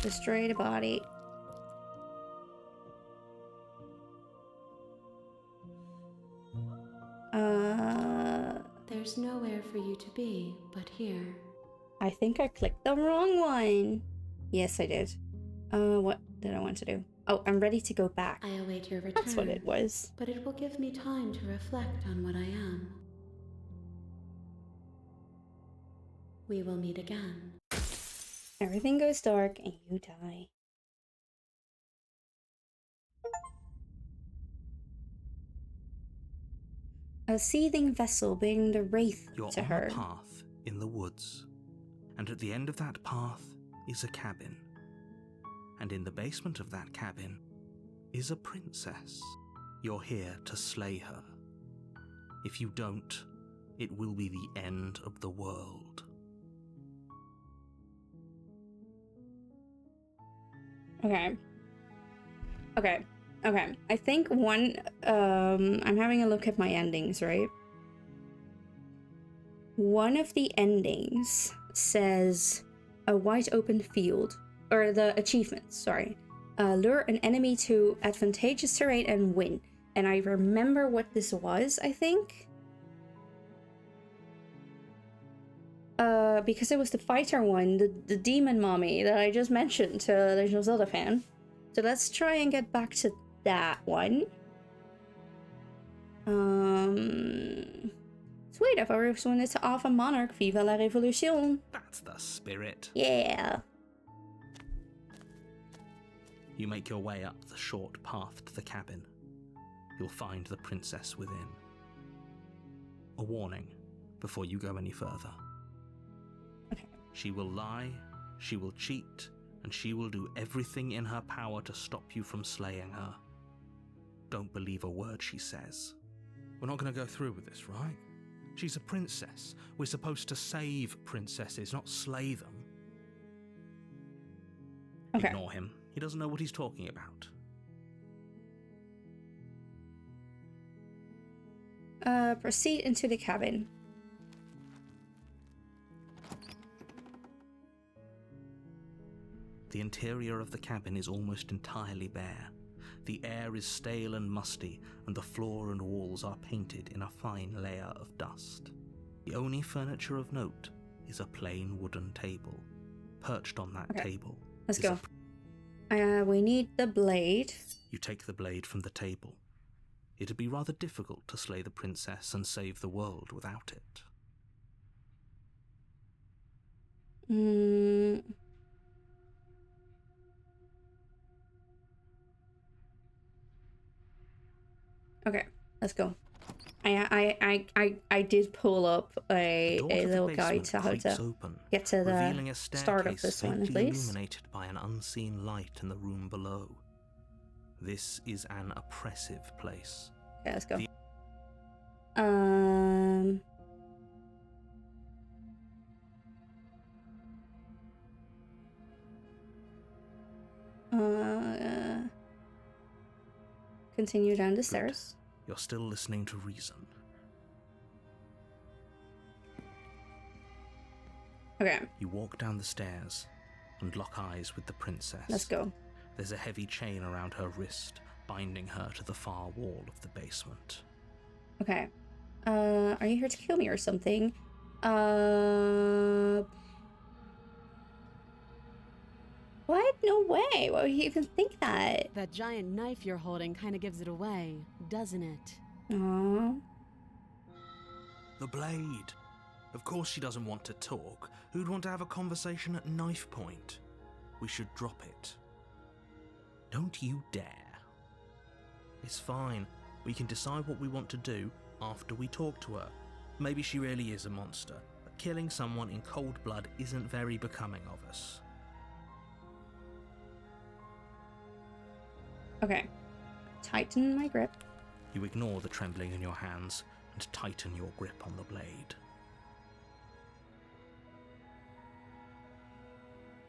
Destroy the body. There's nowhere for you to be but here. I think I clicked the wrong one. Yes, I did. What did I want to do? Oh, I'm ready to go back. I await your return. That's what it was. But it will give me time to reflect on what I am. We will meet again. Everything goes dark and you die. A seething vessel being the wraith You're to on her. a path in the woods, and at the end of that path is a cabin. And in the basement of that cabin is a princess. You're here to slay her. If you don't, it will be the end of the world. Okay. I think one, I'm having a look at my endings, right? One of the endings says a wide open field, or the achievements, sorry. Lure an enemy to advantageous terrain and win. And I remember what this was, I think. Because it was the fighter one, the demon mommy that I just mentioned to the Legend of Zelda fan. So let's try and get back to that one. Sweet, I've always wanted to offer Monarch. Viva la Revolution! That's the spirit. Yeah! You make your way up the short path to the cabin. You'll find the princess within. A warning before you go any further. Okay. She will lie, she will cheat, and she will do everything in her power to stop you from slaying her. Don't believe a word she says. We're not going to go through with this, right? She's a princess. We're supposed to save princesses, not slay them. Okay. Ignore him. He doesn't know what he's talking about. Proceed into the cabin. The interior of the cabin is almost entirely bare. The air is stale and musty, and the floor and walls are painted in a fine layer of dust. The only furniture of note is a plain wooden table. Perched on that table Let's is go. We need the blade. You take the blade from the table. It'd be rather difficult to slay the princess and save the world without it. Okay, let's go. I did pull up a little guide to how to get to the start of this one, at least. Illuminated by an unseen light in the room below. This is an oppressive place. Okay, let's go. Continue down the stairs. You're still listening to reason. Okay. You walk down the stairs and lock eyes with the princess. Let's go. There's a heavy chain around her wrist, binding her to the far wall of the basement. Okay. Are you here to kill me or something? What? No way. Why would you even think that? That giant knife you're holding kind of gives it away, doesn't it? Aww. The blade. Of course she doesn't want to talk. Who'd want to have a conversation at knife point? We should drop it. Don't you dare. It's fine. We can decide what we want to do after we talk to her. Maybe she really is a monster, but killing someone in cold blood isn't very becoming of us. Okay. Tighten my grip. You ignore the trembling in your hands and tighten your grip on the blade.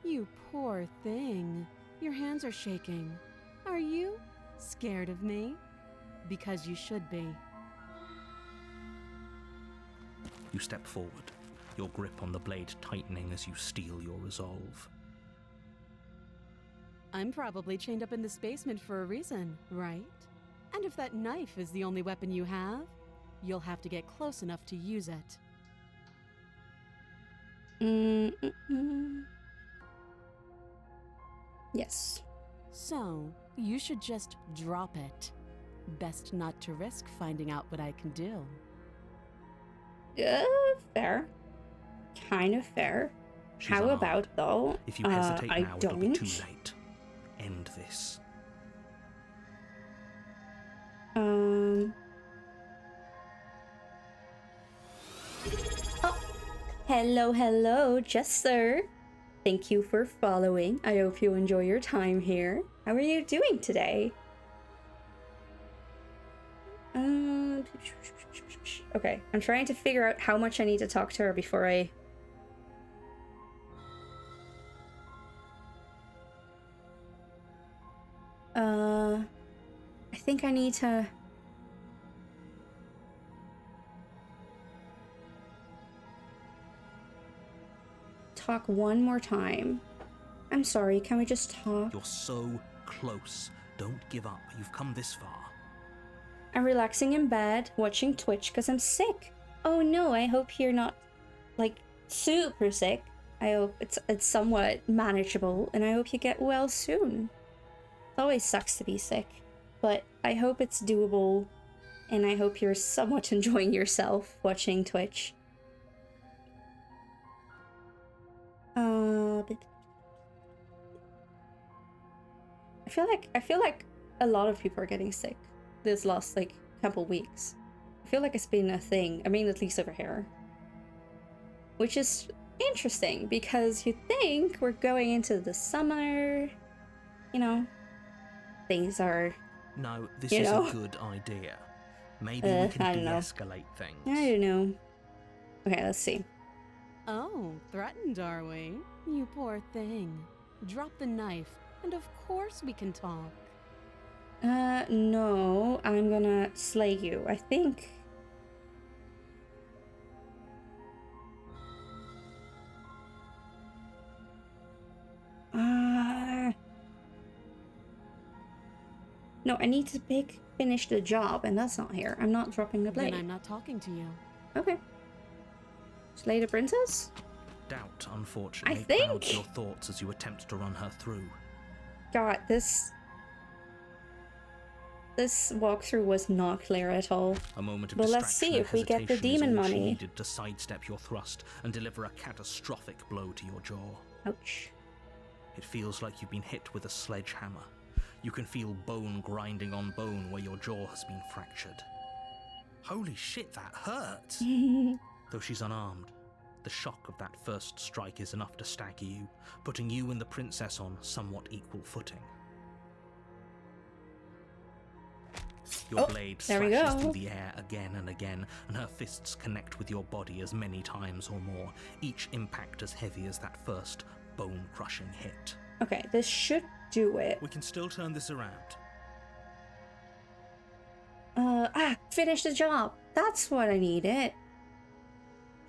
You poor thing. Your hands are shaking. Are you scared of me? Because you should be. You step forward, your grip on the blade tightening as you steel your resolve. I'm probably chained up in this basement for a reason, right? And if that knife is the only weapon you have, you'll have to get close enough to use it. Yes. So, you should just drop it. Best not to risk finding out what I can do. Fair. Kind of fair. She's How unarmed. about, though, If you hesitate I now, it'll be too don't. late. End this. Oh, hello, Jester. Thank you for following. I hope you enjoy your time here. How are you doing today? Okay, I'm trying to figure out how much I need to talk to her before I... I think I need to... talk one more time. I'm sorry, can we just talk? You're so close. Don't give up. You've come this far. I'm relaxing in bed, watching Twitch because I'm sick. Oh no, I hope you're not, like, super sick. I hope it's somewhat manageable, and I hope you get well soon. It always sucks to be sick, but I hope it's doable, and I hope you're somewhat enjoying yourself watching Twitch. I feel like a lot of people are getting sick this last, like, couple weeks. I feel like it's been a thing. I mean, at least over here. Which is interesting, because you think we're going into the summer, you know, things are... No, this You is know? a good idea. Maybe we I can don't know. de-escalate things. I don't know. Okay, let's see. Oh, threatened, are we? You poor thing. Drop the knife, and of course we can talk. No, I'm gonna slay you. I think... No, I need to finish the job, and that's not here. I'm not dropping the blade. Then I'm not talking to you. Okay. Slay the princess? Doubt, unfortunately, I think- clouds your thoughts as you attempt to run her through. God, this walkthrough was not clear at all. A moment of Well, distraction let's see and if we get the hesitation is demon all she money. needed to sidestep your thrust and deliver a catastrophic blow to your jaw. Ouch. It feels like you've been hit with a sledgehammer. You can feel bone grinding on bone where your jaw has been fractured. Holy shit, that hurt! Though she's unarmed, the shock of that first strike is enough to stagger you, putting you and the princess on somewhat equal footing. Your blade there we slashes go. through the air again and again, and her fists connect with your body as many times or more, each impact as heavy as that first bone-crushing hit. Okay, this should do it. We can still turn this around. Finish the job. That's what I needed.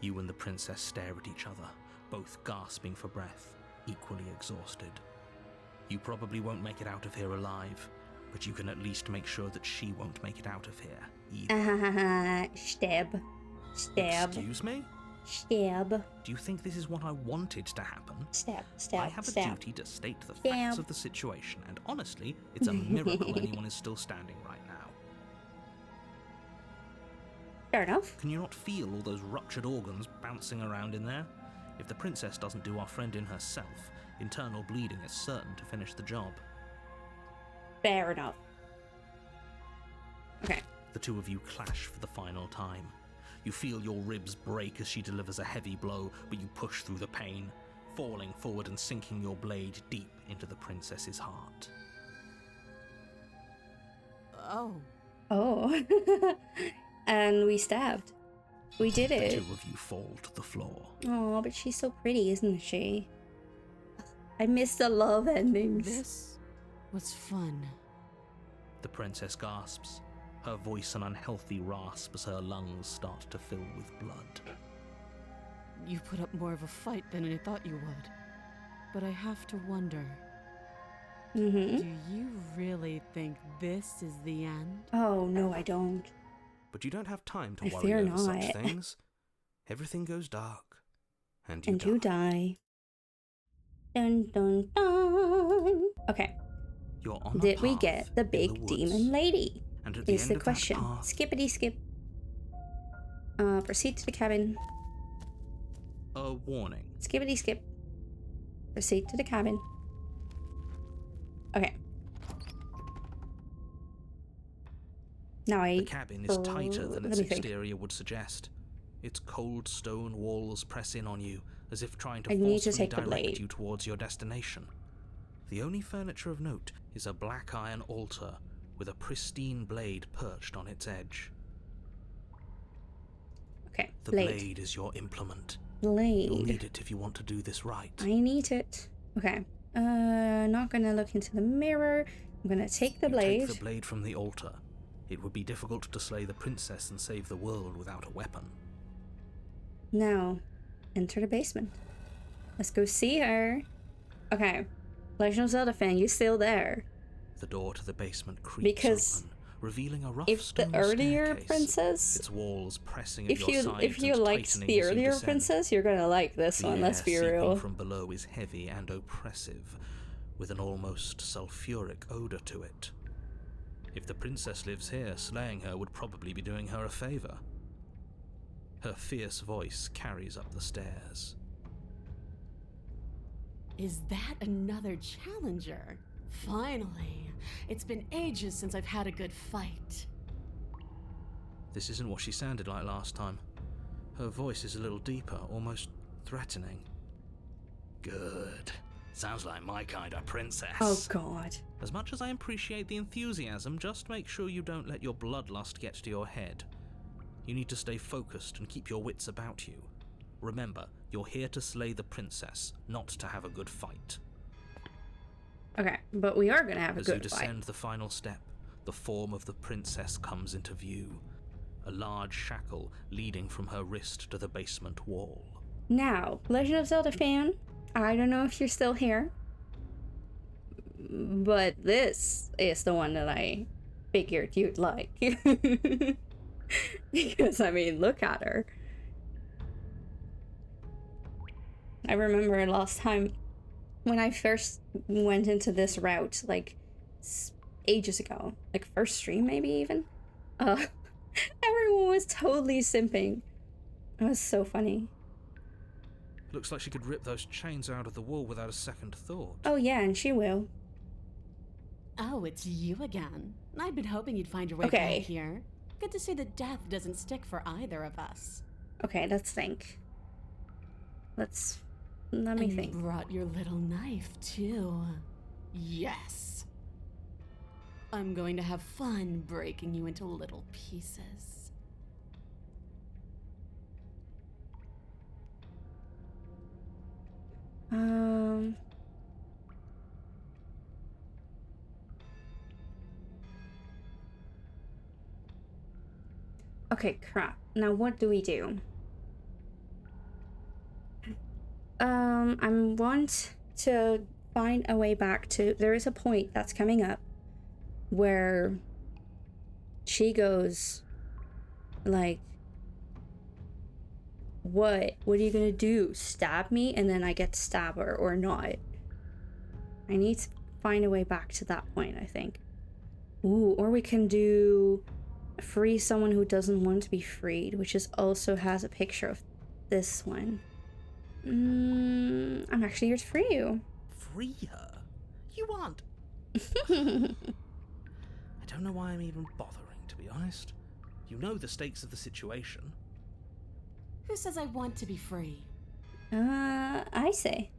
You and the princess stare at each other, both gasping for breath, equally exhausted. You probably won't make it out of here alive, but you can at least make sure that she won't make it out of here either. Stab. Stab. Excuse me? Stab. Do you think this is what I wanted to happen? Stab. Stab. I have a stab. duty to state the Stab. facts of the situation, and honestly, it's a miracle anyone is still standing right now. Fair enough. Can you not feel all those ruptured organs bouncing around in there? If the princess doesn't do our friend in herself, internal bleeding is certain to finish the job. Fair enough. Okay. The two of you clash for the final time. You feel your ribs break as she delivers a heavy blow, but you push through the pain, falling forward and sinking your blade deep into the princess's heart. Oh. Oh. And we stabbed. We did The it. two of you fall to the floor. Oh, but she's so pretty, isn't she? I miss the love endings. This was fun. The princess gasps, her voice an unhealthy rasp as her lungs start to fill with blood. You put up more of a fight than I thought you would. But I have to wonder, do you really think this is the end? Oh, no, I don't. But you don't have time to I worry fear over such not. things. Everything goes dark, and And you die. Dun dun dun. Okay. You're on a Did we path get the in big woods, demon lady? and at the Is end the of that question. path, Skippity skip. Proceed to the cabin. a warning. Skippity skip. Proceed to the cabin. Okay. Now The cabin is tighter than let its me think. exterior would suggest. Its cold stone walls press in on you, as if trying to I need to forcefully take the direct blade. you towards your destination. The only furniture of note is a black iron altar with a pristine blade perched on its edge. Okay, The blade. blade is your implement. You'll need Blade. it if you want to do this right. I need it. Okay. Not gonna look into the mirror. I'm gonna take the You blade. take the blade from the altar. It would be difficult to slay the princess and save the world without a weapon. Now, enter the basement. Let's go see her. Okay. Legend of Zelda fan, you still there? The door to the basement creaks Because open, revealing a rough if the stone earlier staircase, princess, its walls pressing at if your you sides liked and the tightening as you earlier descend. princess, you're gonna like this The one. air Let's be seeping real. from below is heavy and oppressive, with an almost sulfuric odor to it. If the princess lives here, slaying her would probably be doing her a favor. Her fierce voice carries up the stairs. Is that another challenger? Finally. It's been ages since I've had a good fight. This isn't what she sounded like last time. Her voice is a little deeper, almost threatening. Good. Sounds like my kind of princess. Oh god. As much as I appreciate the enthusiasm, just make sure you don't let your bloodlust get to your head. You need to stay focused and keep your wits about you. Remember, you're here to slay the princess, not to have a good fight. Okay, but we are gonna have a As you good fight. descend the final step, the form of the princess comes into view. A large shackle leading from her wrist to the basement wall. Now, Legend of Zelda fan, I don't know if you're still here, but this is the one that I figured you'd like. Because, I mean, look at her. I remember last time when I first went into this route, like, ages ago, like first stream maybe even, everyone was totally simping. It was so funny. Looks like she could rip those chains out of the wall without a second thought. Oh yeah, and she will. Oh, it's you again. I'd been hoping you'd find your way Okay. back here. Good to see that death doesn't stick for either of us. Okay, let's think. Let me And think. you brought your little knife, too. Yes. I'm going to have fun breaking you into little pieces. Okay, crap. Now what do we do? I want to find a way back to... There is a point that's coming up where she goes, like, what are you gonna do? Stab me? And then I get to stab her or not? I need to find a way back to that point, I think. Ooh, or we can do free someone who doesn't want to be freed, which is also has a picture of this one. I'm actually here to free you. Free her? You aren't. I don't know why I'm even bothering, to be honest. You know the stakes of the situation. Who says I want to be free? I say.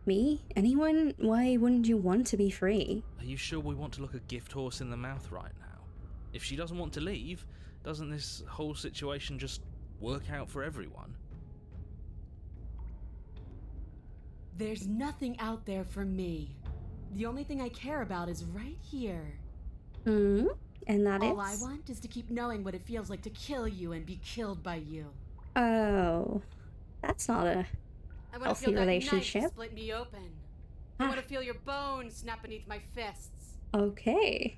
Me? Anyone? Why wouldn't you want to be free? Are you sure we want to look a gift horse in the mouth right now? If she doesn't want to leave, doesn't this whole situation just work out for everyone? There's nothing out there for me. The only thing I care about is right here. And that All is? I want is to keep knowing what it feels like to kill you and be killed by you. Oh, that's not a I want to healthy feel that relationship. knife split me open. I want to feel your bones snap beneath my fists. Okay.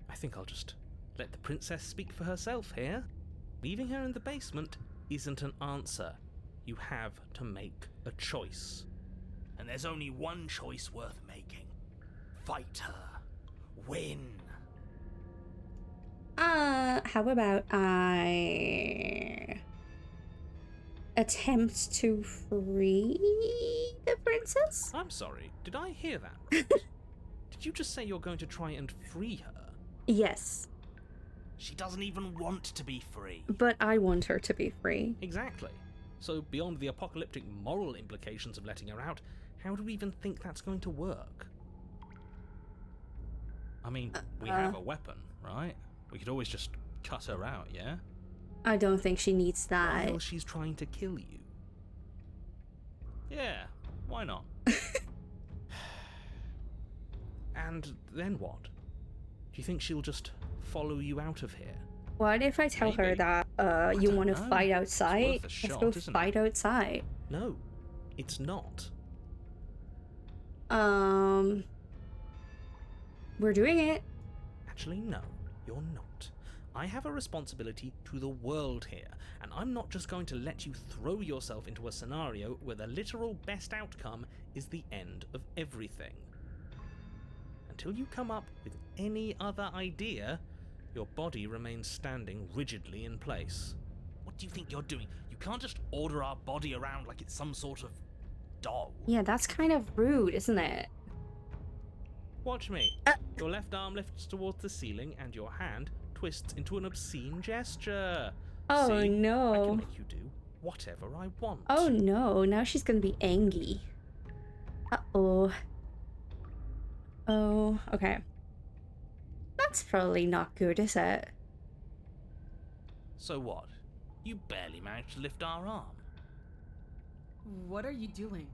I think I'll just let the princess speak for herself here. Leaving her in the basement isn't an answer. You have to make a choice. And there's only one choice worth making. Fight her. Win. How about I attempt to free the princess? I'm sorry, did I hear that right? Did you just say you're going to try and free her? Yes, She doesn't even want to be free. but I want her to be free. Exactly. So beyond the apocalyptic moral implications of letting her out, how do we even think that's going to work? I mean, we have a weapon, right? We could always just cut her out, yeah? I don't think she needs that. While she's trying to kill you. Yeah, why not? And then what? Do you think she'll just follow you out of here? What if I tell her Maybe. that you don't want to know. fight It's outside? worth a Let's shot, go isn't fight it? outside. No, it's not. We're doing it. Actually, no, you're not. I have a responsibility to the world here, and I'm not just going to let you throw yourself into a scenario where the literal best outcome is the end of everything. Until you come up with any other idea, your body remains standing rigidly in place. What do you think you're doing? You can't just order our body around like it's some sort of doll. Yeah, that's kind of rude, isn't it? Watch me. Your left arm lifts towards the ceiling and your hand twists into an obscene gesture. Oh, See? I no. can make you do whatever I want. Oh no, now she's gonna be angry. Uh-oh. Oh, okay. That's probably not good, is it? So what? You barely managed to lift our arm. What are you doing?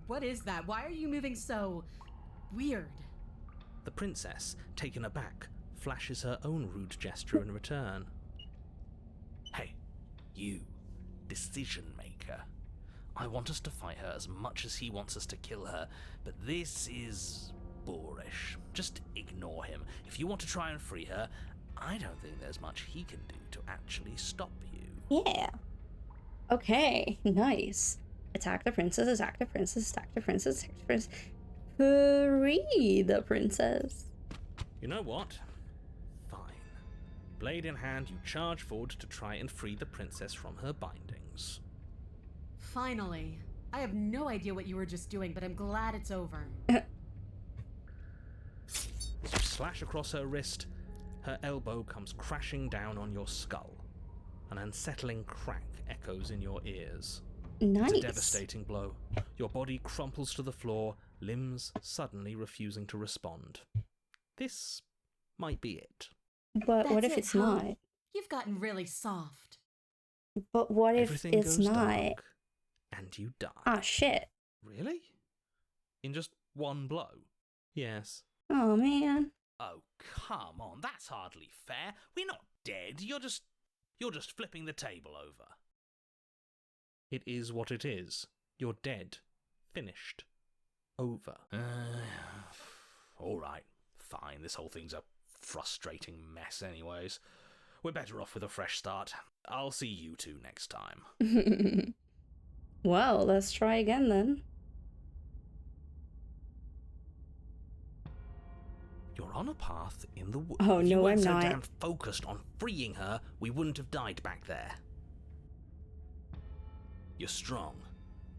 What is that? Why are you moving so weird? The princess, taken aback, flashes her own rude gesture in return. Hey, you, decision maker. I want us to fight her as much as he wants us to kill her, but this is boorish. Just ignore him. If you want to try and free her, I don't think there's much he can do to actually stop you. Yeah. Okay, nice. Attack the princess, attack the princess, attack the princess, attack the princess. Free the princess. You know what? Fine. Blade in hand, you charge forward to try and free the princess from her bindings. Finally. I have no idea what you were just doing, but I'm glad it's over. You slash across her wrist, her elbow comes crashing down on your skull. An unsettling crack echoes in your ears. Nice. It's a devastating blow. Your body crumples to the floor, limbs suddenly refusing to respond. This might be it. But what That's if it, it's huh? not? You've gotten really soft. But what if Everything it's goes not? dark, and you die. Ah, shit. Really? In just one blow? Yes. Oh, man. Oh, come on, that's hardly fair. We're not dead. You're just flipping the table over. It is what it is. You're dead. Finished. Over. All right. Fine. This whole thing's a frustrating mess anyways. We're better off with a fresh start. I'll see you two next time. Well, let's try again then. You're on a path in the woods. Oh, If you no, weren't I'm so not. damn focused on freeing her, we wouldn't have died back there. You're strong,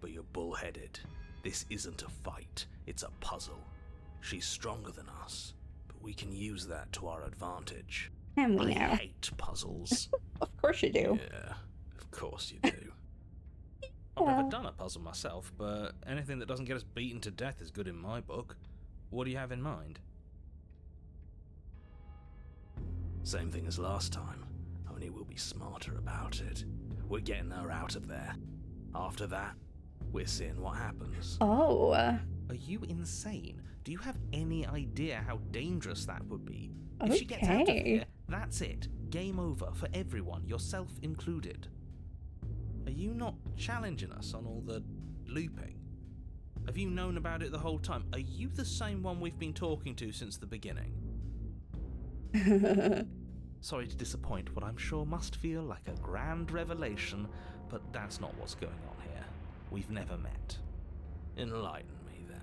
but you're bullheaded. This isn't a fight, it's a puzzle. She's stronger than us, but we can use that to our advantage. And we I know. hate puzzles. Of course you do. Yeah, of course you do. I've never done a puzzle myself, but anything that doesn't get us beaten to death is good in my book. What do you have in mind? Same thing as last time, only we'll be smarter about it. We're getting her out of there. After that, we're seeing what happens. Oh. Are you insane? Do you have any idea how dangerous that would be? If she gets out of here, that's it. Game over for everyone, yourself included. Are you not challenging us on all the looping? Have you known about it the whole time? Are you the same one we've been talking to since the beginning? Sorry to disappoint what I'm sure must feel like a grand revelation, but that's not what's going on here. We've never met. Enlighten me, then.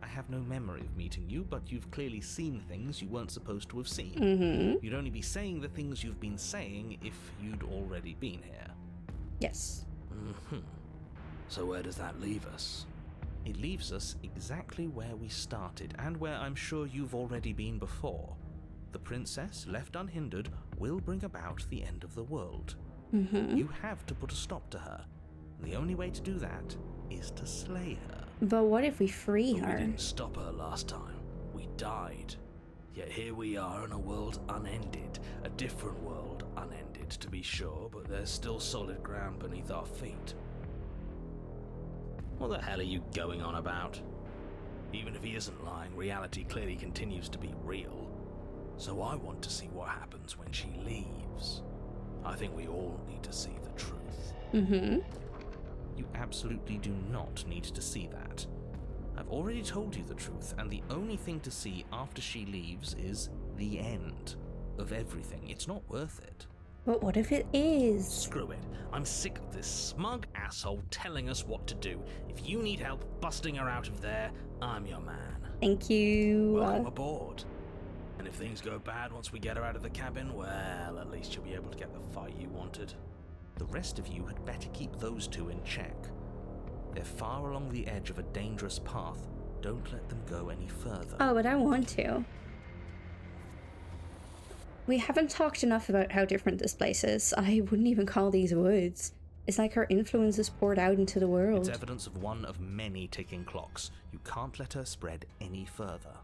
I have no memory of meeting you, but you've clearly seen things you weren't supposed to have seen. Mm-hmm. You'd only be saying the things you've been saying if you'd already been here. Yes. Mm-hmm. So where does that leave us? It leaves us exactly where we started, and where I'm sure you've already been before. The princess, left unhindered, will bring about the end of the world. Mm-hmm. You have to put a stop to her. And the only way to do that is to slay her. But what if we free But her? we didn't stop her last time. We died. Yet here we are in a world unended. A different world unended, to be sure, but there's still solid ground beneath our feet. What the hell are you going on about? Even if he isn't lying, reality clearly continues to be real. So I want to see what happens when she leaves. I think we all need to see the truth. Mm-hmm. You absolutely do not need to see that. I've already told you the truth, and the only thing to see after she leaves is the end of everything. It's not worth it. But what if it is? Screw it. I'm sick of this smug asshole telling us what to do. If you need help busting her out of there, I'm your man. Thank you. Welcome aboard. And if things go bad once we get her out of the cabin, well, at least you'll be able to get the fight you wanted. The rest of you had better keep those two in check. They're far along the edge of a dangerous path. Don't let them go any further. Oh, but I want to. We haven't talked enough about how different this place is. I wouldn't even call these woods. It's like her influence is poured out into the world. It's evidence of one of many ticking clocks. You can't let her spread any further.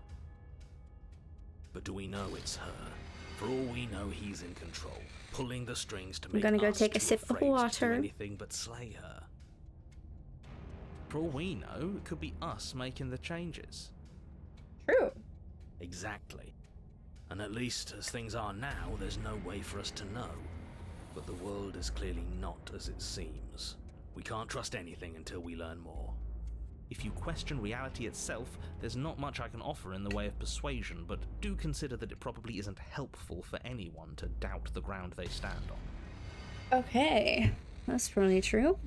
But do we know it's her? For all we know, he's in control, pulling the strings to make I'm gonna go us take a too sip of afraid to do water. anything but slay her. For all we know, it could be us making the changes. True. Exactly. And at least, as things are now, there's no way for us to know. But the world is clearly not as it seems. We can't trust anything until we learn more. If you question reality itself, there's not much I can offer in the way of persuasion, but do consider that it probably isn't helpful for anyone to doubt the ground they stand on. Okay. That's probably true.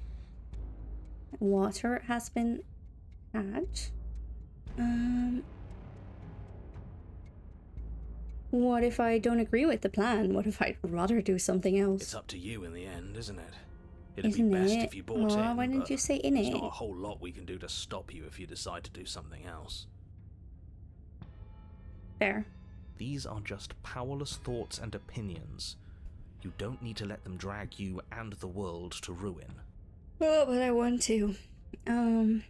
Water has been had. What if I don't agree with the plan? What if I'd rather do something else? It's up to you in the end, isn't it? It'd Isn't be best it? if you bought Aw, in, why didn't but you say in there's it? not a whole lot we can do to stop you if you decide to do something else. Fair. These are just powerless thoughts and opinions. You don't need to let them drag you and the world to ruin. Oh, but I want to. No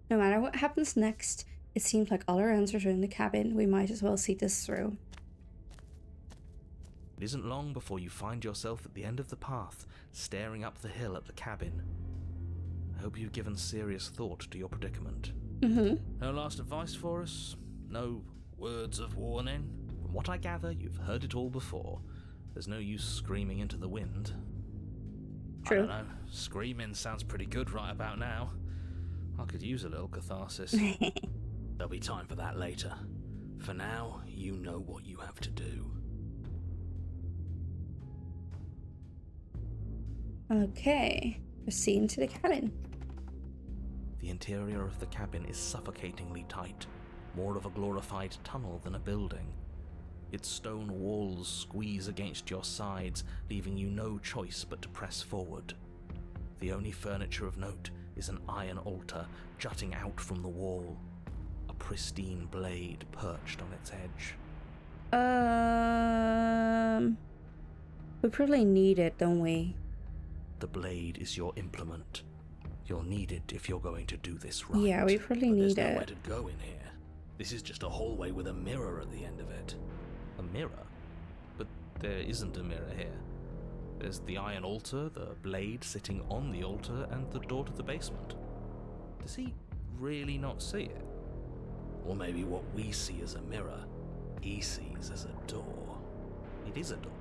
matter what happens next, it seems like all our answers are in the cabin. We might as well see this through. It isn't long before you find yourself at the end of the path, staring up the hill at the cabin. I hope you've given serious thought to your predicament. Mm-hmm. No last advice for us? No words of warning? From what I gather, you've heard it all before. There's no use screaming into the wind. True. I don't know. Screaming sounds pretty good right about now. I could use a little catharsis. There'll be time for that later. For now, you know what you have to do. Okay. Proceed to the cabin. The interior of the cabin is suffocatingly tight, more of a glorified tunnel than a building. Its stone walls squeeze against your sides, leaving you no choice but to press forward. The only furniture of note is an iron altar jutting out from the wall, a pristine blade perched on its edge. We probably need it, don't we? The blade is your implement. You'll need it if you're going to do this right. Yeah, we probably need There's it. nowhere to go in here. This is just a hallway with a mirror at the end of it. A mirror? But there isn't a mirror here. There's the iron altar, the blade sitting on the altar, and the door to the basement. Does he really not see it? Or maybe what we see as a mirror, he sees as a door. It is a door.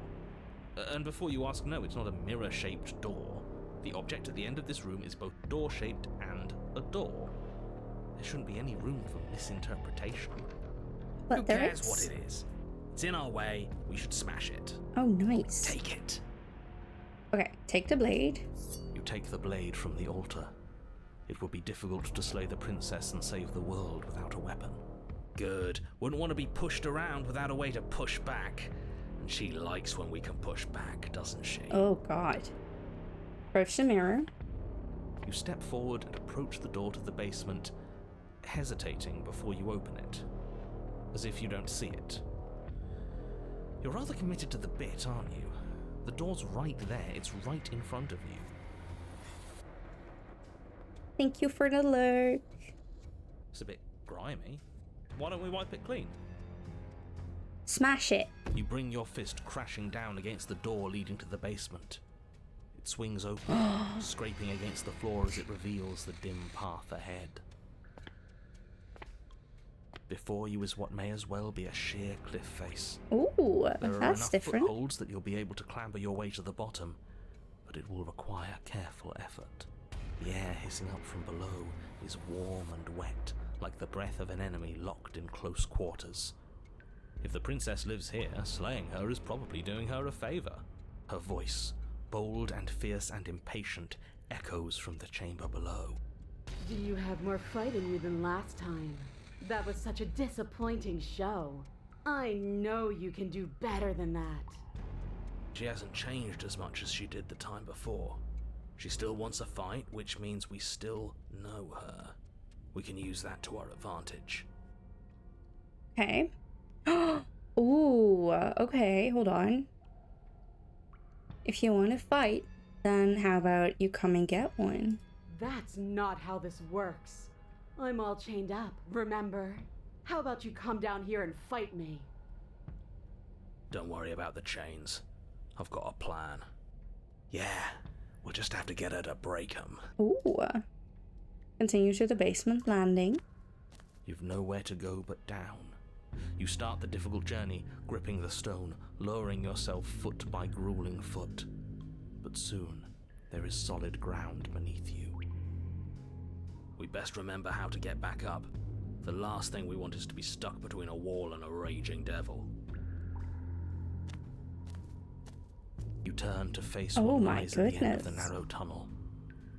And before you ask, no, it's not a mirror-shaped door. The object at the end of this room is both door-shaped and a door. There shouldn't be any room for misinterpretation. But Who there cares is. what it is? It's in our way, we should smash it. Oh, nice. Take it. Okay, take the blade. You take the blade from the altar. It would be difficult to slay the princess and save the world without a weapon. Good. Wouldn't want to be pushed around without a way to push back. And she likes when we can push back, doesn't she? Oh, God. Approach the mirror. You step forward and approach the door to the basement, hesitating before you open it, as if you don't see it. You're rather committed to the bit, aren't you? The door's right there. It's right in front of you. Thank you for the alert. It's a bit grimy. Why don't we wipe it clean? Smash it. You bring your fist crashing down against the door leading to the basement. It swings open, scraping against the floor as it reveals the dim path ahead. Before you is what may as well be a sheer cliff face. Ooh, There are that's enough different. footholds that you'll be able to clamber your way to the bottom, but it will require careful effort. The air hissing up from below is warm and wet, like the breath of an enemy locked in close quarters. If the princess lives here, slaying her is probably doing her a favor. Her voice, bold and fierce and impatient, echoes from the chamber below. Do you have more fight in you than last time? That was such a disappointing show. I know you can do better than that. She hasn't changed as much as she did the time before. She still wants a fight, which means we still know her. We can use that to our advantage. Okay. Ooh, okay, hold on. If you want to fight, then how about you come and get one? That's not how this works. I'm all chained up, remember? How about you come down here and fight me? Don't worry about the chains. I've got a plan. Yeah, we'll just have to get her to break them. Ooh. Continue to the basement landing. You've nowhere to go but down. You start the difficult journey, gripping the stone, lowering yourself foot by grueling foot. But soon, there is solid ground beneath you. We best remember how to get back up. The last thing we want is to be stuck between a wall and a raging devil. You turn to face Oh what my lies at the end of the goodness. narrow tunnel.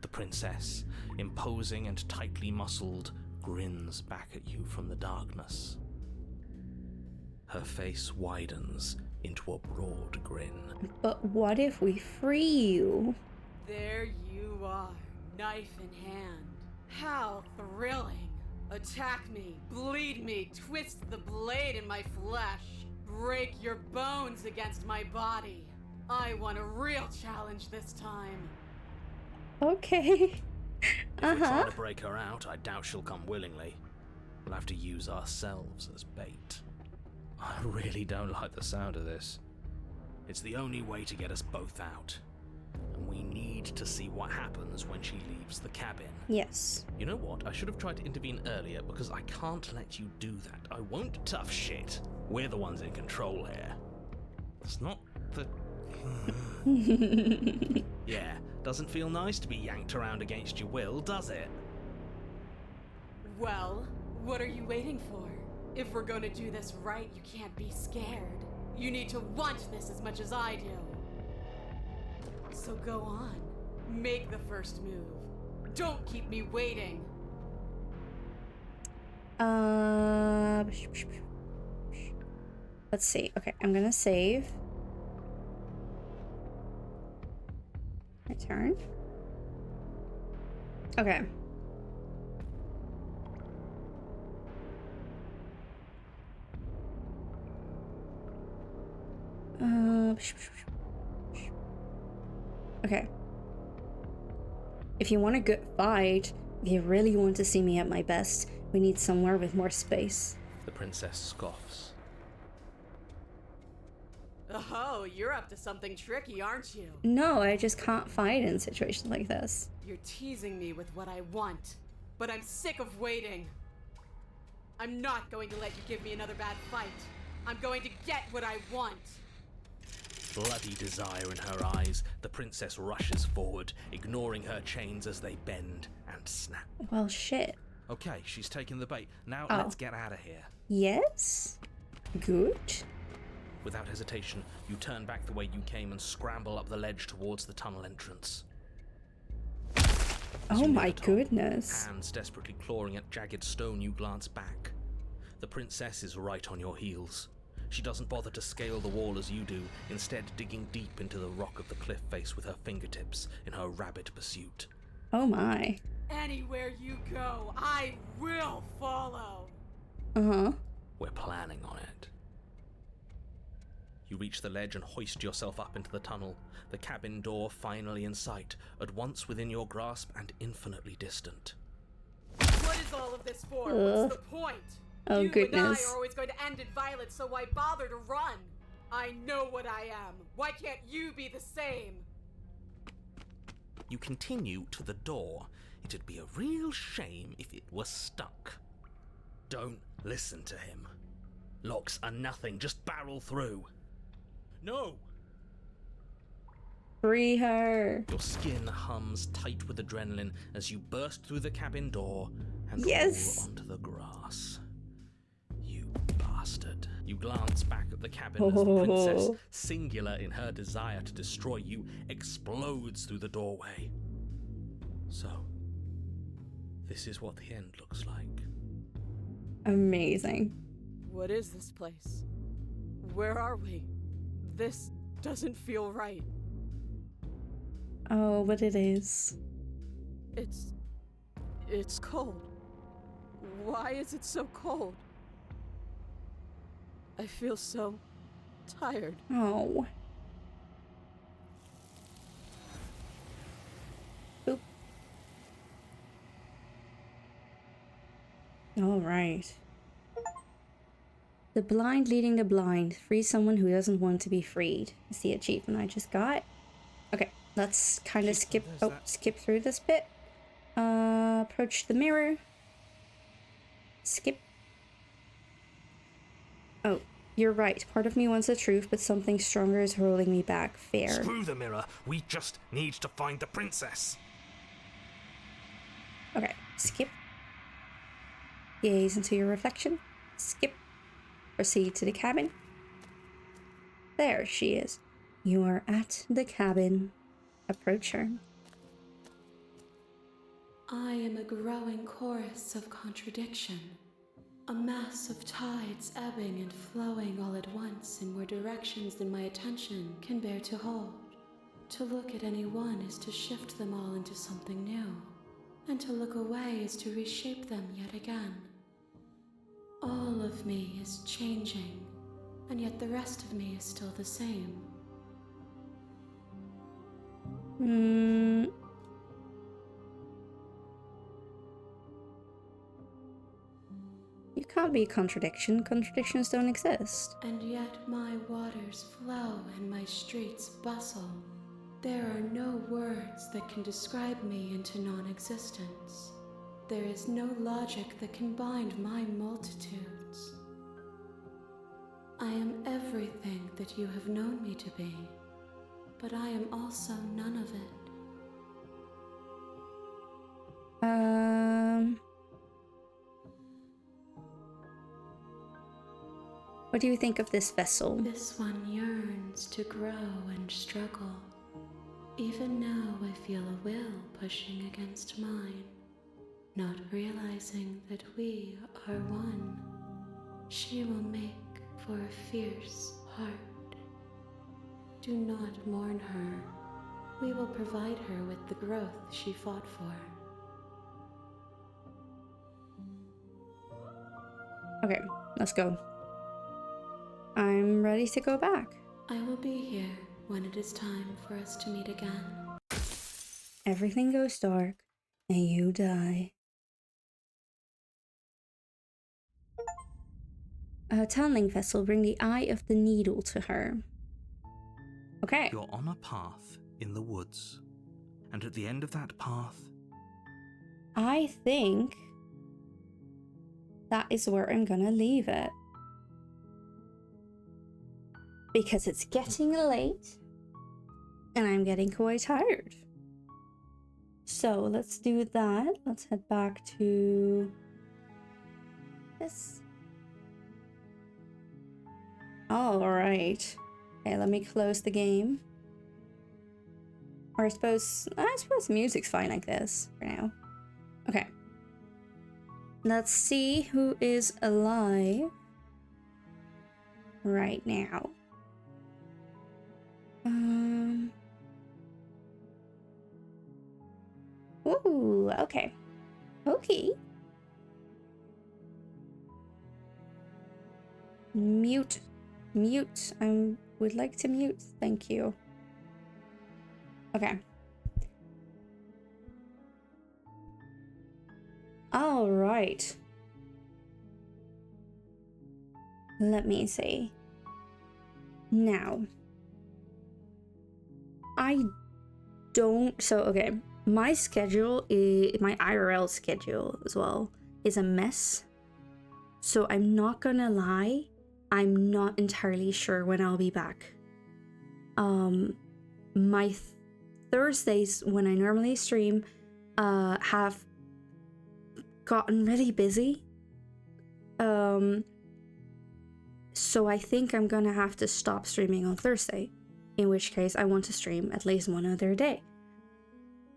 The princess, imposing and tightly muscled, grins back at you from the darkness. Her face widens into a broad grin. But what if we free you? There you are, knife in hand. How thrilling! Attack me, bleed me, twist the blade in my flesh, break your bones against my body. I want a real challenge this time. Okay. If we try to break her out, I doubt she'll come willingly. We'll have to use ourselves as bait. I really don't like the sound of this. It's the only way to get us both out. And we need to see what happens when she leaves the cabin. Yes. You know what? I should have tried to intervene earlier because I can't let you do that. I won't. Tough shit. We're the ones in control here. It's not the... Yeah, doesn't feel nice to be yanked around against your will, does it? Well, what are you waiting for? If we're gonna do this right, you can't be scared. You need to want this as much as I do. So go on. Make the first move. Don't keep me waiting. Let's see. Okay, I'm gonna save. My turn. Okay. Okay. If you want a good fight, if you really want to see me at my best, we need somewhere with more space. The princess scoffs. Oh, you're up to something tricky, aren't you? No, I just can't fight in situations like this. You're teasing me with what I want, but I'm sick of waiting. I'm not going to let you give me another bad fight. I'm going to get what I want. Bloody desire in her eyes, the princess rushes forward, ignoring her chains as they bend and snap. Well, shit. Okay, she's taken the bait. Now Oh. let's get out of here. Yes? Good. Without hesitation, you turn back the way you came and scramble up the ledge towards the tunnel entrance. As Oh you near my the top, goodness. hands desperately clawing at jagged stone, you glance back. The princess is right on your heels. She doesn't bother to scale the wall as you do, instead digging deep into the rock of the cliff face with her fingertips in her rabid pursuit. Oh my. Anywhere you go, I will follow. Uh-huh. We're planning on it. You reach the ledge and hoist yourself up into the tunnel, the cabin door finally in sight, at once within your grasp and infinitely distant. What is all of this for? What's the point? Oh, you goodness. and I are always going to end in violence, so why bother to run? I know what I am. Why can't you be the same? You continue to the door. It'd be a real shame if it were stuck. Don't listen to him. Locks are nothing, just barrel through. No! Free her. Your skin hums tight with adrenaline as you burst through the cabin door and Yes. roll onto the grass. You bastard. You glance back at the cabin as the princess, singular in her desire to destroy you, explodes through the doorway. So, this is what the end looks like. Amazing. What is this place? Where are we? This doesn't feel right. Oh, but it is. It's cold. Why is it so cold? I feel so tired. Oh. Oop. All right. The blind leading the blind. Free someone who doesn't want to be freed. Is the achievement I just got. Okay, let's kind of skip through this bit. Approach the mirror. Skip. Oh, you're right. Part of me wants the truth, but something stronger is holding me back. Fair. Screw the mirror. We just need to find the princess. Okay, skip. Gaze into your reflection. Skip. Proceed to the cabin. There she is. You are at the cabin. Approach her. I am a growing chorus of contradiction, a mass of tides ebbing and flowing all at once in more directions than my attention can bear to hold. To look at any one is to shift them all into something new, and to look away is to reshape them yet again. All of me is changing, and yet the rest of me is still the same. You can't be a contradiction. Contradictions don't exist. And yet my waters flow and my streets bustle. There are no words that can describe me into non-existence. There is no logic that can bind my multitudes. I am everything that you have known me to be, but I am also none of it. What do you think of this vessel? This one yearns to grow and struggle. Even now I feel a will pushing against mine, not realizing that we are one. She will make for a fierce heart. Do not mourn her. We will provide her with the growth she fought for. Okay, let's go. I'm ready to go back. I will be here when it is time for us to meet again. Everything goes dark, and you die. A tunneling vessel bring the eye of the needle to her. Okay. You're on a path in the woods, and at the end of that path, I think that is where I'm gonna leave it. Because it's getting late, and I'm getting quite tired. So let's do that. Let's head back to this. Alright. Okay, let me close the game. Or I suppose music's fine like this for now. Okay. Let's see who is alive right now. Ooh, okay. Okay. Mute. Mute. I would like to mute. Thank you. Okay. All right. Let me see. Now, I don't. So, okay. My schedule is my IRL schedule as well is a mess. So I'm not gonna lie, I'm not entirely sure when I'll be back. My Thursdays when I normally stream have gotten really busy. So I think I'm gonna have to stop streaming on Thursday, in which case I want to stream at least one other day.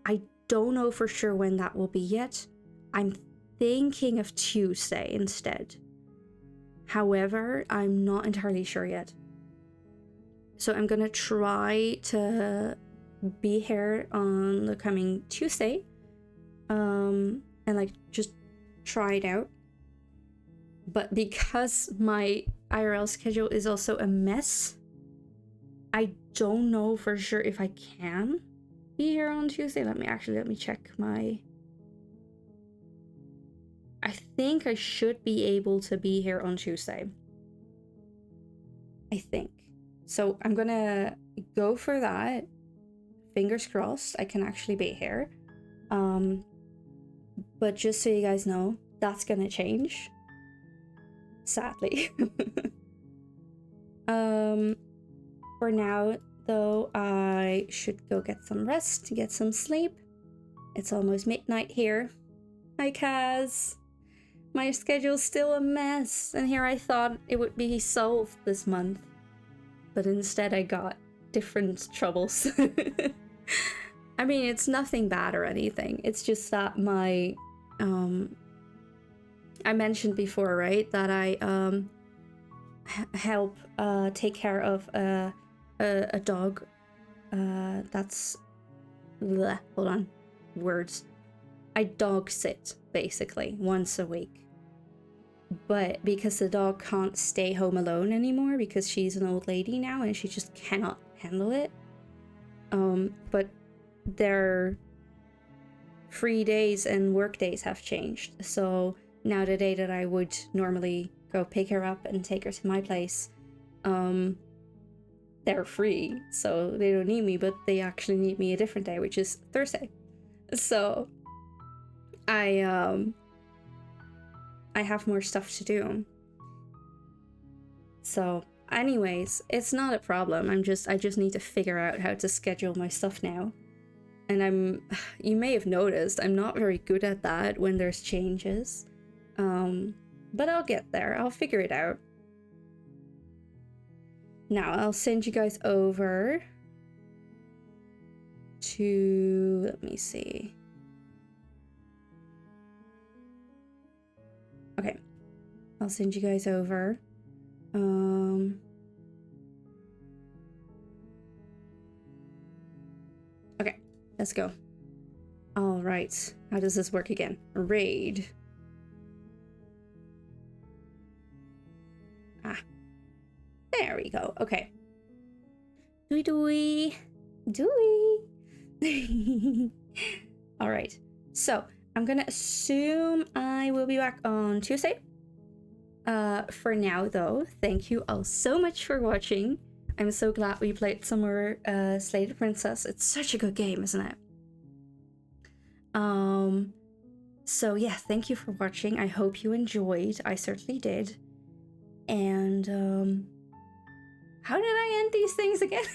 I don't know for sure when that will be yet. I'm thinking of Tuesday instead. However, I'm not entirely sure yet. So I'm gonna try to be here on the coming Tuesday. And like just try it out. But because my IRL schedule is also a mess, I don't know for sure if I can be here on Tuesday. Let me check my... I think I should be able to be here on Tuesday. I think. So I'm gonna go for that. Fingers crossed I can actually be here. But just so you guys know, that's gonna change. Sadly. For now, though, I should go get some rest, get some sleep. It's almost midnight here. Hi, Kaz. My schedule's still a mess, and here I thought it would be solved this month. But instead I got different troubles. I mean, it's nothing bad or anything. It's just that my... I mentioned before, right, that I help take care of a dog that's... Bleh, hold on. Words. I dog sit, basically, once a week. But because the dog can't stay home alone anymore, because she's an old lady now and she just cannot handle it. But their free days and work days have changed. So now the day that I would normally go pick her up and take her to my place, they're free. So they don't need me, but they actually need me a different day, which is Thursday. So I have more stuff to do. So anyways, it's not a problem. I just need to figure out how to schedule my stuff now. And you may have noticed, I'm not very good at that when there's changes. But I'll get there. I'll figure it out. Now, I'll send you guys over to, let me see. Okay, I'll send you guys over. Okay, let's go. All right, how does this work again? Raid. There we go. Okay. Dooey. Dooey. All right. So I'm gonna assume I will be back on Tuesday. For now, though, thank you all so much for watching. I'm so glad we played some more Slay the Princess. It's such a good game, isn't it? So yeah, thank you for watching. I hope you enjoyed. I certainly did. And how did I end these things again?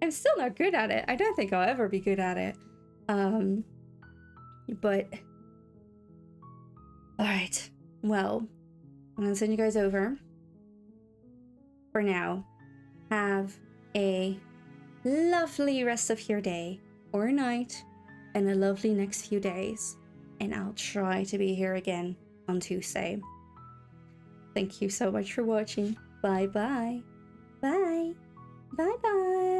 I'm still not good at it. I don't think I'll ever be good at it. But all right. Well, I'm gonna send you guys over. For now, have a lovely rest of your day or night and a lovely next few days. And I'll try to be here again on Tuesday. Thank you so much for watching. Bye bye. Bye. Bye bye.